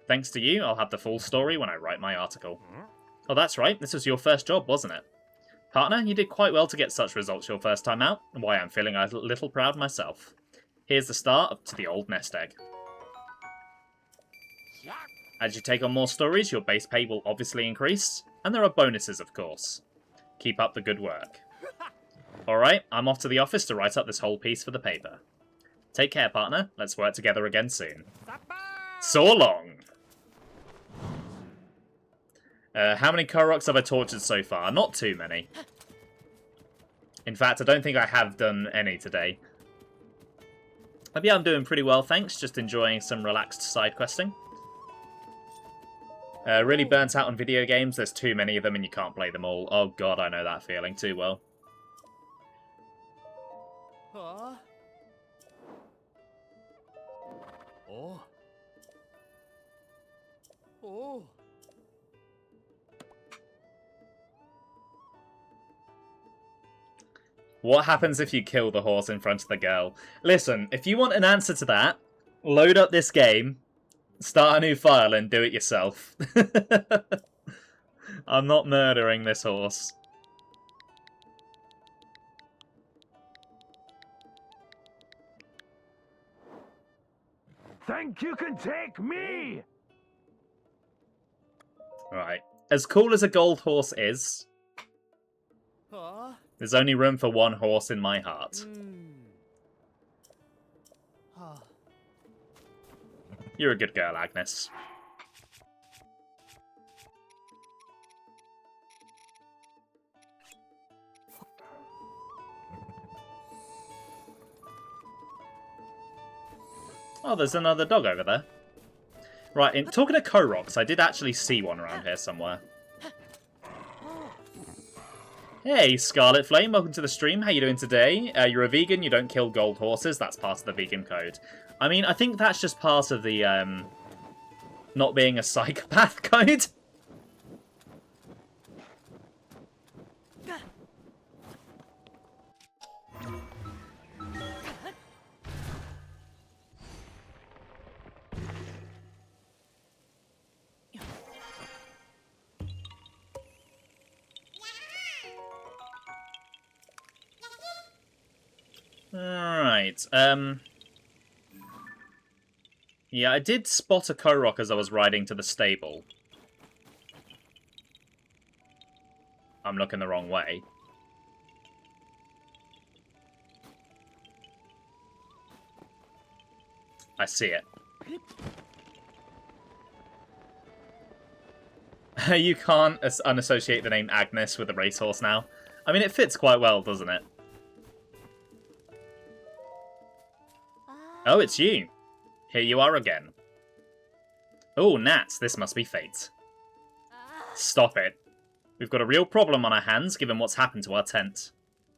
Thanks to you, I'll have the full story when I write my article. Oh, that's right, this was your first job, wasn't it? Partner, you did quite well to get such results your first time out, and why I'm feeling a little proud myself. Here's the start up to the old nest egg. As you take on more stories, your base pay will obviously increase, and there are bonuses, of course. Keep up the good work. Alright, I'm off to the office to write up this whole piece for the paper. Take care, partner. Let's work together again soon. So long! How many Koroks have I tortured so far? Not too many. In fact, I don't think I have done any today. But yeah, I'm doing pretty well, thanks. Just enjoying some relaxed side questing. Really burnt out on video games. There's too many of them and you can't play them all. Oh god, I know that feeling too well. What happens if you kill the horse in front of the girl? Listen, if you want an answer to that, load up this game, start a new file and do it yourself. I'm not murdering this horse. Think you can take me? Right. As cool as a gold horse is, there's only room for one horse in my heart. You're a good girl, Agnes. Oh, there's another dog over there. Right, talking of Koroks, I did actually see one around here somewhere. Hey, Scarlet Flame, welcome to the stream. How you doing today? You're a vegan, you don't kill gold horses. That's part of the vegan code. I mean, I think that's just part of the, not being a psychopath code. Alright, yeah, I did spot a Korok as I was riding to the stable. I'm looking the wrong way. I see it. You can't unassociate the name Agnes with a racehorse now. I mean, it fits quite well, doesn't it? Oh, it's you. Here you are again. Oh, Nats, this must be fate. Stop it. We've got a real problem on our hands, given what's happened to our tent.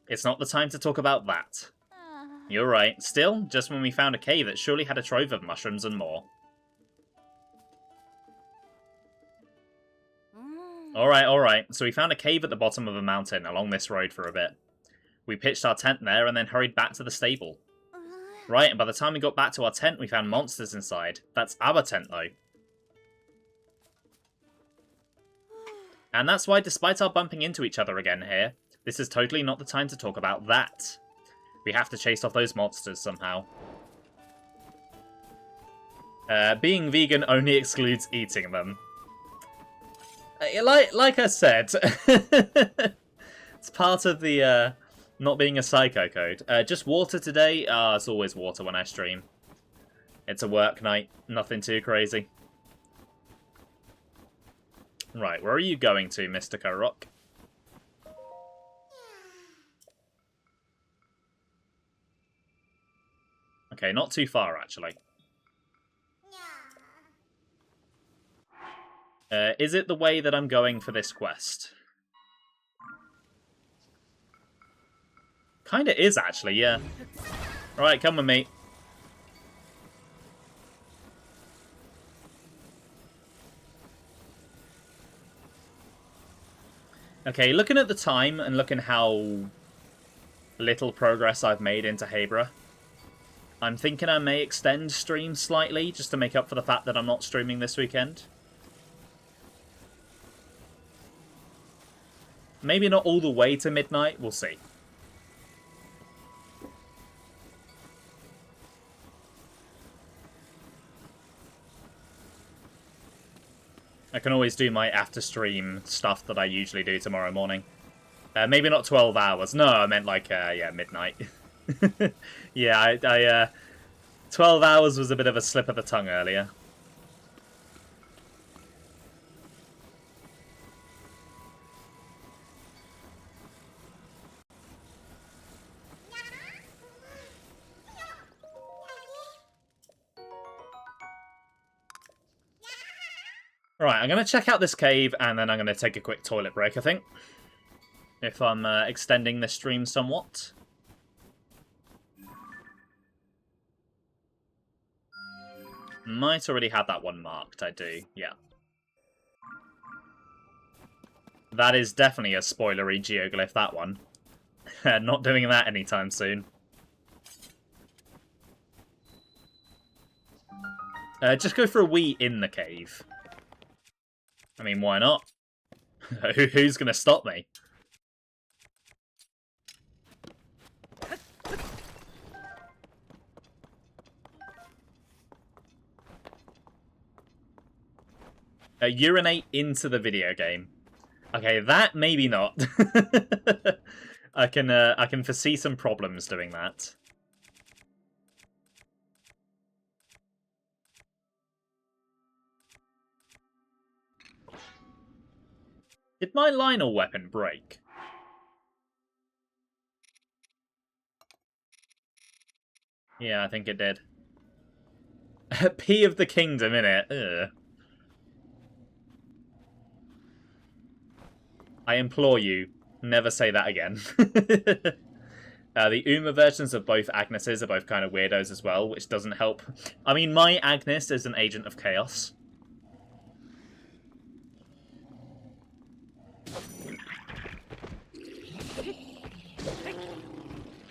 It's not the time to talk about that. You're right. Still, just when we found a cave that surely had a trove of mushrooms and more. Alright. So we found a cave at the bottom of a mountain along this road for a bit. We pitched our tent there and then hurried back to the stable. Right, and by the time we got back to our tent, we found monsters inside. That's our tent, though. And that's why, despite our bumping into each other again here, this is totally not the time to talk about that. We have to chase off those monsters somehow. Being vegan only excludes eating them. Like I said, it's part of the not being a psycho code. Just water today? It's always water when I stream. It's a work night, nothing too crazy. Right, where are you going to, Mr. Korok? Okay, not too far, actually. Is it the way that I'm going for this quest? Kinda is, actually, yeah. Alright, come with me. Okay, looking at the time and looking how little progress I've made into Hebra, I'm thinking I may extend stream slightly, just to make up for the fact that I'm not streaming this weekend. Maybe not all the way to midnight, we'll see. I can always do my after-stream stuff that I usually do tomorrow morning. Maybe not 12 hours. No, I meant like, yeah, midnight. Yeah, 12 hours was a bit of a slip of the tongue earlier. Right, I'm going to check out this cave, and then I'm going to take a quick toilet break, I think. If I'm extending this stream somewhat. Might already have that one marked, I do, yeah. That is definitely a spoilery geoglyph, that one. Not doing that anytime soon. Just go for a wee in the cave. I mean, why not? Who's going to stop me? Urinate into the video game. Okay, that maybe not. I can foresee some problems doing that. Did my Lionel weapon break? Yeah, I think it did. P of the Kingdom, innit? Ugh. I implore you, never say that again. The Uma versions of both Agneses are both kind of weirdos as well, which doesn't help. I mean, my Agnes is an agent of chaos.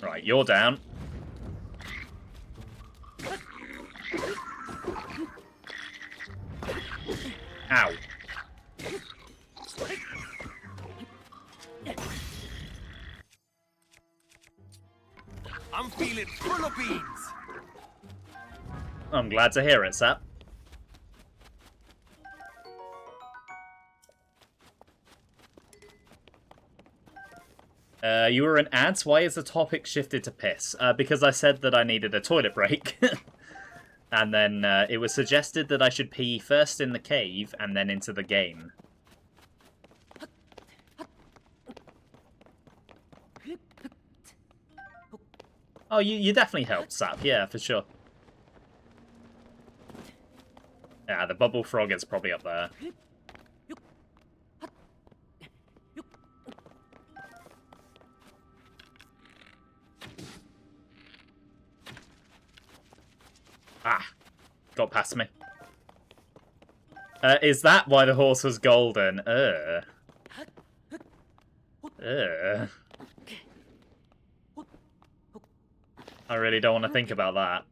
Right, you're down. Ow. I'm feeling full of beans. I'm glad to hear it, Sap. You were in ads? Why is the topic shifted to piss? Because I said that I needed a toilet break. And then it was suggested that I should pee first in the cave and then into the game. Oh, you definitely helped, Sap. Yeah, for sure. Yeah, the bubble frog is probably up there. Ah, got past me. Is that why the horse was golden? Ugh. I really don't want to think about that.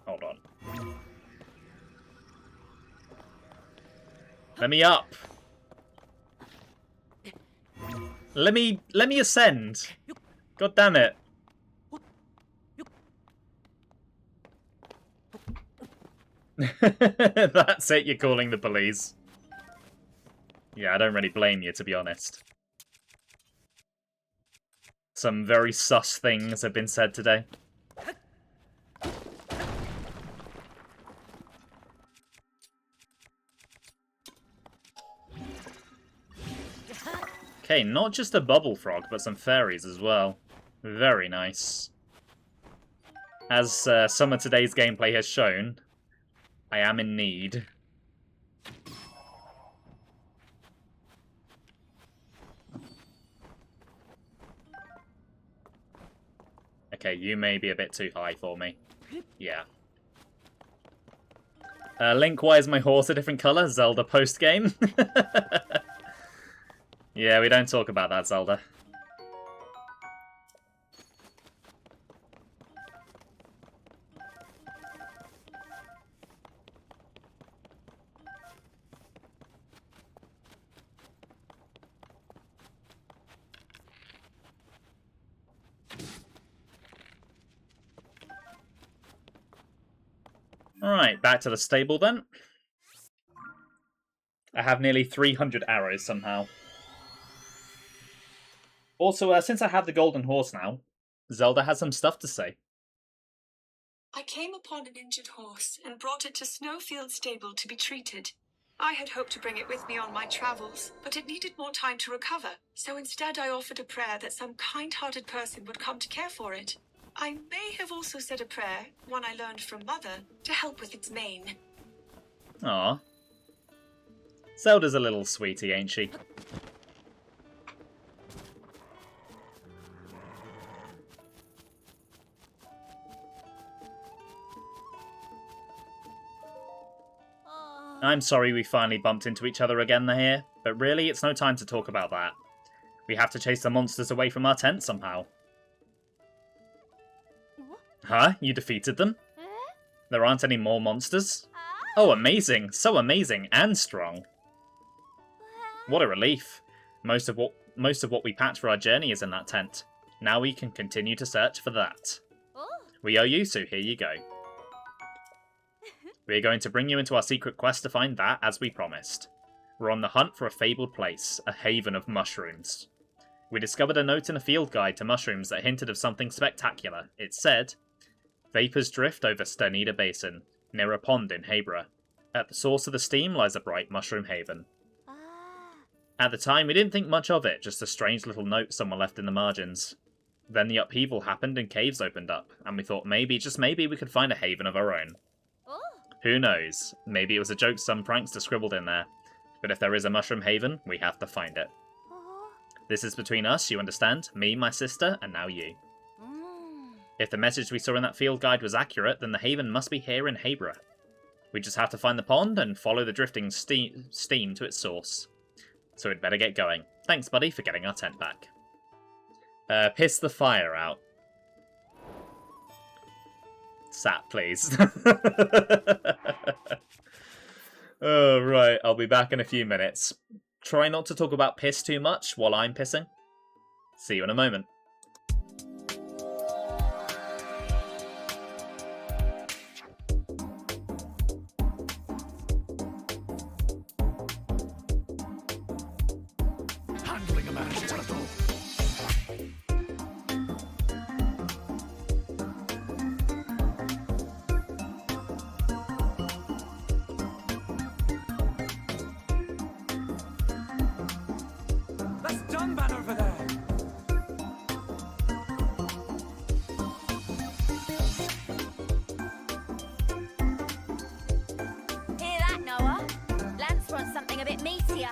Hold on. Let me up. Let me ascend. God damn it. That's it, you're calling the police. Yeah, I don't really blame you, to be honest. Some very sus things have been said today. Okay, not just a bubble frog, but some fairies as well. Very nice. As some of today's gameplay has shown, I am in need. Okay, you may be a bit too high for me. Yeah. Link, why is my horse a different colour? Zelda post-game? Yeah, we don't talk about that, Zelda. Alright, back to the stable then. I have nearly 300 arrows somehow. Also, since I have the golden horse now, Zelda has some stuff to say. I came upon an injured horse and brought it to Snowfield Stable to be treated. I had hoped to bring it with me on my travels, but it needed more time to recover, so instead I offered a prayer that some kind-hearted person would come to care for it. I may have also said a prayer, one I learned from Mother, to help with its mane. Aw. Zelda's a little sweetie, ain't she? I'm sorry we finally bumped into each other again here, but really, it's no time to talk about that. We have to chase the monsters away from our tent somehow. Huh? You defeated them? There aren't any more monsters? Oh, amazing! So amazing and strong. What a relief. Most of what we packed for our journey is in that tent. Now we can continue to search for that. We owe you, so here you go. We are going to bring you into our secret quest to find that, as we promised. We're on the hunt for a fabled place, a haven of mushrooms. We discovered a note in a field guide to mushrooms that hinted of something spectacular. It said, "Vapours drift over Sternida Basin, near a pond in Hebra. At the source of the steam lies a bright mushroom haven." At the time, we didn't think much of it, just a strange little note someone left in the margins. Then the upheaval happened and caves opened up, and we thought maybe, just maybe, we could find a haven of our own. Who knows? Maybe it was a joke some prankster scribbled in there. But if there is a mushroom haven, we have to find it. This is between us, you understand? Me, my sister, and now you. If the message we saw in that field guide was accurate, then the haven must be here in Hebra. We just have to find the pond and follow the drifting steam to its source. So we'd better get going. Thanks, buddy, for getting our tent back. Piss the fire out. Sat, please. Oh, right, I'll be back in a few minutes. Try not to talk about piss too much while I'm pissing. See you in a moment. Handling a man's turtle. That's Dunban over there. Hear that, Noah? Lance wants something a bit meatier.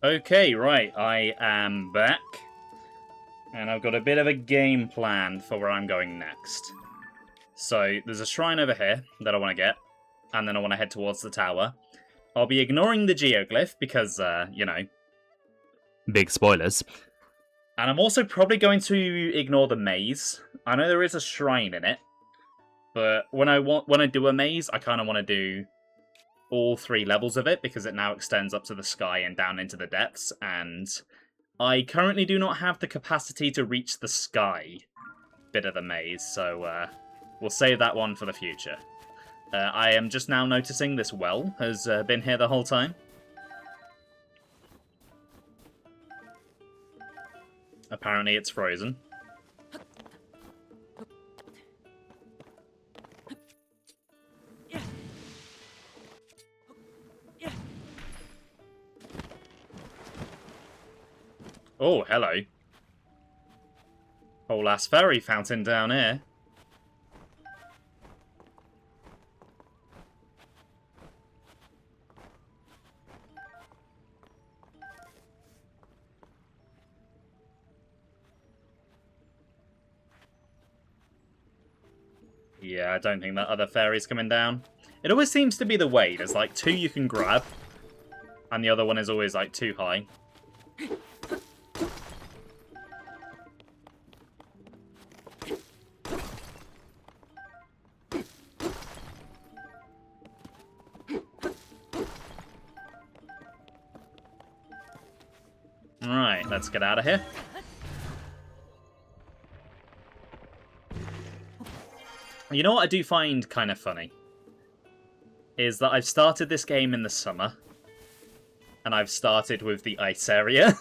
Okay, right, I am back. And I've got a bit of a game plan for where I'm going next. So, there's a shrine over here that I want to get, and then I want to head towards the tower. I'll be ignoring the geoglyph because, you know, big spoilers. And I'm also probably going to ignore the maze. I know there is a shrine in it, but when I do a maze, I kind of want to do all 3 levels of it because it now extends up to the sky and down into the depths, and I currently do not have the capacity to reach the sky bit of the maze, so we'll save that one for the future. I am just now noticing this well has been here the whole time. Apparently it's frozen. Oh, hello. Whole ass fairy fountain down here. Yeah, I don't think that other fairy's coming down. It always seems to be the way. There's like 2 you can grab, and the other one is always like too high. Alright, let's get out of here. You know what I do find kind of funny? Is that I've started this game in the summer, and I've started with the ice area.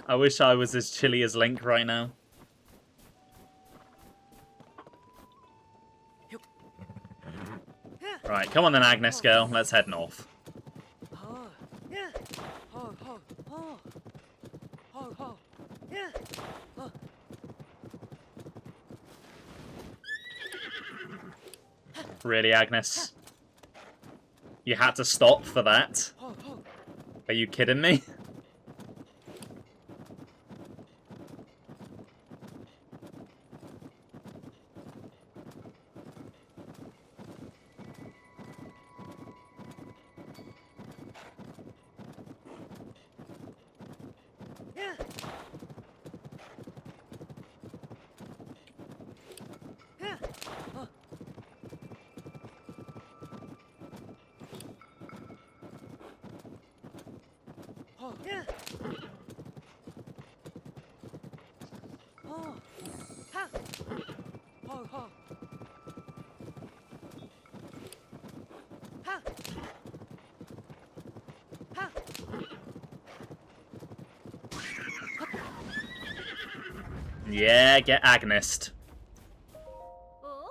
I wish I was as chilly as Link right now. Right, come on then, Agnes girl, let's head north. Really, Agnes? You had to stop for that? Are you kidding me? Yeah, get Agnes'd. Oh.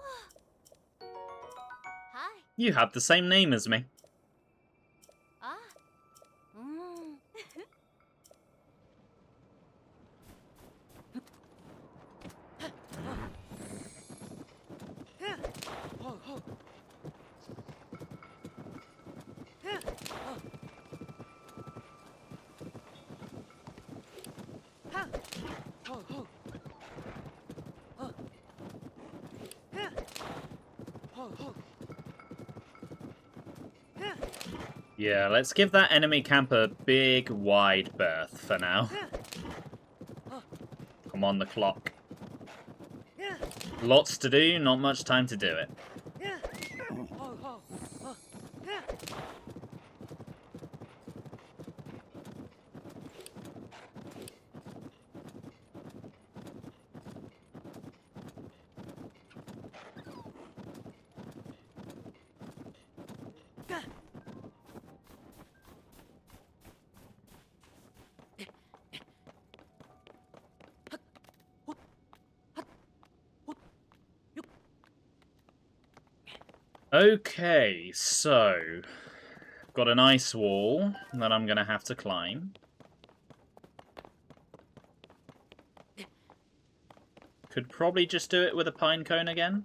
Hi. You have the same name as me. Ah. Mm. Yeah, let's give that enemy camp a big, wide berth for now. I'm on the clock. Lots to do, not much time to do it. Okay, so got an ice wall that I'm gonna have to climb. Could probably just do it with a pine cone again.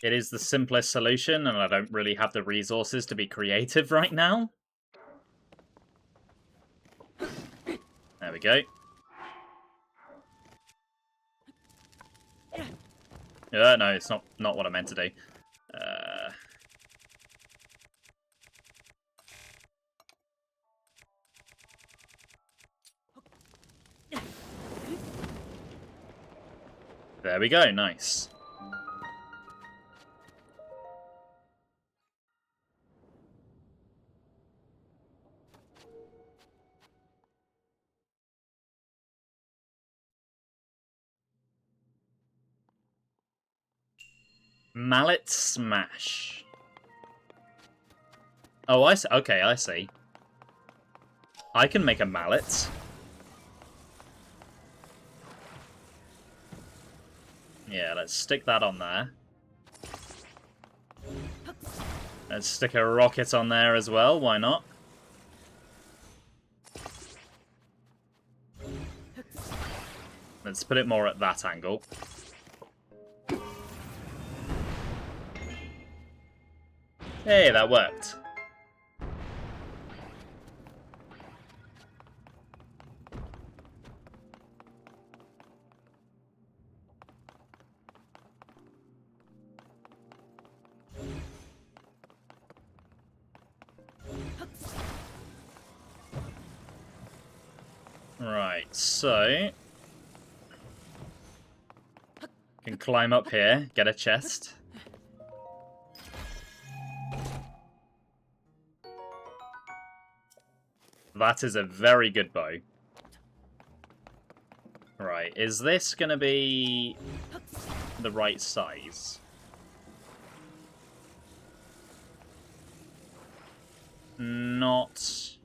It is the simplest solution, and I don't really have the resources to be creative right now. There we go. No, it's not what I meant to do. There we go, nice. Mallet smash. Oh, I see. Okay, I see. I can make a mallet. Yeah, let's stick that on there. Let's stick a rocket on there as well, why not? Let's put it more at that angle. Hey, that worked. Right, so... can climb up here, get a chest. That is a very good bow. Right, is this going to be the right size? Not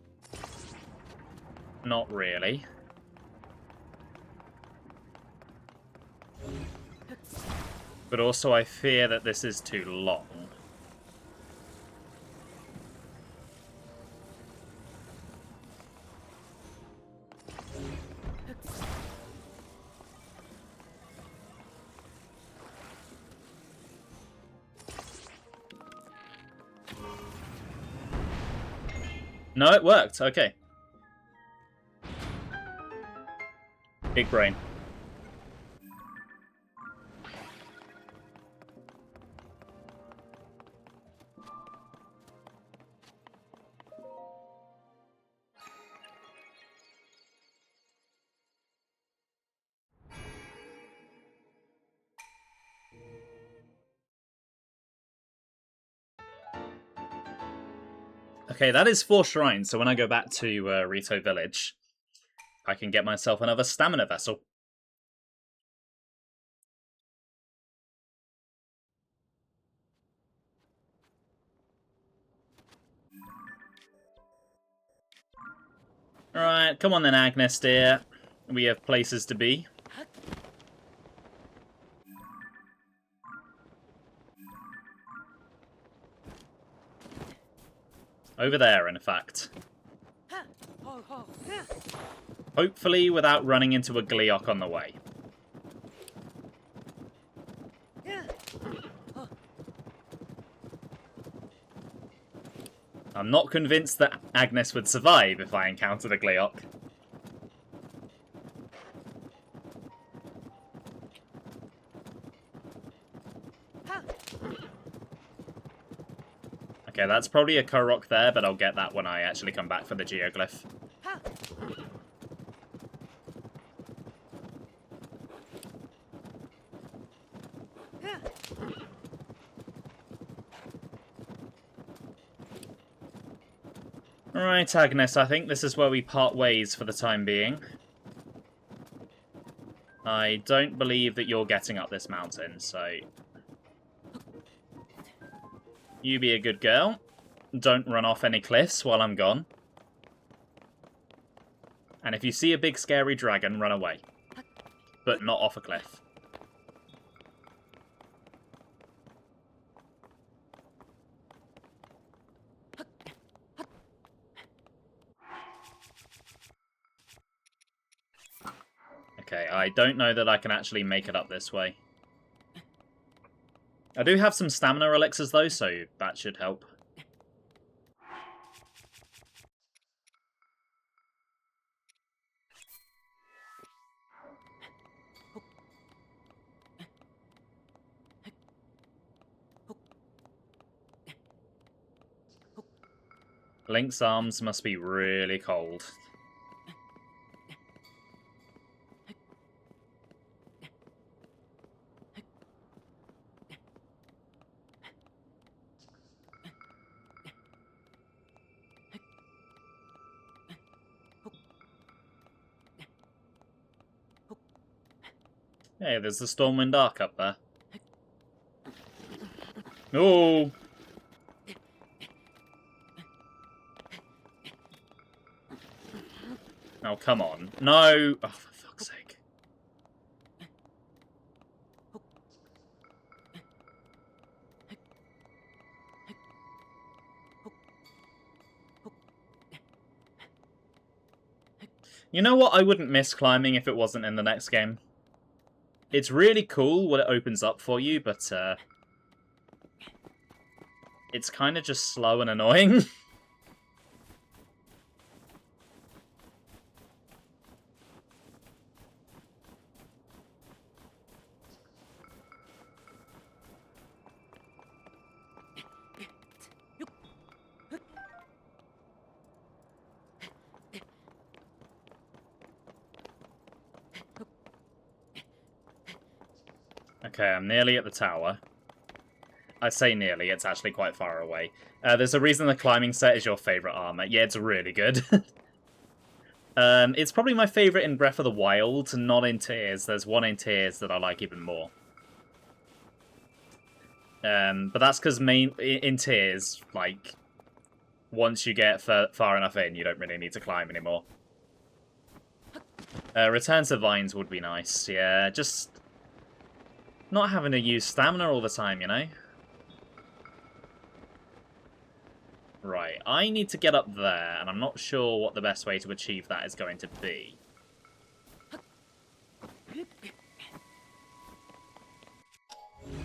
really. But also I fear that this is too long. No, it worked. Okay. Big brain. Okay, that is 4 shrines, so when I go back to Rito Village, I can get myself another stamina vessel. Alright, come on then, Agnes, dear. We have places to be. Over there, in fact. Hopefully without running into a Gleeok on the way. I'm not convinced that Agnes would survive if I encountered a Gleeok. Okay, that's probably a Korok there, but I'll get that when I actually come back for the Geoglyph. Right, Agnes, I think this is where we part ways for the time being. I don't believe that you're getting up this mountain, so... you be a good girl. Don't run off any cliffs while I'm gone. And if you see a big scary dragon, run away. But not off a cliff. Okay, I don't know that I can actually make it up this way. I do have some stamina elixirs though, so that should help. Link's arms must be really cold. Hey, there's the Stormwind Arc up there. Oh! Oh, come on. No! Oh, for fuck's sake. You know what? I wouldn't miss climbing if it wasn't in the next game. It's really cool what it opens up for you, but it's kind of just slow and annoying. Okay, I'm nearly at the tower. I say nearly, it's actually quite far away. There's a reason the climbing set is your favourite armor. Yeah, it's really good. It's probably my favourite in Breath of the Wild, not in Tears. There's one in Tears that I like even more. But that's because in Tears, like, once you get far enough in, you don't really need to climb anymore. Return to Vines would be nice, yeah. Just not having to use stamina all the time, you know? Right, I need to get up there, and I'm not sure what the best way to achieve that is going to be.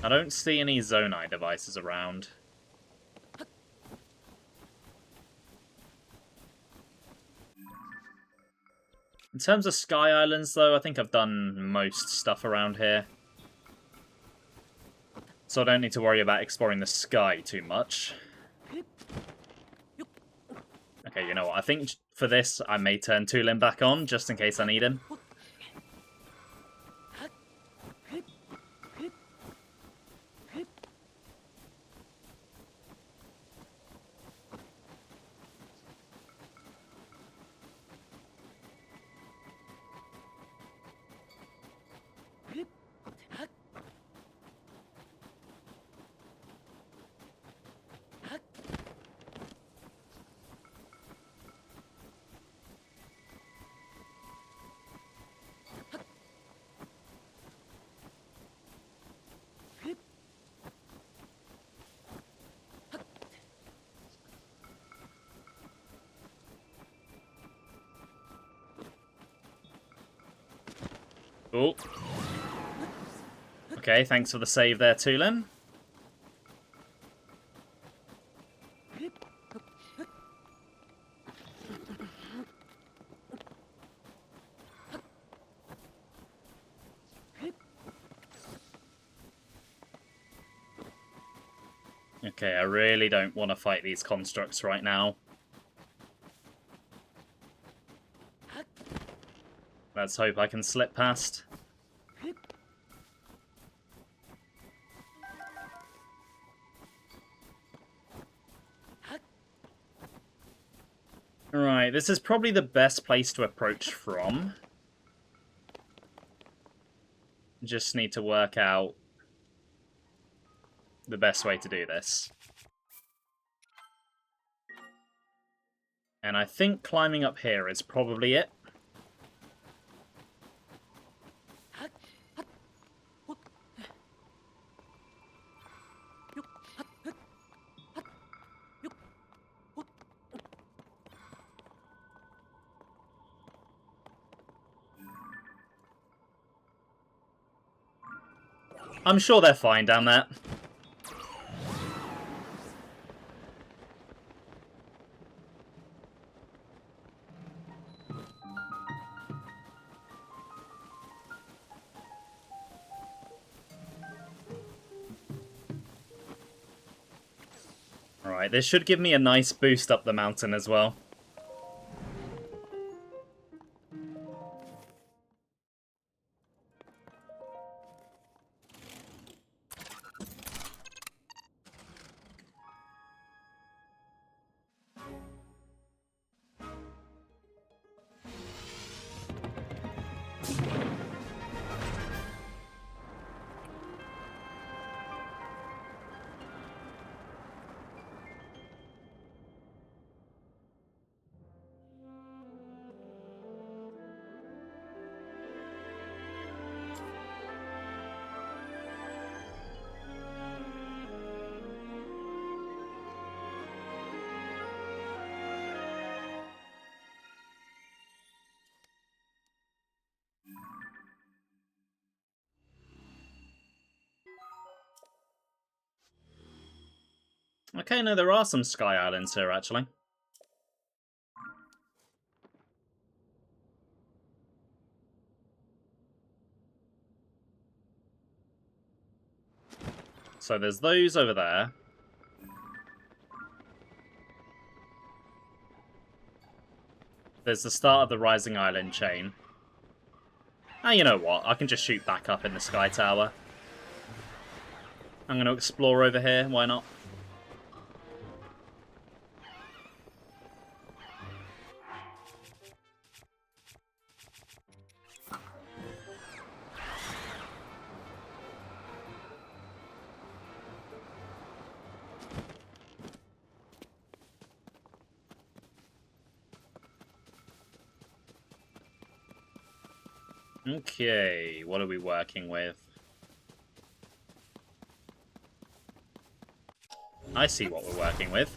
I don't see any Zonai devices around. In terms of Sky Islands, though, I think I've done most stuff around here. So I don't need to worry about exploring the sky too much. Okay, you know what? I think for this, I may turn Tulin back on, just in case I need him. Oh. Okay, thanks for the save there, Tulin. Okay, I really don't want to fight these constructs right now. Let's hope I can slip past. Right, this is probably the best place to approach from. Just need to work out the best way to do this. And I think climbing up here is probably it. I'm sure they're fine down there. Alright, this should give me a nice boost up the mountain as well. Okay, no, there are some Sky Islands here, actually. So there's those over there. There's the start of the Rising Island chain. Ah, you know what? I can just shoot back up in the Sky Tower. I'm going to explore over here, why not? Okay, what are we working with? I see what we're working with.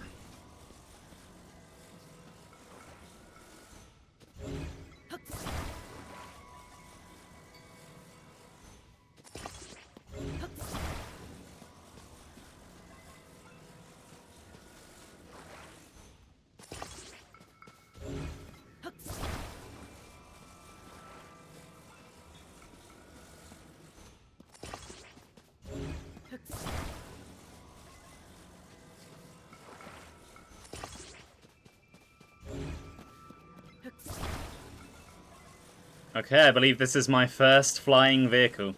Okay, I believe this is my first flying vehicle.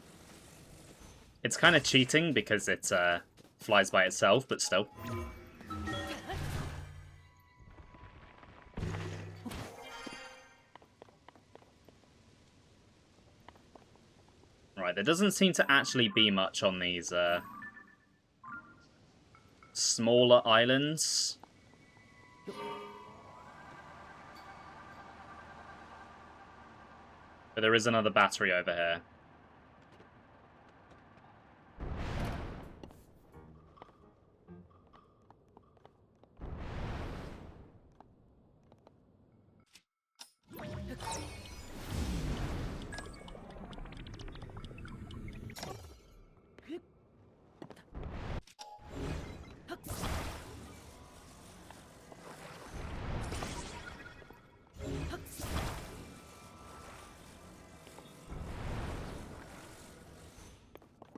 It's kind of cheating because it flies by itself, but still. Right, there doesn't seem to actually be much on these smaller islands. But there is another battery over here.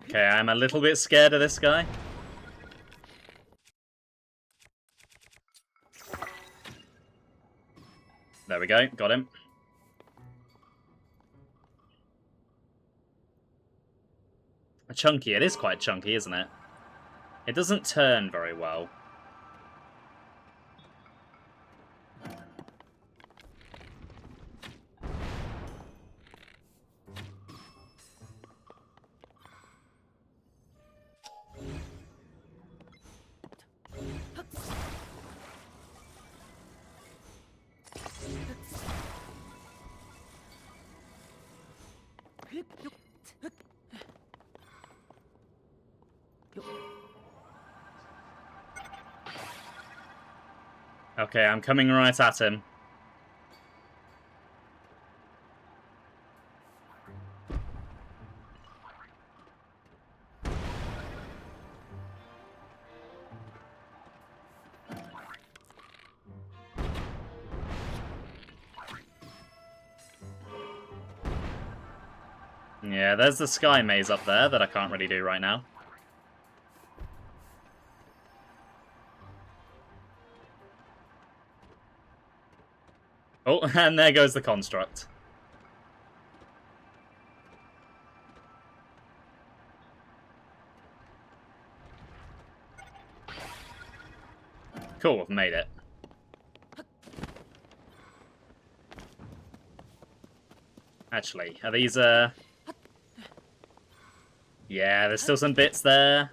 Okay, I'm a little bit scared of this guy. There we go, got him. Chunky, it is quite chunky, isn't it? It doesn't turn very well. Okay, I'm coming right at him. Yeah, there's the sky maze up there that I can't really do right now. Oh, and there goes the construct. Cool, I've made it. Actually, are these, yeah, there's still some bits there.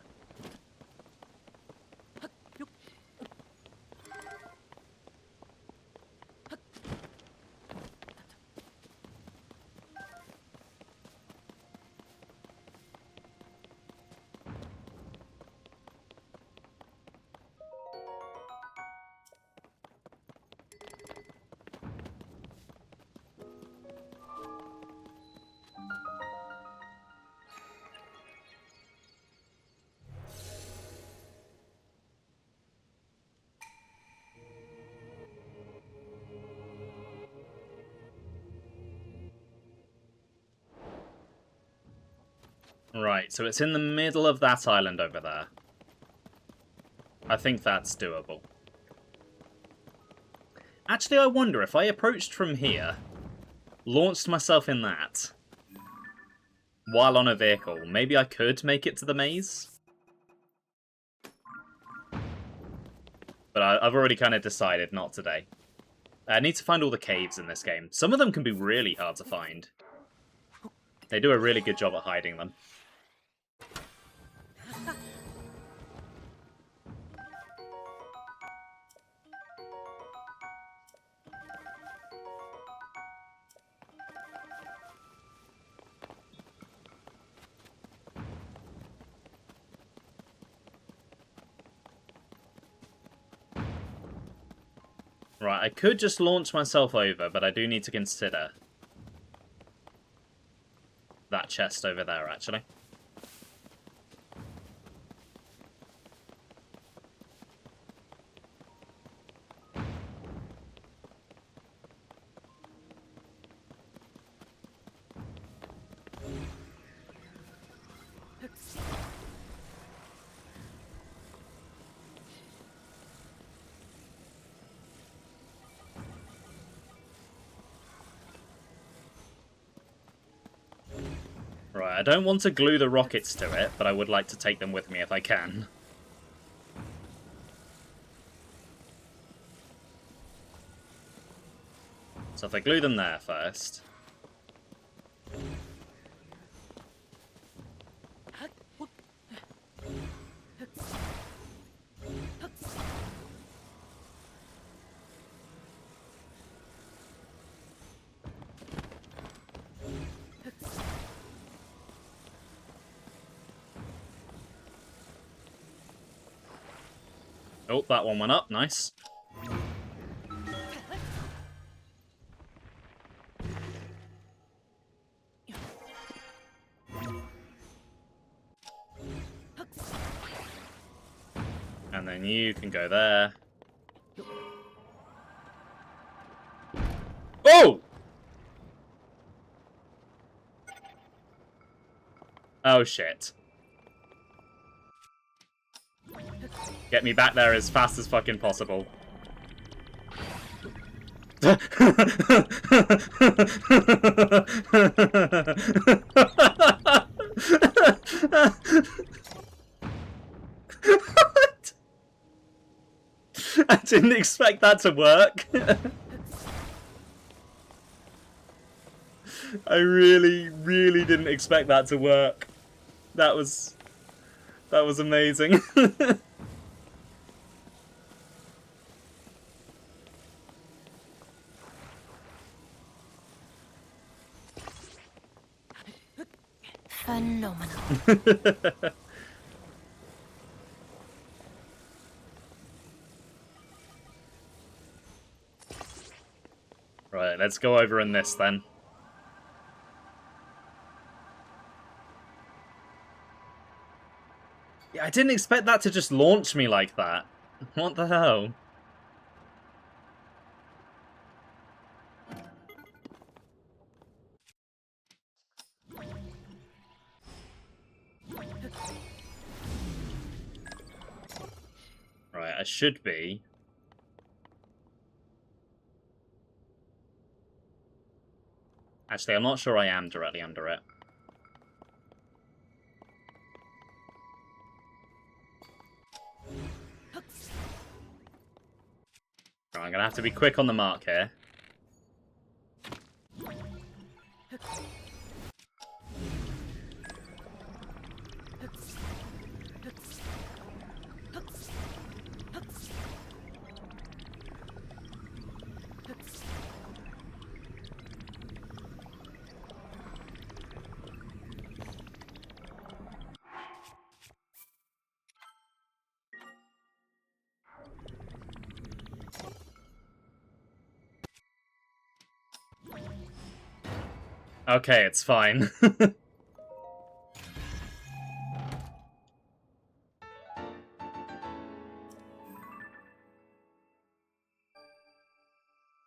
Right, so it's in the middle of that island over there. I think that's doable. Actually, I wonder if I approached from here, launched myself in that, while on a vehicle, maybe I could make it to the maze? But I've already kind of decided not today. I need to find all the caves in this game. Some of them can be really hard to find. They do a really good job at hiding them. Right, I could just launch myself over, but I do need to consider that chest over there, actually. Right, I don't want to glue the rockets to it, but I would like to take them with me if I can. So if I glue them there first... Oh, that one went up. Nice. And then you can go there. Oh! Oh, shit. Get me back there as fast as fucking possible. I didn't expect that to work. I really, really didn't expect that to work. That was amazing. Phenomenal. Right, let's go over in this then. Yeah, I didn't expect that to just launch me like that. What the hell? Right, I should be... Actually, I'm not sure I am directly under it. Right, I'm gonna have to be quick on the mark here. Okay, it's fine.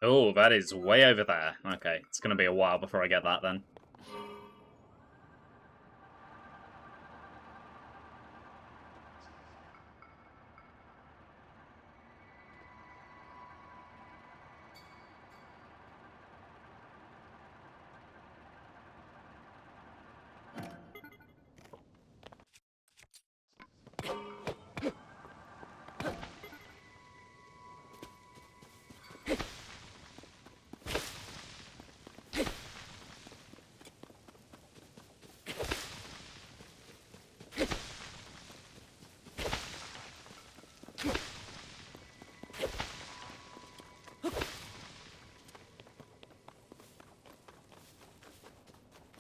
Oh, that is way over there. Okay, it's going to be a while before I get that then.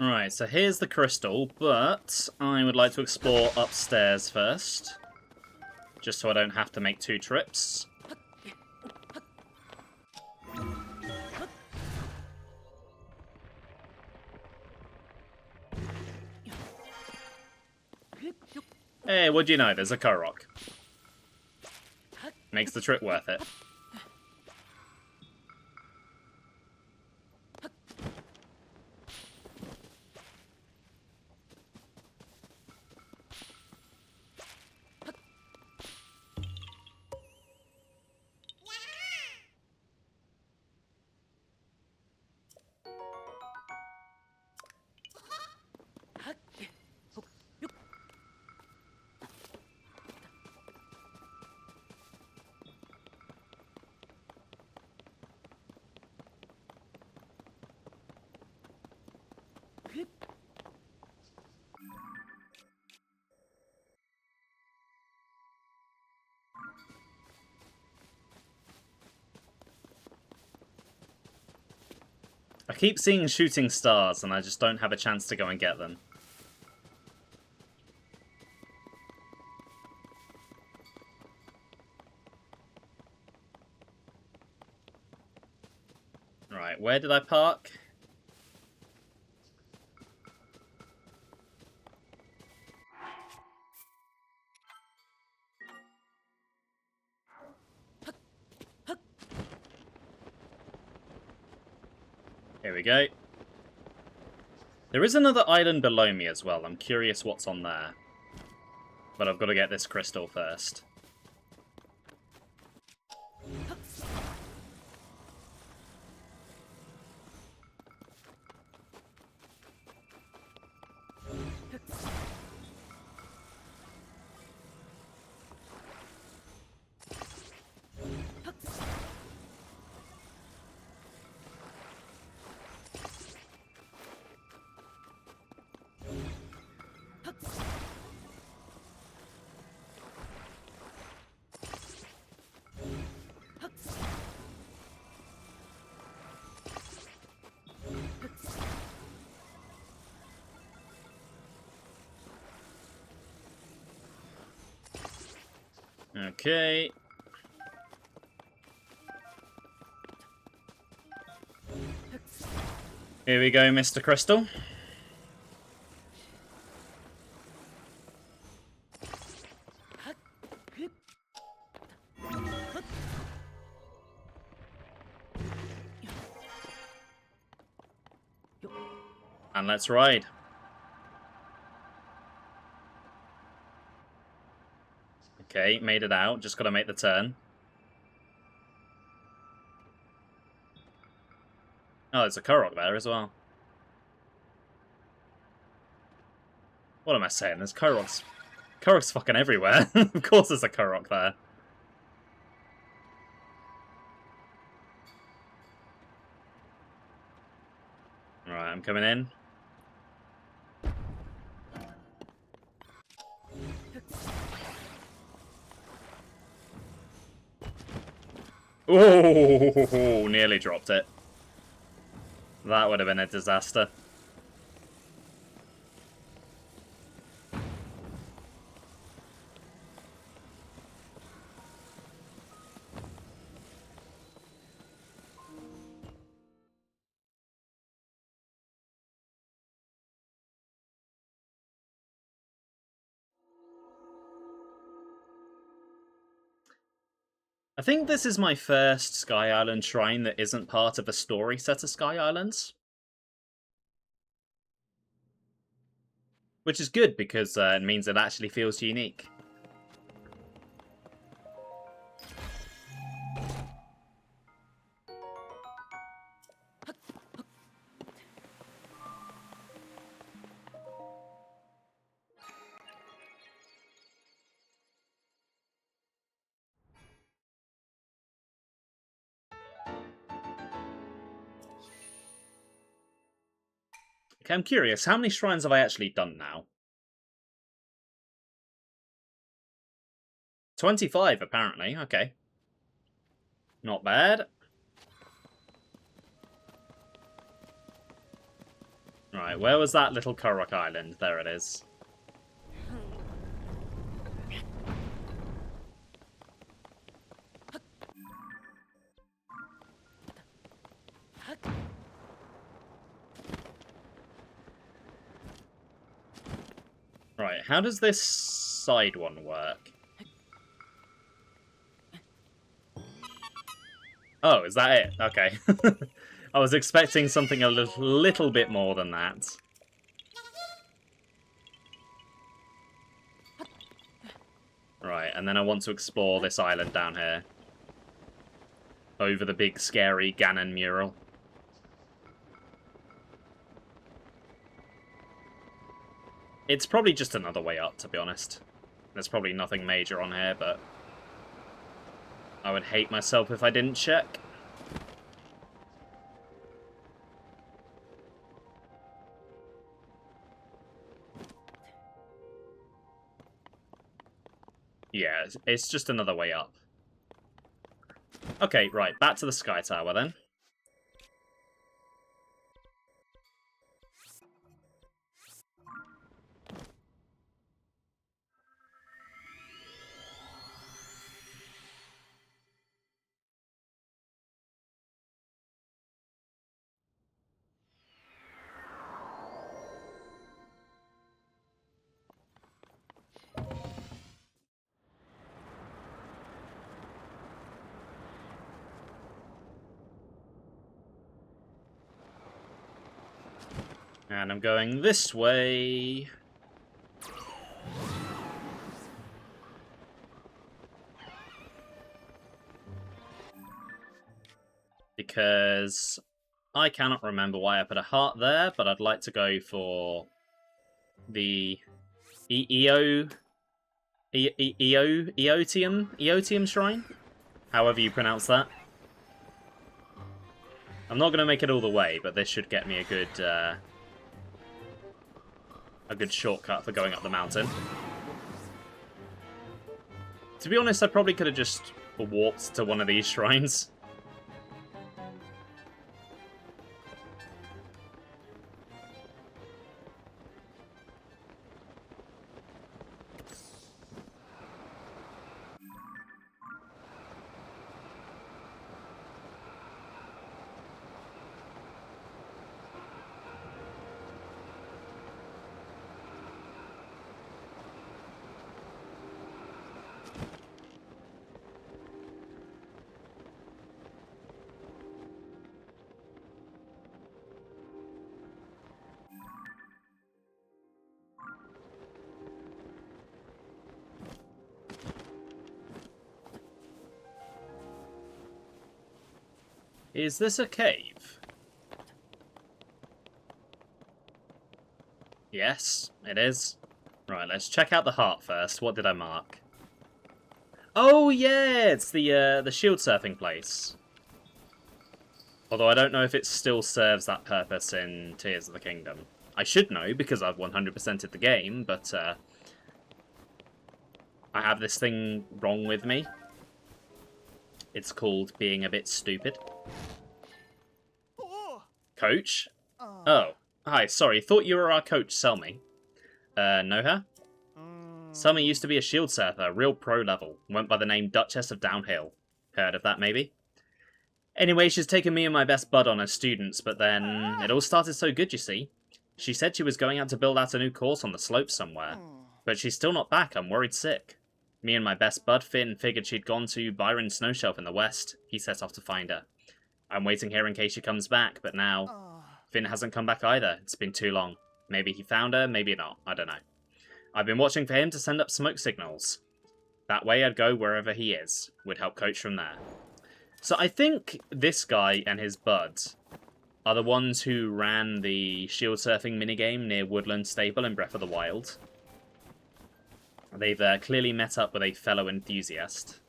Alright, so here's the crystal, but I would like to explore upstairs first. Just so I don't have to make 2 trips. Hey, what do you know? There's a Korok. Makes the trip worth it. I keep seeing shooting stars, and I just don't have a chance to go and get them. Right, where did I park? Here we go. There is another island below me as well. I'm curious what's on there. But I've got to get this crystal first. Okay. Here we go, Mr. Crystal. And let's ride. Okay, made it out. Just gotta make the turn. Oh, there's a Korok there as well. What am I saying? There's Koroks. Korok's fucking everywhere. Of course there's a Korok there. Alright, I'm coming in. Oh, nearly dropped it. That would have been a disaster. I think this is my first Sky Island shrine that isn't part of a story set of Sky Islands. Which is good, because it means it actually feels unique. Okay, I'm curious, how many shrines have I actually done now? 25, apparently. Okay. Not bad. Right, where was that little Korok Island? There it is. Right, how does this side one work? Oh, is that it? Okay. I was expecting something a little bit more than that. Right, and then I want to explore this island down here. Over the big, scary Ganon mural. It's probably just another way up, to be honest. There's probably nothing major on here, but I would hate myself if I didn't check. Yeah, it's just another way up. Okay, right, back to the Sky Tower then. And I'm going this way. Because I cannot remember why I put a heart there, but I'd like to go for the Eotium Shrine? However you pronounce that. I'm not going to make it all the way, but this should get me a good shortcut for going up the mountain. To be honest, I probably could have just walked to one of these shrines. Is this a cave? Yes, it is. Right, let's check out the heart first. What did I mark? Oh yeah, it's the shield surfing place. Although I don't know if it still serves that purpose in Tears of the Kingdom. I should know because I've 100%ed the game, but I have this thing wrong with me. It's called being a bit stupid. Coach? Oh. Hi, sorry, thought you were our coach, Selmy. Know her? Selmy used to be a shield surfer, real pro level. Went by the name Duchess of Downhill. Heard of that, maybe? Anyway, she's taken me and my best bud on as students, but then it all started so good, you see. She said she was going out to build out a new course on the slopes somewhere. But she's still not back, I'm worried sick. Me and my best bud, Finn, figured she'd gone to Byron's snow shelf in the west. He set off to find her. I'm waiting here in case she comes back, but now... Finn hasn't come back either. It's been too long. Maybe he found her, maybe not. I don't know. I've been watching for him to send up smoke signals. That way I'd go wherever he is. Would help coach from there. So I think this guy and his bud are the ones who ran the shield surfing minigame near Woodland Stable in Breath of the Wild. They've clearly met up with a fellow enthusiast.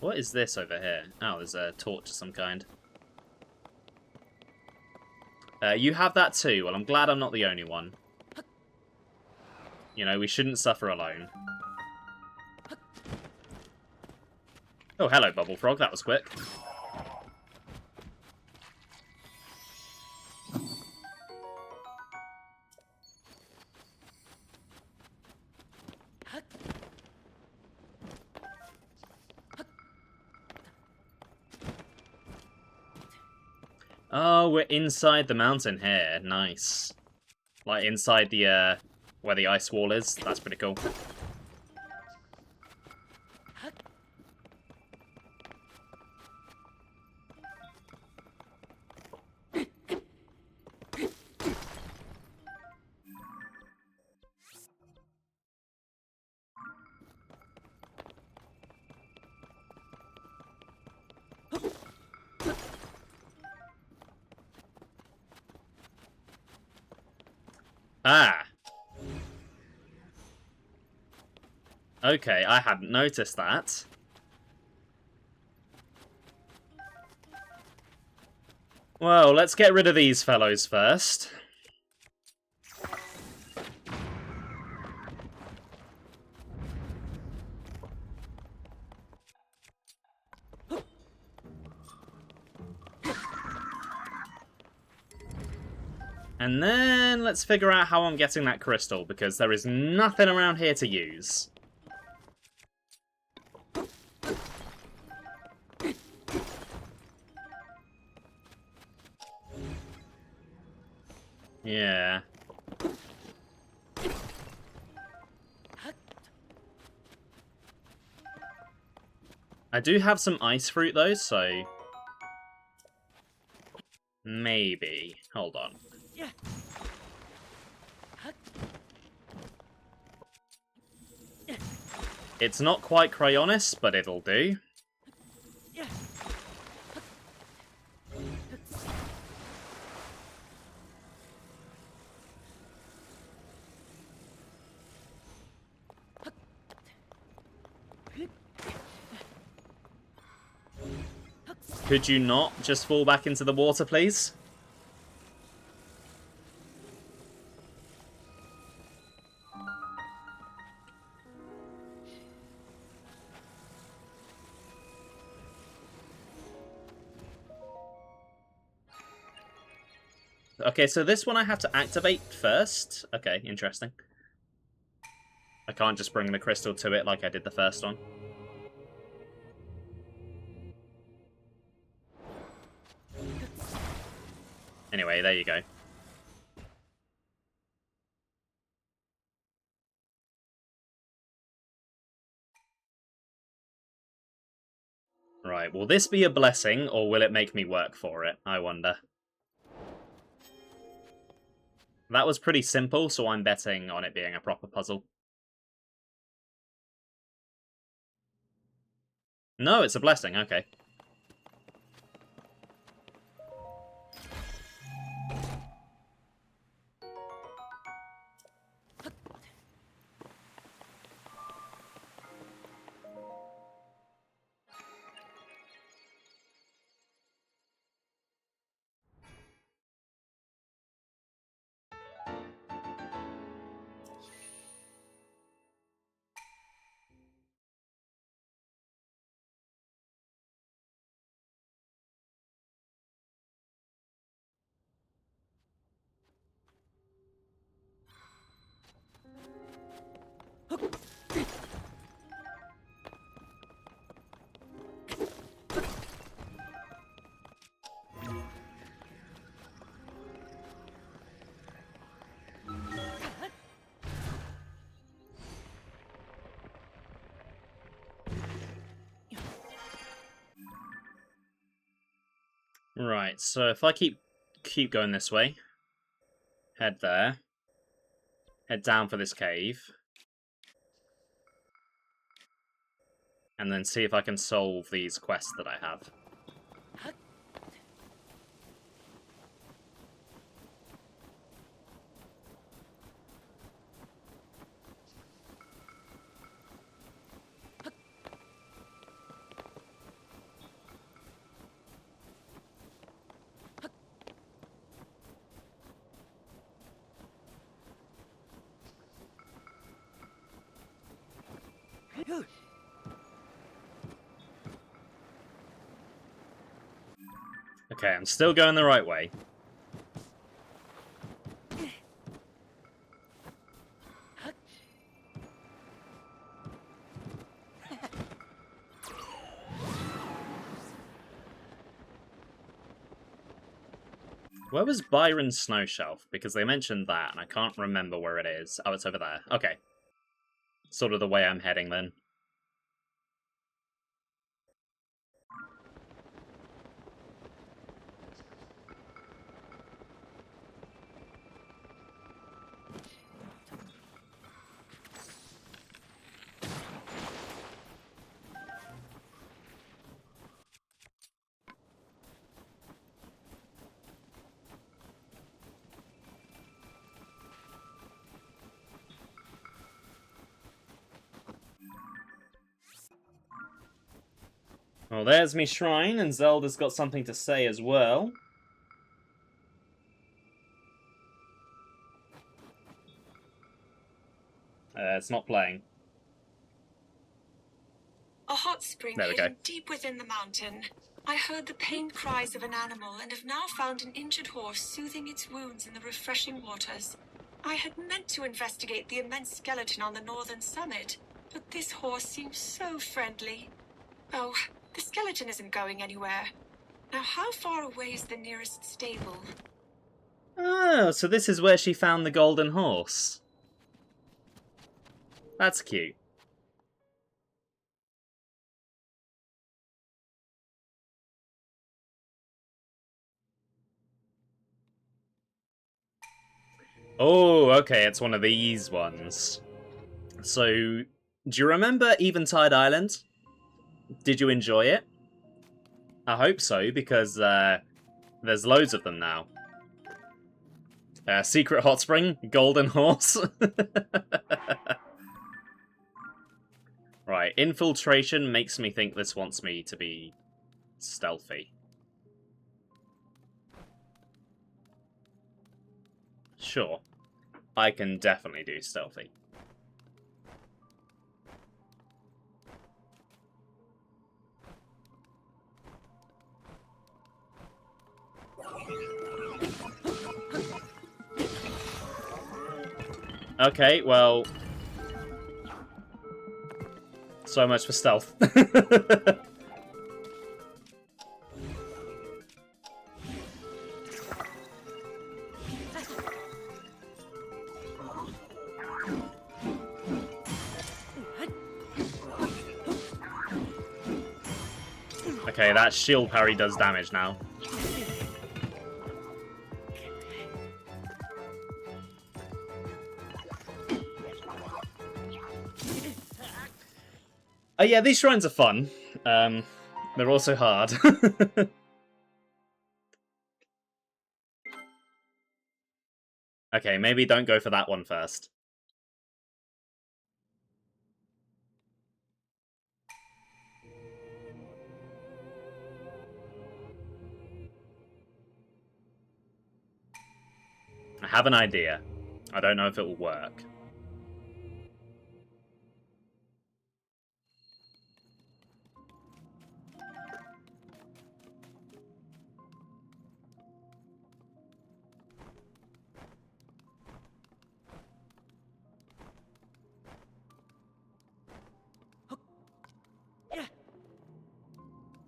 What is this over here? Oh, there's a torch of some kind. You have that too. Well, I'm glad I'm not the only one. You know, we shouldn't suffer alone. Oh, hello, Bubble Frog. That was quick. Oh, we're inside the mountain here. Nice. Like, inside the, where the ice wall is. That's pretty cool. Ah. Okay, I hadn't noticed that. Well, let's get rid of these fellows first. And then let's figure out how I'm getting that crystal, because there is nothing around here to use. Yeah. I do have some ice fruit though, so... maybe. Hold on. It's not quite Cryonis, but it'll do. Could you not just fall back into the water, please? Okay, so this one I have to activate first. Okay, interesting. I can't just bring the crystal to it like I did the first one. Anyway, there you go. Right, will this be a blessing, or will it make me work for it? I wonder. That was pretty simple, so I'm betting on it being a proper puzzle. No, it's a blessing, okay. Right, so if I keep going this way, head there, head down for this cave, and then see if I can solve these quests that I have. Okay, I'm still going the right way. Where was Byron's snow shelf? Because they mentioned that, and I can't remember where it is. Oh, it's over there. Okay. Sort of the way I'm heading, then. Well, there's me shrine, and Zelda's got something to say as well. It's not playing. A hot spring There we hidden go. deep within the mountain. I heard the pained cries of an animal and have now found an injured horse soothing its wounds in the refreshing waters. I had meant to investigate the immense skeleton on the northern summit, but this horse seems so friendly. Oh, the skeleton isn't going anywhere. Now, how far away is the nearest stable? Oh, so this is where she found the golden horse. That's cute. Oh, okay, it's one of these ones. So, do you remember Eventide Island? Did you enjoy it? I hope so, because there's loads of them now. Secret Hot Spring, Golden Horse. Right, infiltration makes me think this wants me to be stealthy. Sure, I can definitely do stealthy. Okay, well... so much for stealth. Okay, that shield parry does damage now. Oh yeah, these shrines are fun. They're also hard. Okay, maybe don't go for that one first. I have an idea. I don't know if it will work.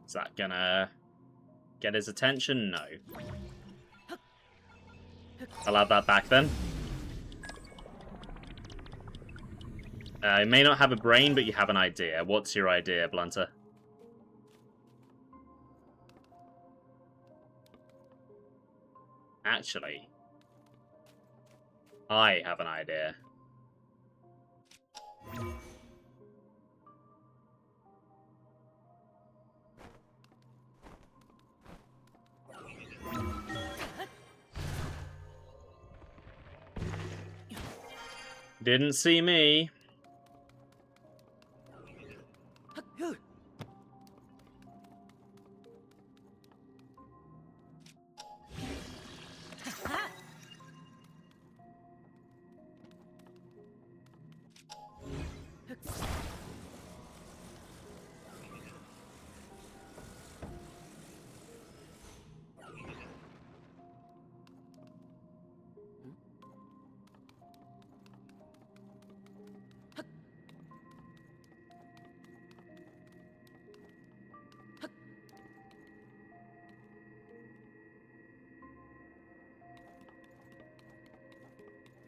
Is that gonna get his attention? No. I'll have that back then. You may not have a brain, but you have an idea. What's your idea, Blunter? Actually, I have an idea. Didn't see me.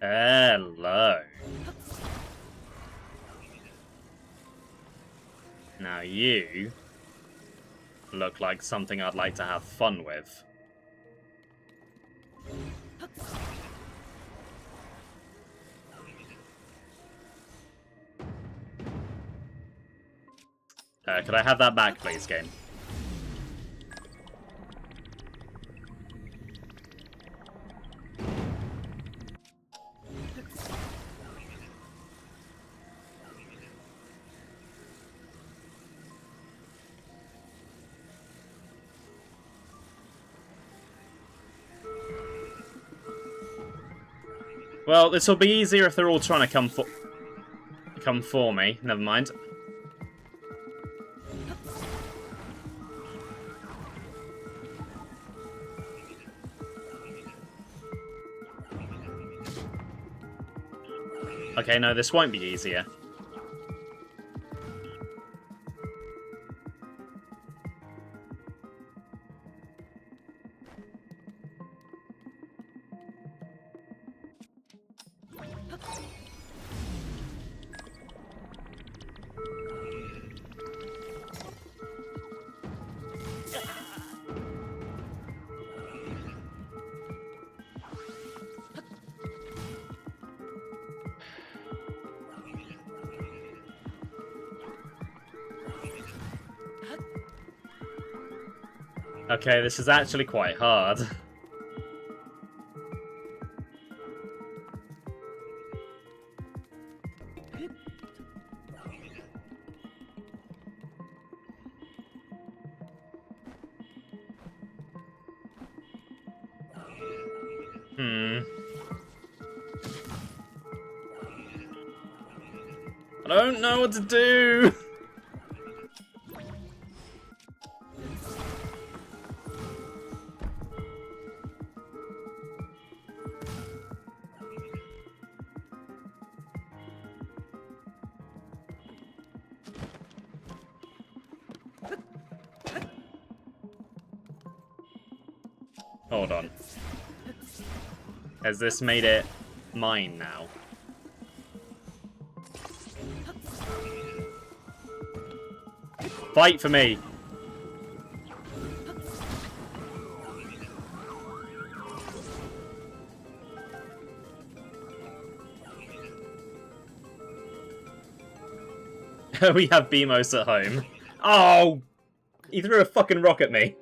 Hello. Now you look like something I'd like to have fun with. Could I have that back, please, game? Well, this will be easier if they're all trying to come for me. Never mind. Okay, no, this won't be easier. Okay, this is actually quite hard. I don't know what to do! Hold on. Has this made it mine now? Fight for me! We have Beamos at home. Oh! He threw a fucking rock at me.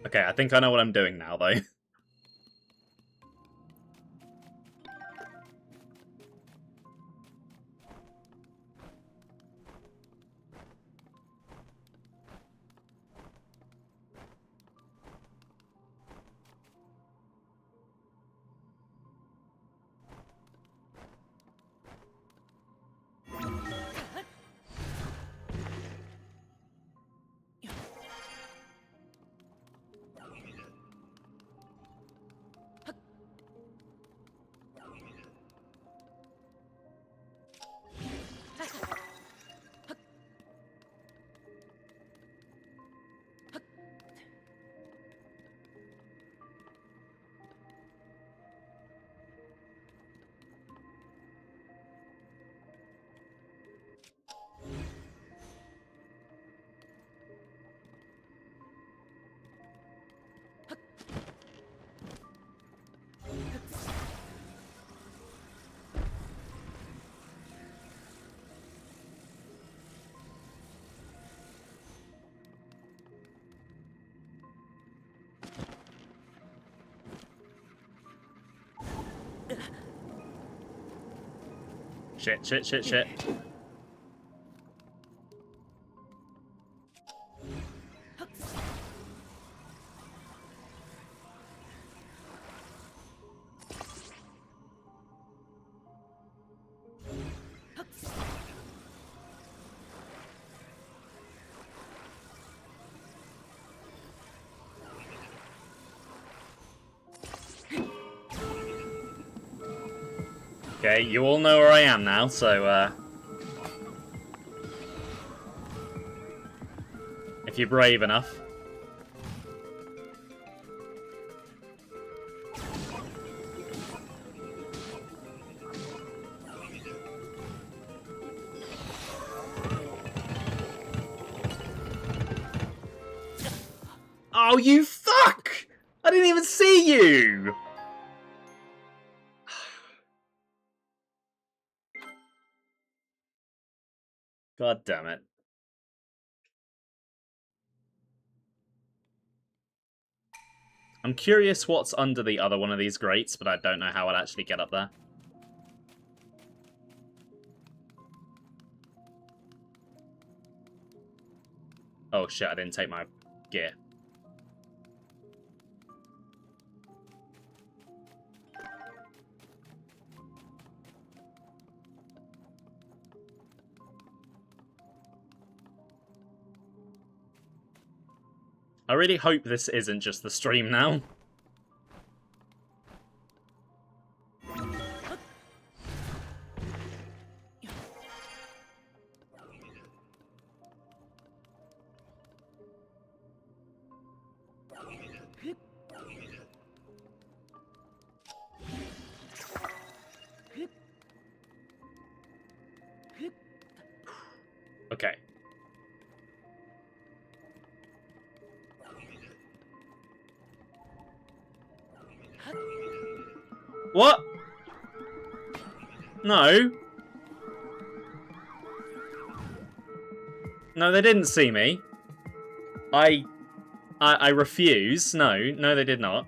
Okay, I think I know what I'm doing now, though. Shit, shit, shit, shit. Okay, you all know where I am now, so, if you're brave enough. Oh, you fuck! I didn't even see you! God damn it. I'm curious what's under the other one of these grates, but I don't know how I'd actually get up there. Oh shit, I didn't take my gear. I really hope this isn't just the stream now. Okay. What? No. No, they didn't see me. I refuse. No, they did not.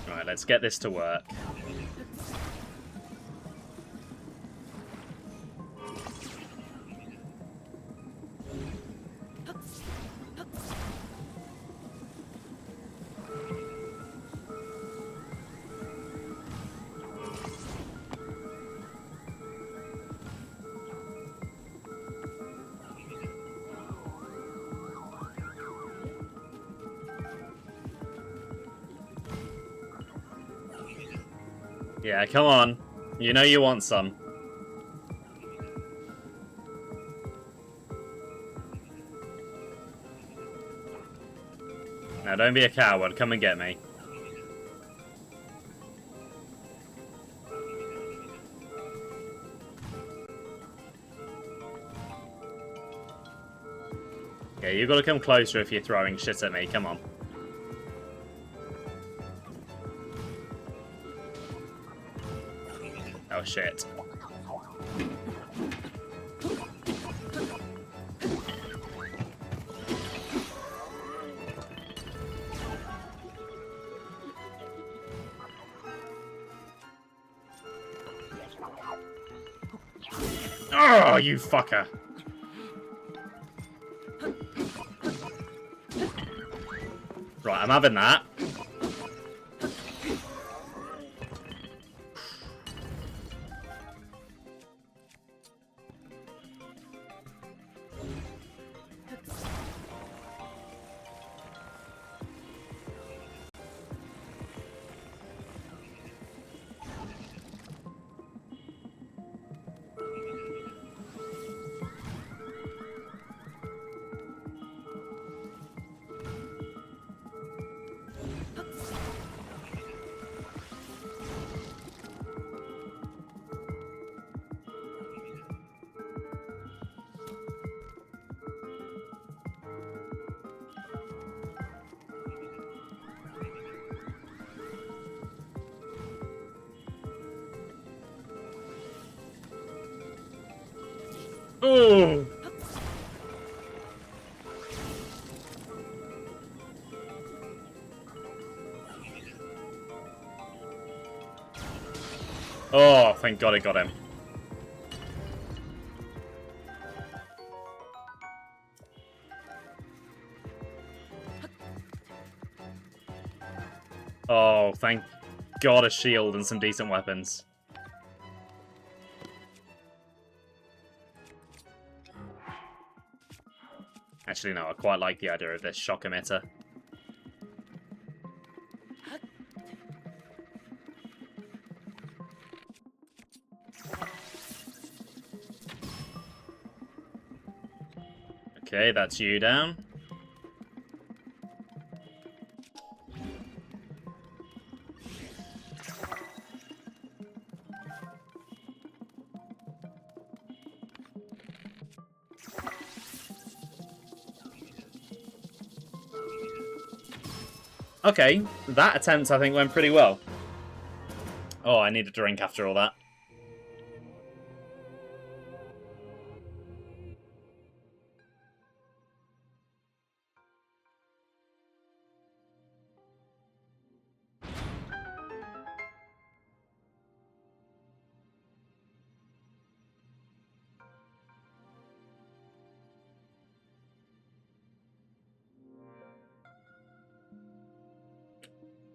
Right, let's get this to work. Yeah, come on. You know you want some. Now don't be a coward, come and get me. Yeah, you gotta come closer if you're throwing shit at me, come on. Oh shit. Oh, you fucker. Right, I'm having that. Oh! Oh, thank God I got him. Oh, thank God a shield and some decent weapons. Actually, no, I quite like the idea of this shock emitter. Okay, that's you down. Okay, that attempt I think went pretty well. Oh, I need a drink after all that.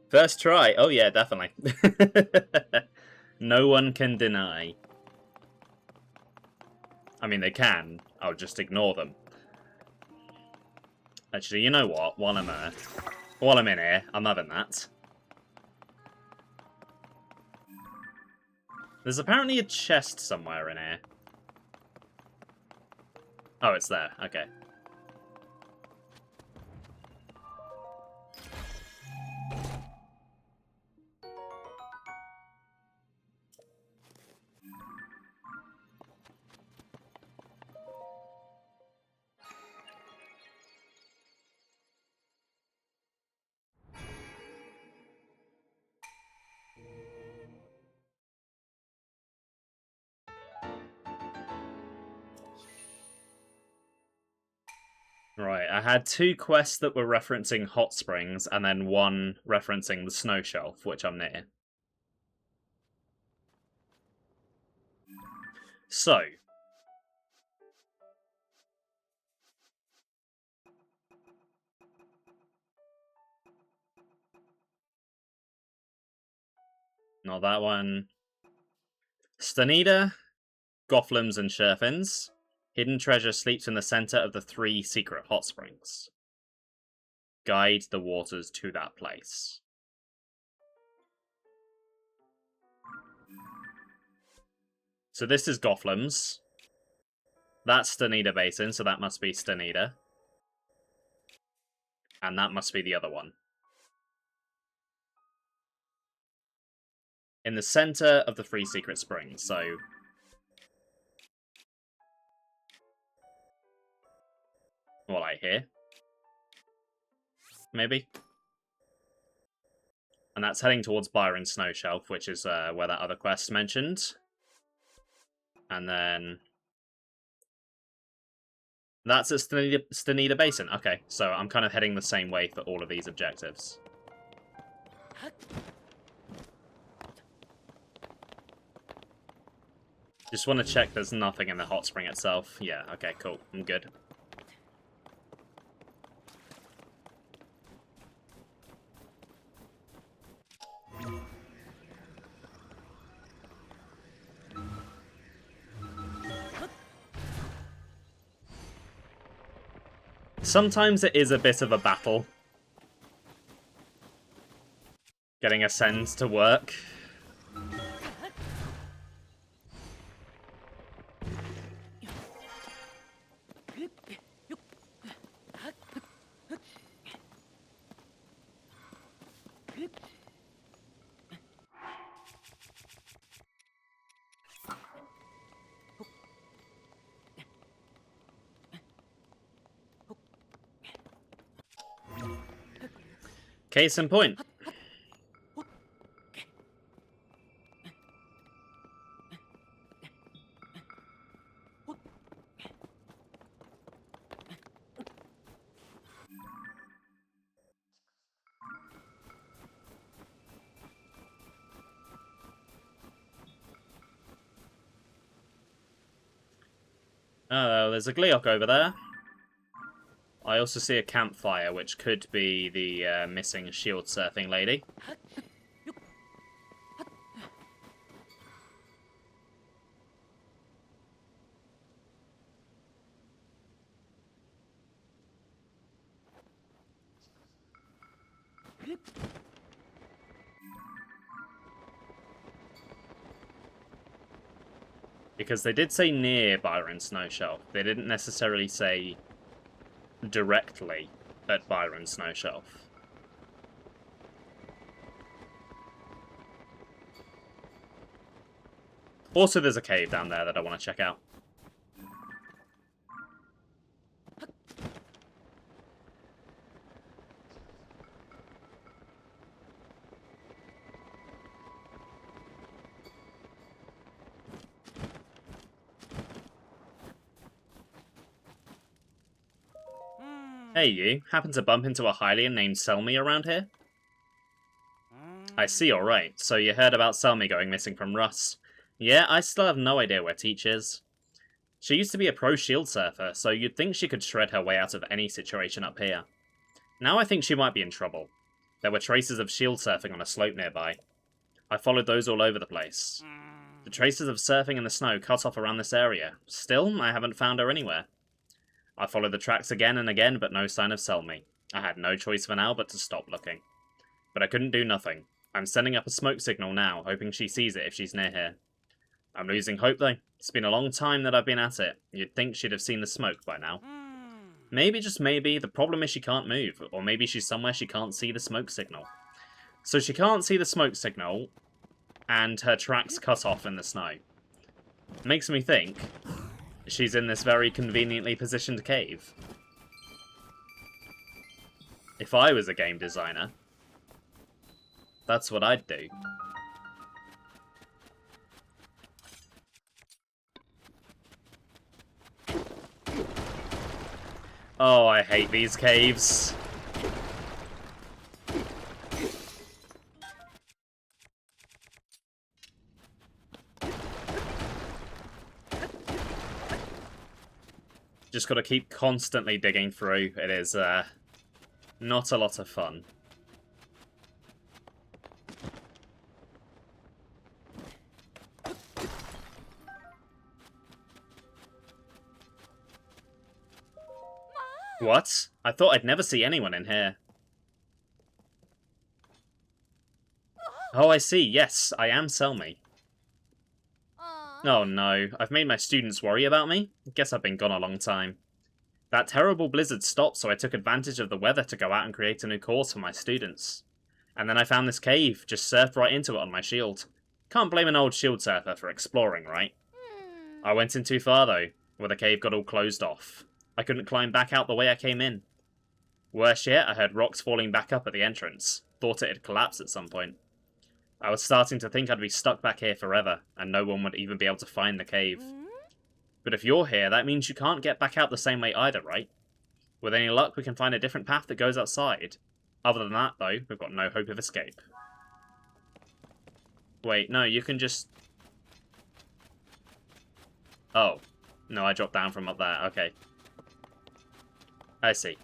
First try. Oh yeah, definitely. No one can deny. I mean, they can. I'll just ignore them. Actually, you know what? While I'm in here, I'm having that. There's apparently a chest somewhere in here. Oh, it's there. Okay. Right, I had 2 quests that were referencing hot springs, and then 1 referencing the snow shelf, which I'm near. So. Not that one. Stanida, Gothlems, and Sherfins. Hidden treasure sleeps in the center of the 3 secret hot springs. Guide the waters to that place. So this is Gothlems. That's Stanida Basin, so that must be Stanida. And that must be the other one. In the center of the 3 secret springs, so... What I hear. Maybe. And that's heading towards Byron Snow Shelf, which is where that other quest mentioned. And then... That's at Stanida Basin. Okay, so I'm kind of heading the same way for all of these objectives. Just want to check there's nothing in the hot spring itself. Yeah, okay, cool. I'm good. Sometimes it is a bit of a battle. Getting Ascend to work. Case in point. Oh, there's a Gleok over there. I also see a campfire, which could be the missing shield surfing lady. Because they did say near Byron Snowshelf. They didn't necessarily say directly at Byron Snowshelf. Also, there's a cave down there that I want to check out. Hey you, happen to bump into a Hylian named Selmy around here? I see, alright. So you heard about Selmy going missing from Russ. Yeah, I still have no idea where Teach is. She used to be a pro shield surfer, so you'd think she could shred her way out of any situation up here. Now I think she might be in trouble. There were traces of shield surfing on a slope nearby. I followed those all over the place. The traces of surfing in the snow cut off around this area. Still, I haven't found her anywhere. I followed the tracks again and again, but no sign of Selmy. I had no choice for now but to stop looking. But I couldn't do nothing. I'm sending up a smoke signal now, hoping she sees it if she's near here. I'm losing hope though. It's been a long time that I've been at it. You'd think she'd have seen the smoke by now. Maybe, just maybe, the problem is she can't move, or maybe she's somewhere she can't see the smoke signal. So she can't see the smoke signal, and her tracks cut off in the snow. Makes me think she's in this very conveniently positioned cave. If I was a game designer, that's what I'd do. Oh, I hate these caves. Just gotta keep constantly digging through. It is, not a lot of fun. What? I thought I'd never see anyone in here. Oh, I see. Yes, I am Selmy. Oh no, I've made my students worry about me? Guess I've been gone a long time. That terrible blizzard stopped, so I took advantage of the weather to go out and create a new course for my students. And then I found this cave, just surfed right into it on my shield. Can't blame an old shield surfer for exploring, right? I went in too far though, where the cave got all closed off. I couldn't climb back out the way I came in. Worse yet, I heard rocks falling back up at the entrance. Thought it had collapsed at some point. I was starting to think I'd be stuck back here forever, and no one would even be able to find the cave. But if you're here, that means you can't get back out the same way either, right? With any luck, we can find a different path that goes outside. Other than that, though, we've got no hope of escape. Wait, no, you can just... Oh. No, I dropped down from up there, okay. I see.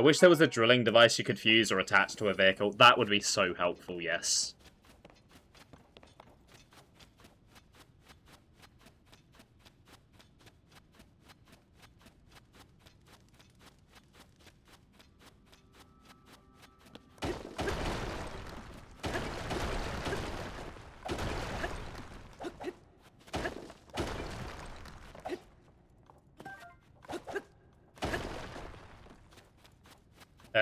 Wish there was a drilling device you could fuse or attach to a vehicle. That would be so helpful, yes.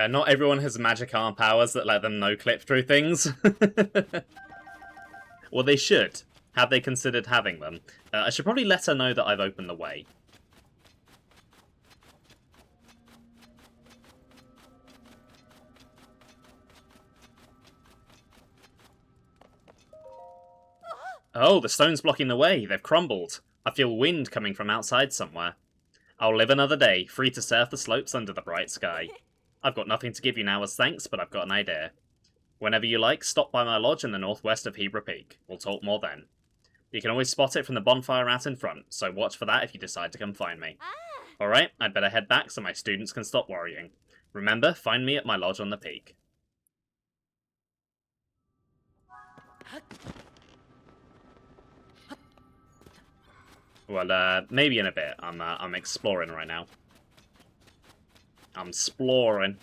Not everyone has magic arm powers that let them no-clip through things. Well, they should. Have they considered having them? I should probably let her know that I've opened the way. Oh, the stone's blocking the way. They've crumbled. I feel wind coming from outside somewhere. I'll live another day, free to surf the slopes under the bright sky. I've got nothing to give you now as thanks, but I've got an idea. Whenever you like, stop by my lodge in the northwest of Hebra Peak. We'll talk more then. You can always spot it from the bonfire out in front, so watch for that if you decide to come find me. Alright, I'd better head back so my students can stop worrying. Remember, find me at my lodge on the peak. Well, maybe in a bit. I'm exploring right now. I'm exploring.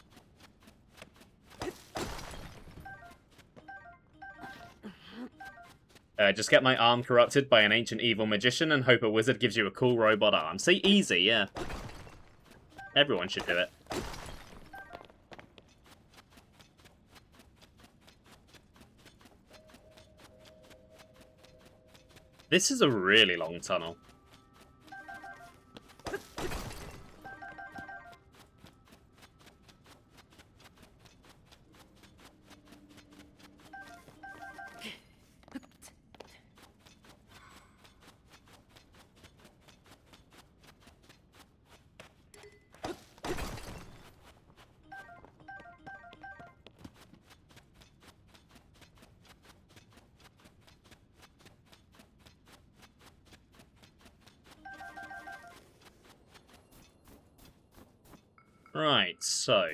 Just get my arm corrupted by an ancient evil magician and hope a wizard gives you a cool robot arm. See, easy, yeah. Everyone should do it. This is a really long tunnel. Right, so...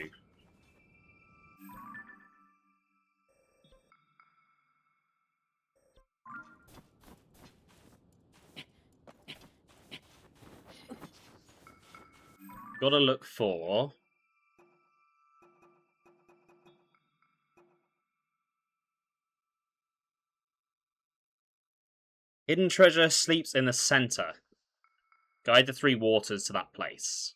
gotta look for... hidden treasure sleeps in the center. Guide the three waters to that place.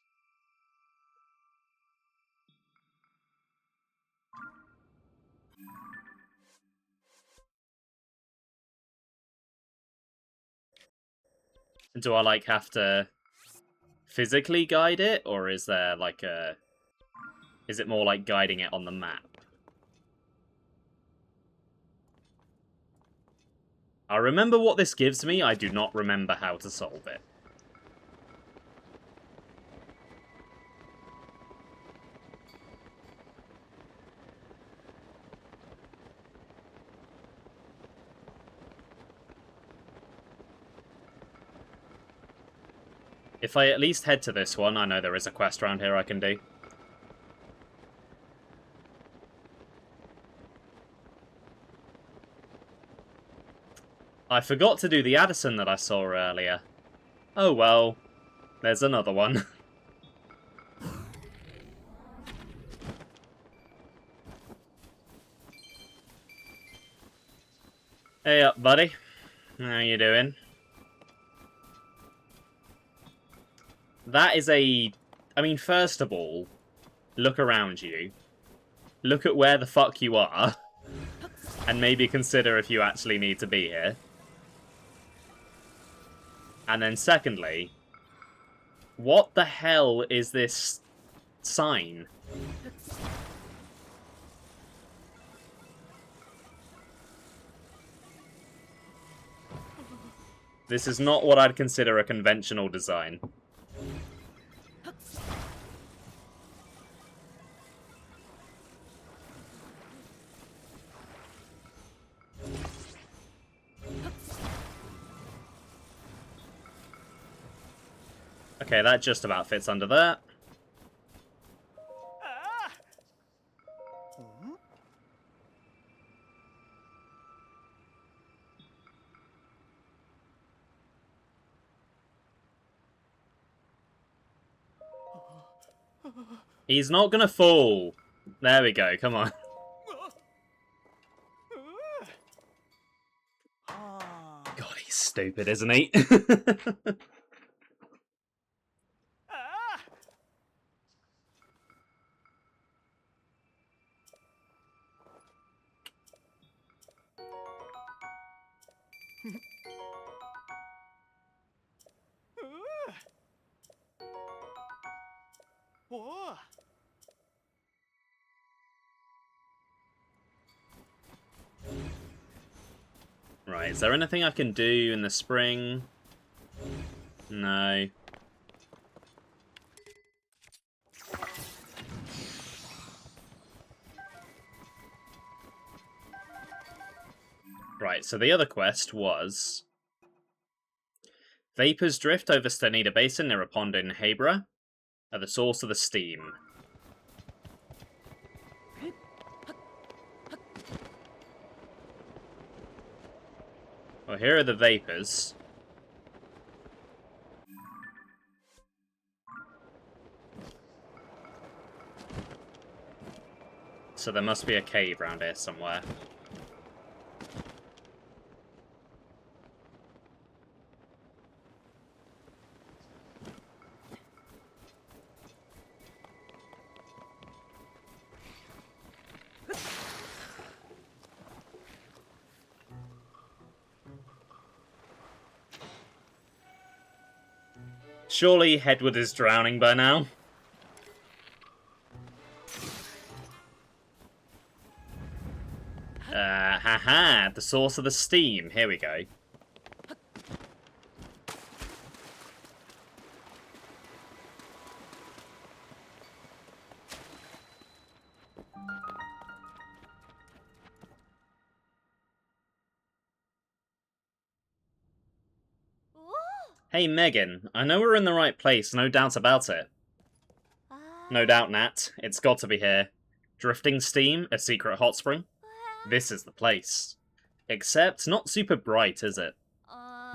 Do I, like, have to physically guide it? Or is there, like, a... is it more like guiding it on the map? I remember what this gives me, I do not remember how to solve it. If I at least head to this one, I know there is a quest around here I can do. I forgot to do the Addison that I saw earlier. Oh well, there's another one. Hey up, buddy. How you doing? That is a... I mean, first of all, look around you. Look at where the fuck you are. And maybe consider if you actually need to be here. And then secondly, what the hell is this sign? This is not what I'd consider a conventional design. Okay, that just about fits under there. He's not gonna fall. There we go, come on. God, he's stupid, isn't he? Right, is there anything I can do in the spring? No. Right, so the other quest was... Vapors drift over Stenida Basin near a pond in Hebra, at the source of the steam. Well, here are the vapors. So there must be a cave around here somewhere. Surely Hedward is drowning by now. Haha, the source of the steam. Here we go. Hey Megan, I know we're in the right place, no doubt about it. No doubt, Nat. It's got to be here. Drifting steam, a secret hot spring. This is the place. Except, not super bright, is it?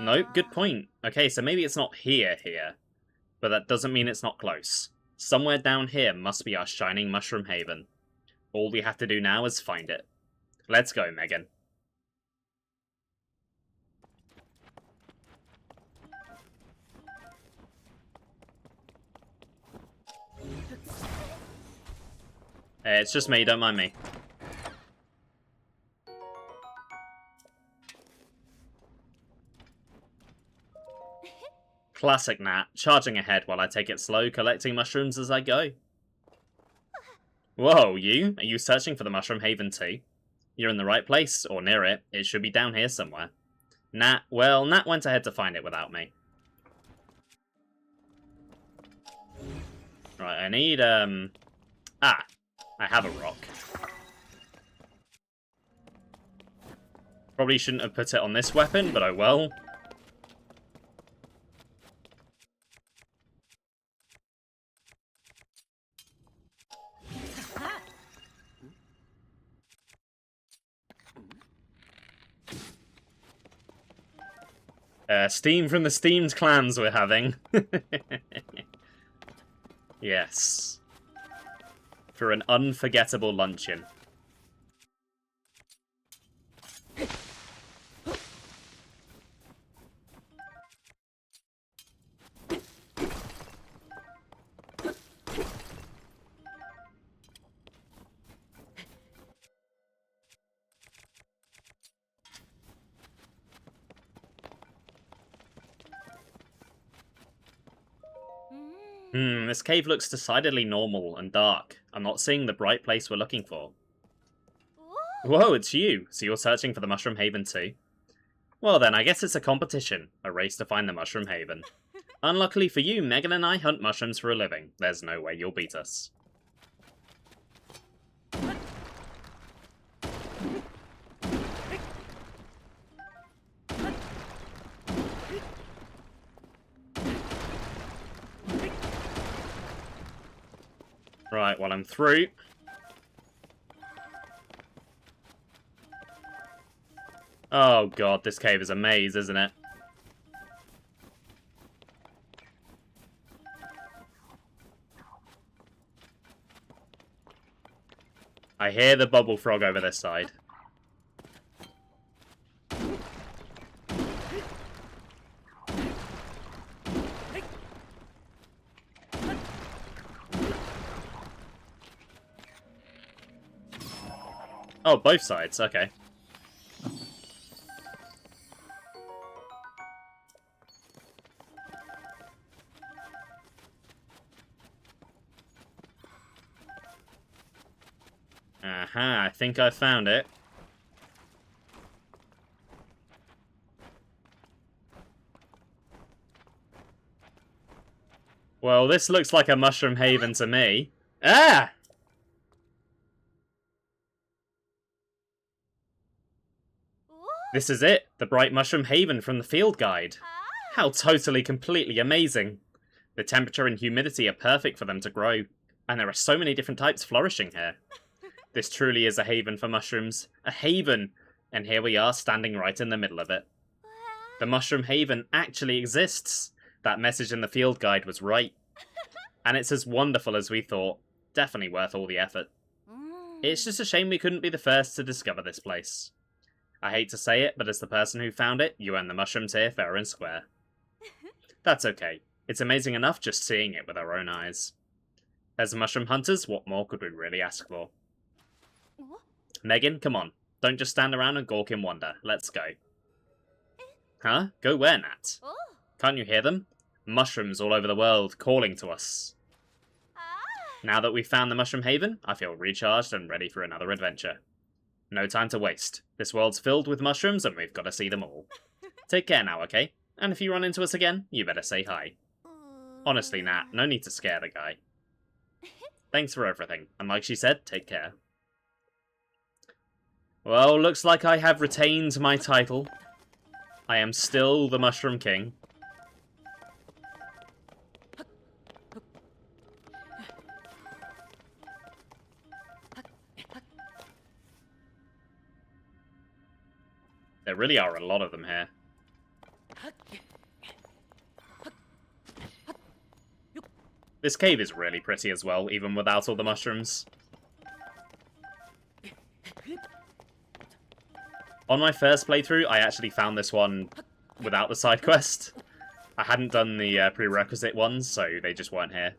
Nope, good point. Okay, so maybe it's not here. But that doesn't mean it's not close. Somewhere down here must be our shining mushroom haven. All we have to do now is find it. Let's go, Megan. It's just me, don't mind me. Classic Nat, charging ahead while I take it slow, collecting mushrooms as I go. Whoa, you? Are you searching for the Mushroom Haven too? You're in the right place, or near it. It should be down here somewhere. Nat went ahead to find it without me. Right, I need, I have a rock. Probably shouldn't have put it on this weapon, but I will. Steam from the steamed clams we're having. Yes. For an unforgettable luncheon. This cave looks decidedly normal and dark. I'm not seeing the bright place we're looking for. Whoa, it's you! So you're searching for the Mushroom Haven too? Well then, I guess it's a competition. A race to find the Mushroom Haven. Unluckily for you, Megan and I hunt mushrooms for a living. There's no way you'll beat us. Right, well I'm through. Oh god, this cave is a maze, isn't it? I hear the bubble frog over this side. Oh, both sides, okay. Aha, I think I found it. Well, this looks like a mushroom haven to me. Ah! This is it, the Bright Mushroom Haven from the field guide. How totally, completely amazing. The temperature and humidity are perfect for them to grow, and there are so many different types flourishing here. This truly is a haven for mushrooms. A haven! And here we are, standing right in the middle of it. The Mushroom Haven actually exists! That message in the field guide was right. And it's as wonderful as we thought. Definitely worth all the effort. It's just a shame we couldn't be the first to discover this place. I hate to say it, but as the person who found it, you earn the mushrooms here fair and square. That's okay. It's amazing enough just seeing it with our own eyes. As mushroom hunters, what more could we really ask for? Megan, come on. Don't just stand around and gawk in wonder. Let's go. Huh? Go where, Nat? Can't you hear them? Mushrooms all over the world calling to us. Now that we've found the Mushroom Haven, I feel recharged and ready for another adventure. No time to waste. This world's filled with mushrooms and we've got to see them all. Take care now, okay? And if you run into us again, you better say hi. Honestly, Nat, no need to scare the guy. Thanks for everything, and like she said, take care. Well, looks like I have retained my title. I am still the Mushroom King. There really are a lot of them here. This cave is really pretty as well, even without all the mushrooms. On my first playthrough, I actually found this one without the side quest. I hadn't done the prerequisite ones, so they just weren't here.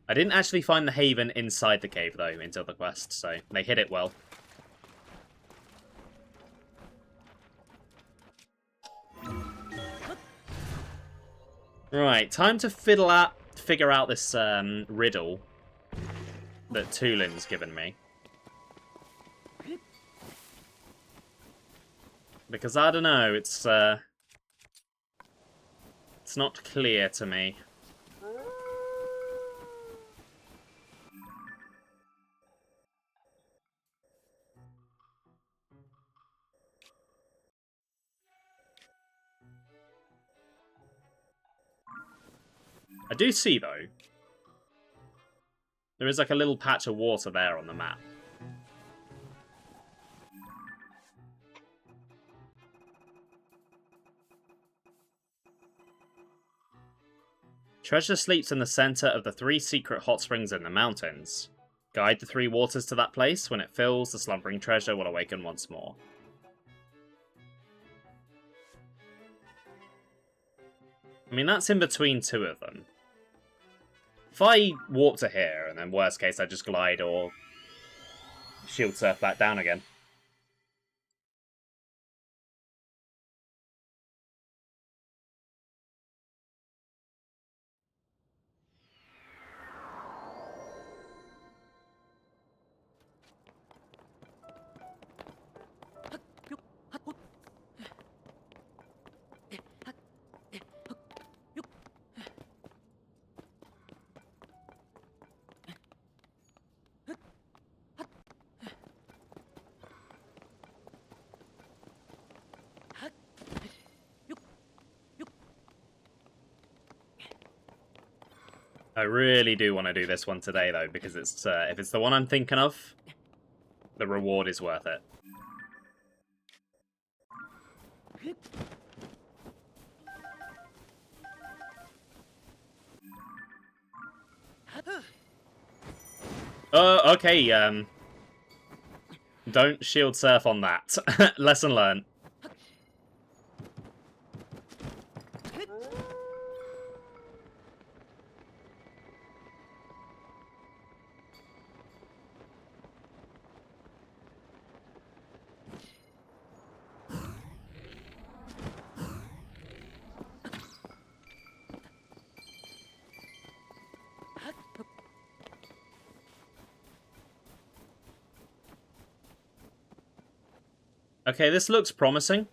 I didn't actually find the haven inside the cave, though, until the quest, so they hid it well. Right, time to figure out this riddle that Tulin's given me. Because I don't know, it's not clear to me. I do see, though, there is like a little patch of water there on the map. Treasure sleeps in the center of the 3 secret hot springs in the mountains. Guide the 3 waters to that place. When it fills, the slumbering treasure will awaken once more. I mean, that's in between 2 of them. If I walk to here, and then worst case I just glide or shield surf back down again. I really do want to do this one today, though, because it's if it's the one I'm thinking of, the reward is worth it. Okay, don't shield surf on that. Lesson learned. Okay, this looks promising.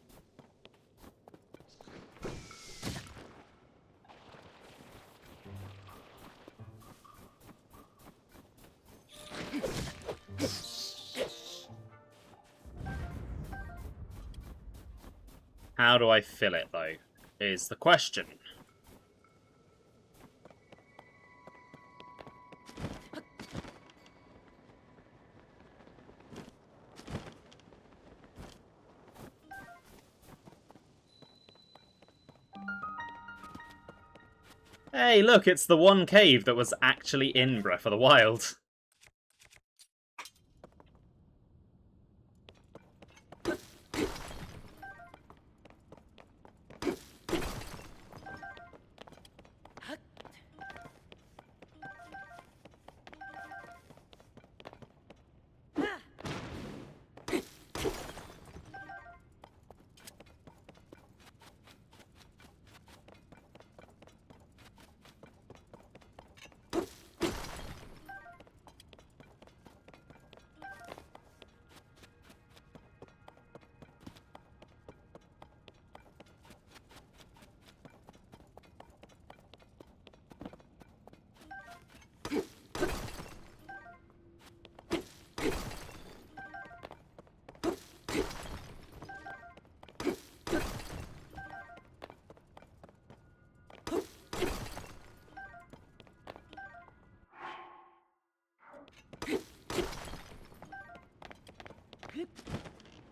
How do I fill it, though, is the question. Hey, look, it's the one cave that was actually in Breath of the Wild.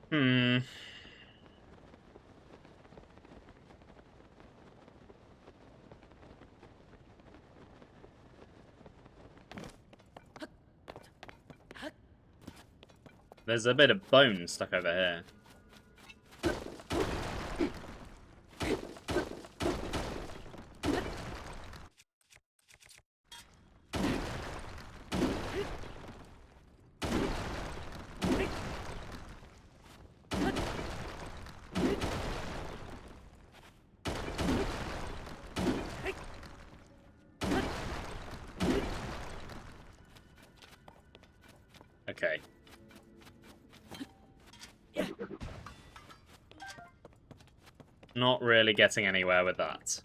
Hmm. There's a bit of bone stuck over here. Okay. Not really getting anywhere with that.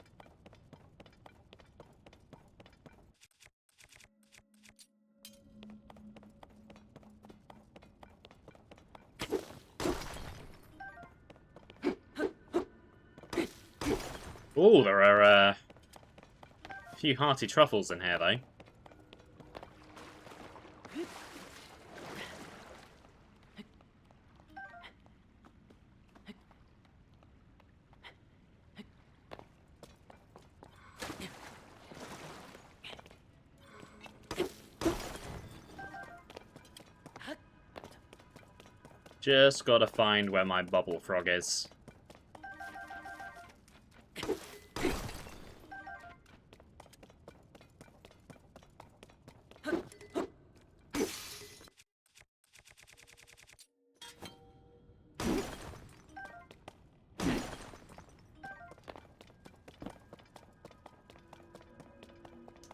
Ooh, there are a few hearty truffles in here, though. Just gotta find where my bubble frog is.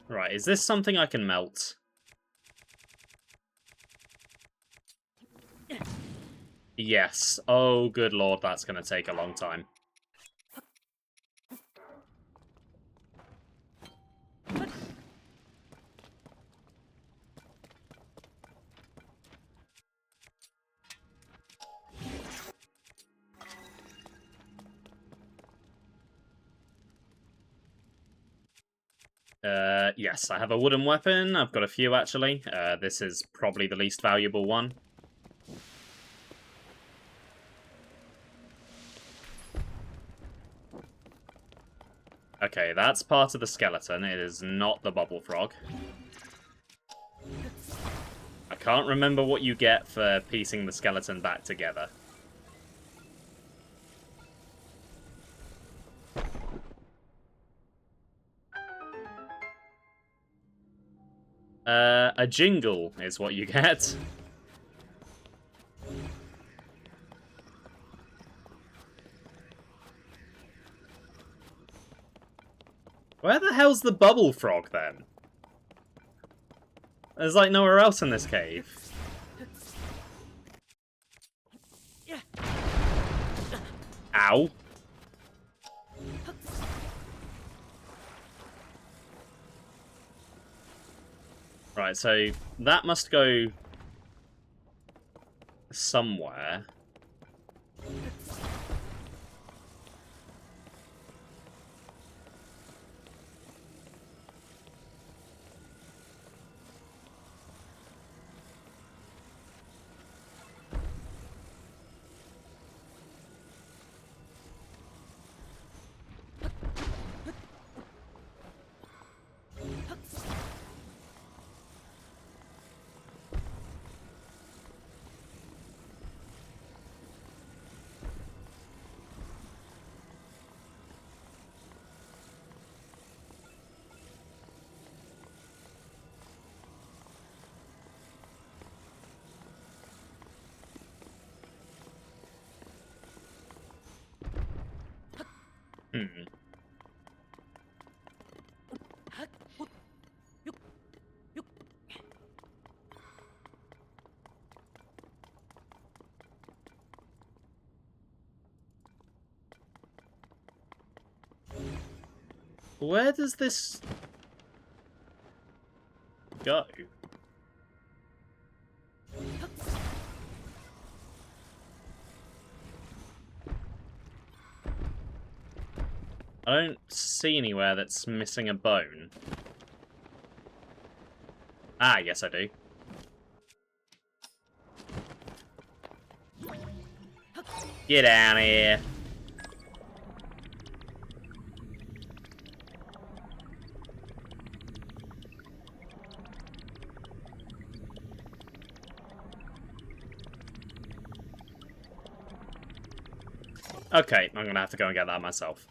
Right, is this something I can melt? Yes. Oh, good lord, that's going to take a long time. Yes, I have a wooden weapon. I've got a few, actually. This is probably the least valuable one. Okay, that's part of the skeleton. It is not the bubble frog. I can't remember what you get for piecing the skeleton back together. A jingle is what you get. Where the hell's the bubble frog, then? There's, like, nowhere else in this cave. Ow. Right, so that must go somewhere. Hmm. Where does this go? I don't see anywhere that's missing a bone. Ah, yes I do. Get out of here. Okay, I'm gonna have to go and get that myself.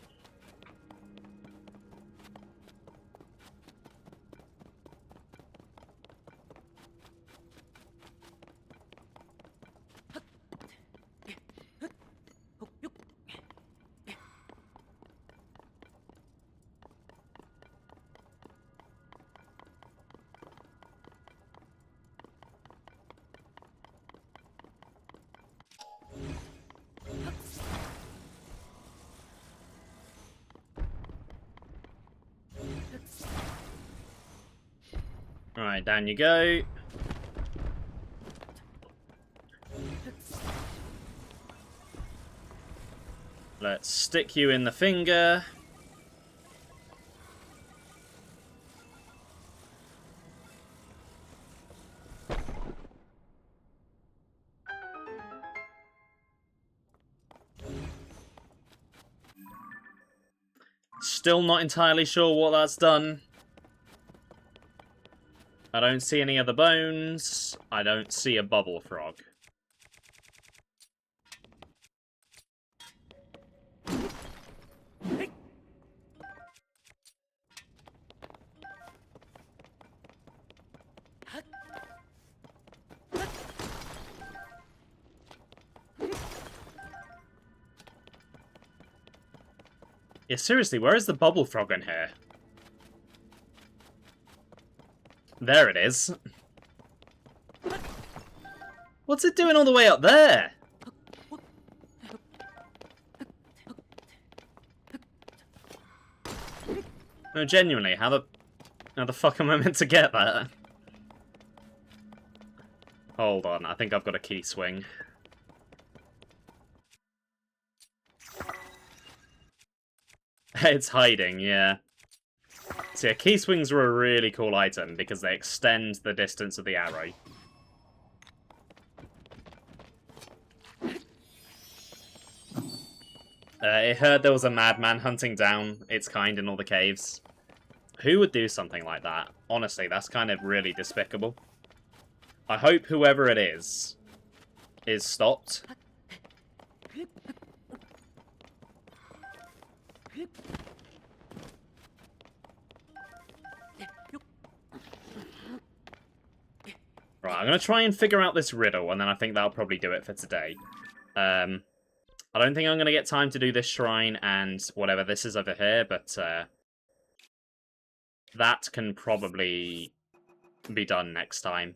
Alright, down you go. Let's stick you in the finger. Still not entirely sure what that's done. I don't see any other bones. I don't see a bubble frog. Yeah, seriously, where is the bubble frog in here? There it is. What's it doing all the way up there? No, genuinely, how the fuck am I meant to get that? Hold on, I think I've got a key swing. It's hiding, yeah. So yeah, key swings are a really cool item because they extend the distance of the arrow. It heard there was a madman hunting down its kind in all the caves. Who would do something like that? Honestly, that's kind of really despicable. I hope whoever it is stopped. Right, I'm going to try and figure out this riddle, and then I think that'll probably do it for today. I don't think I'm going to get time to do this shrine and whatever this is over here, but that can probably be done next time.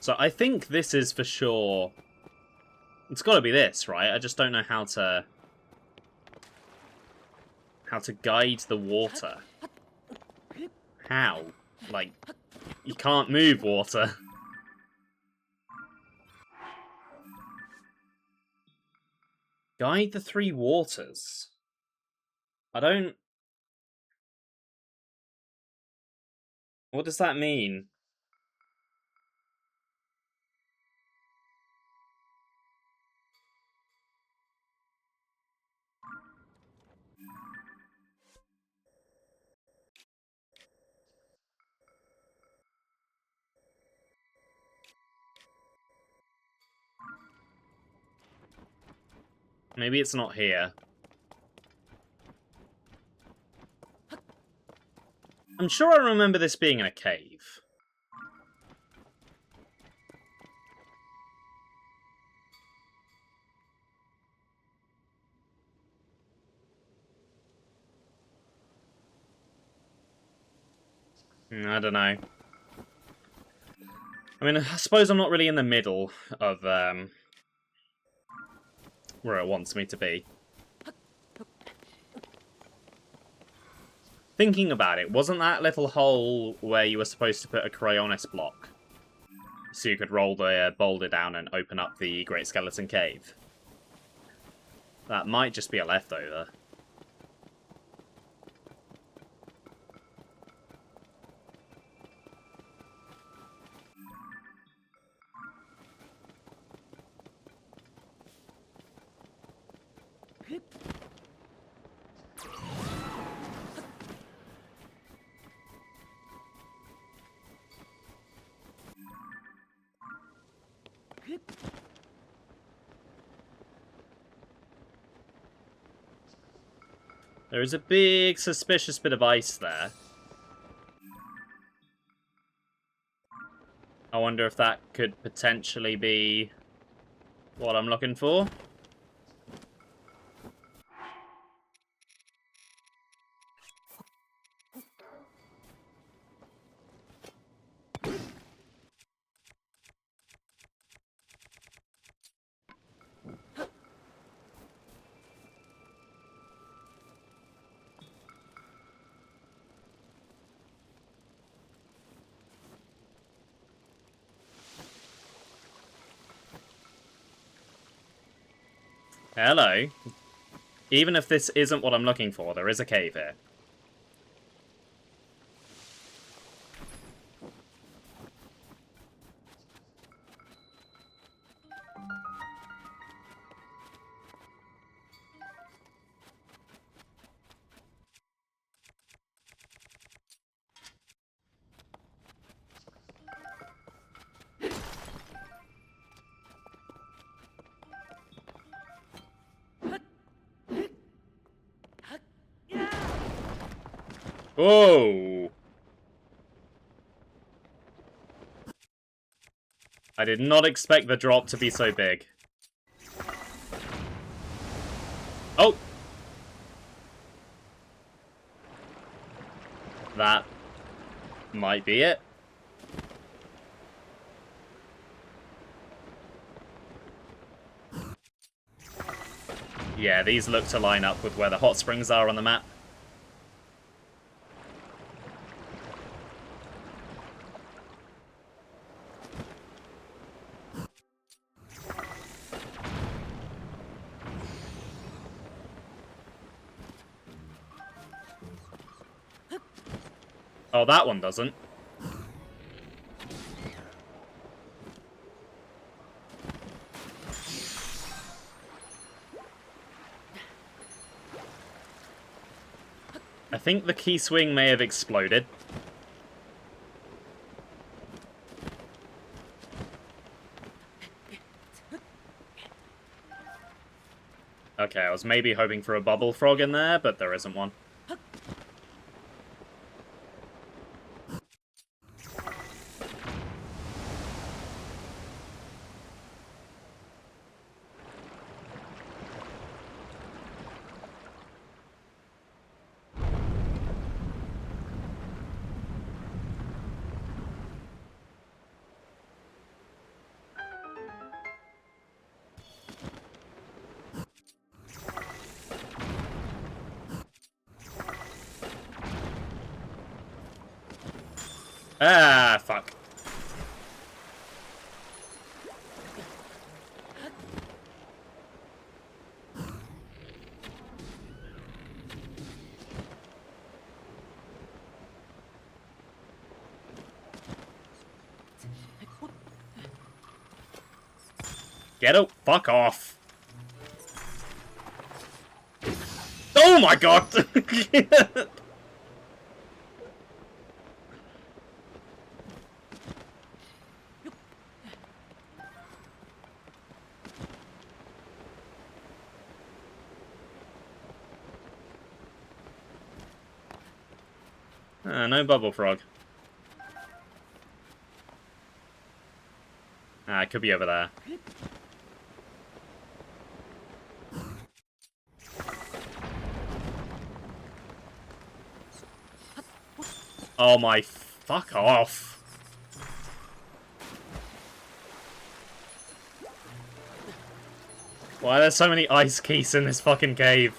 So I think this is for sure... It's got to be this, right? I just don't know how to guide the water. How? Like, you can't move water. Guide the three waters. I don't... What does that mean? Maybe it's not here. I'm sure I remember this being in a cave. I don't know. I mean, I suppose I'm not really in the middle of where it wants me to be. Thinking about it, wasn't that little hole where you were supposed to put a Cryonis block? So you could roll the boulder down and open up the Great Skeleton Cave? That might just be a leftover. There is a big suspicious bit of ice there. I wonder if that could potentially be what I'm looking for. Hello. Even if this isn't what I'm looking for, there is a cave here. Whoa! I did not expect the drop to be so big. Oh! That might be it. Yeah, these look to line up with where the hot springs are on the map. Oh, that one doesn't. I think the key swing may have exploded. Okay, I was maybe hoping for a bubble frog in there, but there isn't one. Ah, fuck. Get out. Fuck off. Oh my god! No bubble frog. It could be over there. Oh my, fuck off. Why are there so many ice keys in this fucking cave?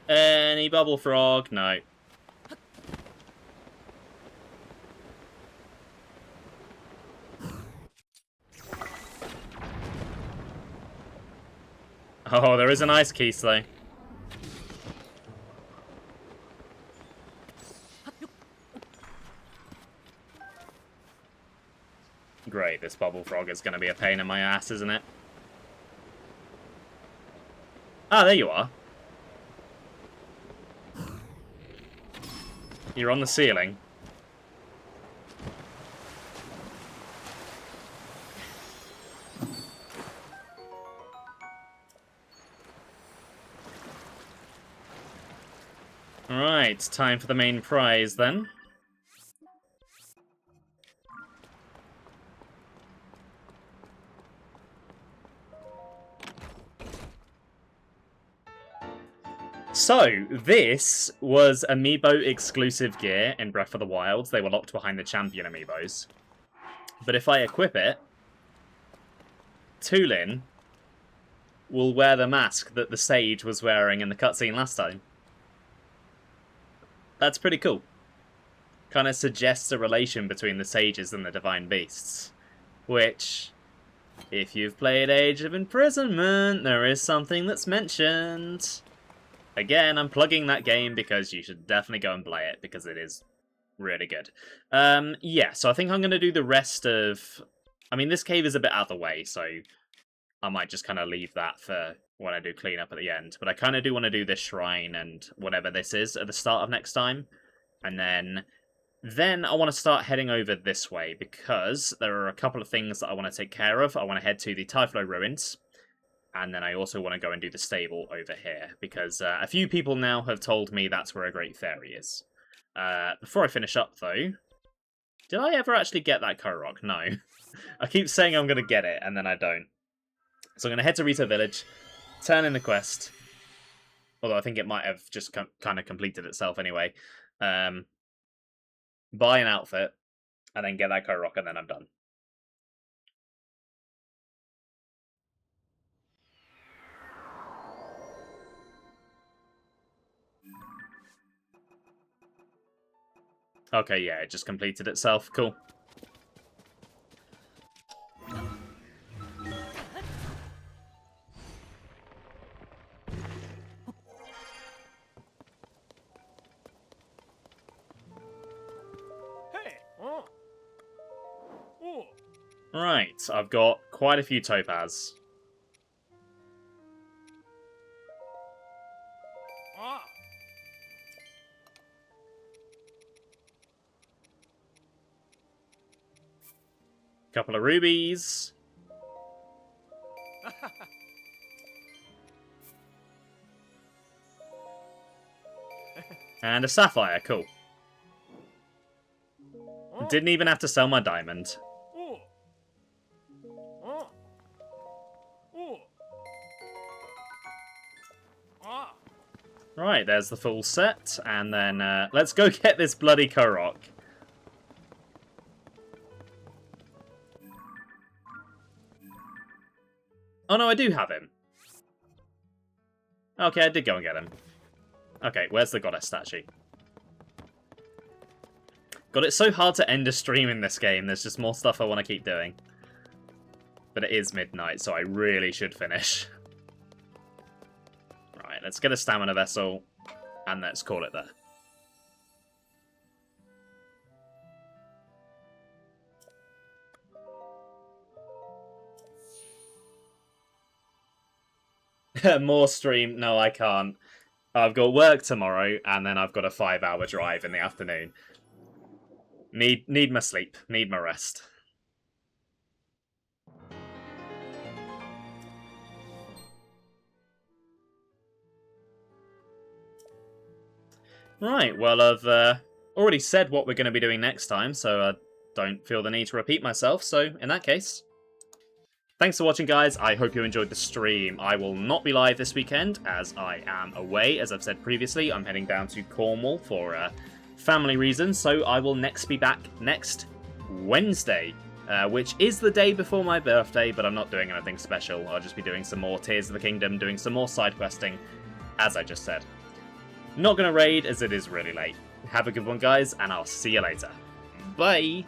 Any bubble frog? No. Oh, there is an ice key though. Great, this bubble frog is going to be a pain in my ass, isn't it? Ah, there you are. You're on the ceiling. Alright, time for the main prize then. So, this was Amiibo exclusive gear in Breath of the Wild. They were locked behind the champion Amiibos. But if I equip it, Tulin will wear the mask that the sage was wearing in the cutscene last time. That's pretty cool. Kind of suggests a relation between the sages and the divine beasts. Which, if you've played Age of Imprisonment, there is something that's mentioned. Again, I'm plugging that game because you should definitely go and play it, because it is really good. Yeah, so I think I'm going to do the rest of... I mean, this cave is a bit out of the way, so I might just kind of leave that for when I do cleanup at the end. But I kind of do want to do this shrine and whatever this is at the start of next time. And then I want to start heading over this way, because there are a couple of things that I want to take care of. I want to head to the Typhlo Ruins. And then I also want to go and do the stable over here, because a few people now have told me that's where a great fairy is. Before I finish up, though, did I ever actually get that Korok? No. I keep saying I'm going to get it, and then I don't. So I'm going to head to Rito Village, turn in the quest, although I think it might have just kind of completed itself anyway. Buy an outfit, and then get that Korok, and then I'm done. Okay, yeah, it just completed itself. Cool. Hey! Oh. Oh. Right, I've got quite a few topaz. Ah. Couple of rubies. And a sapphire, cool. Didn't even have to sell my diamond. Oh. Oh. Oh. Ah. Right, there's the full set, and then let's go get this bloody Korok. Oh no, I do have him. Okay, I did go and get him. Okay, where's the goddess statue? God, it's so hard to end a stream in this game. There's just more stuff I want to keep doing. But it is midnight, so I really should finish. Right, let's get a stamina vessel, and let's call it there. More stream? No, I can't. I've got work tomorrow, and then I've got a 5-hour drive in the afternoon. Need my sleep. Need my rest. Right, well, I've already said what we're going to be doing next time, so I don't feel the need to repeat myself, so in that case... Thanks for watching, guys. I hope you enjoyed the stream. I will not be live this weekend, as I am away. As I've said previously, I'm heading down to Cornwall for family reasons, so I will next be back next Wednesday, which is the day before my birthday, but I'm not doing anything special. I'll just be doing some more Tears of the Kingdom, doing some more side questing, as I just said. Not going to raid, as it is really late. Have a good one, guys, and I'll see you later. Bye!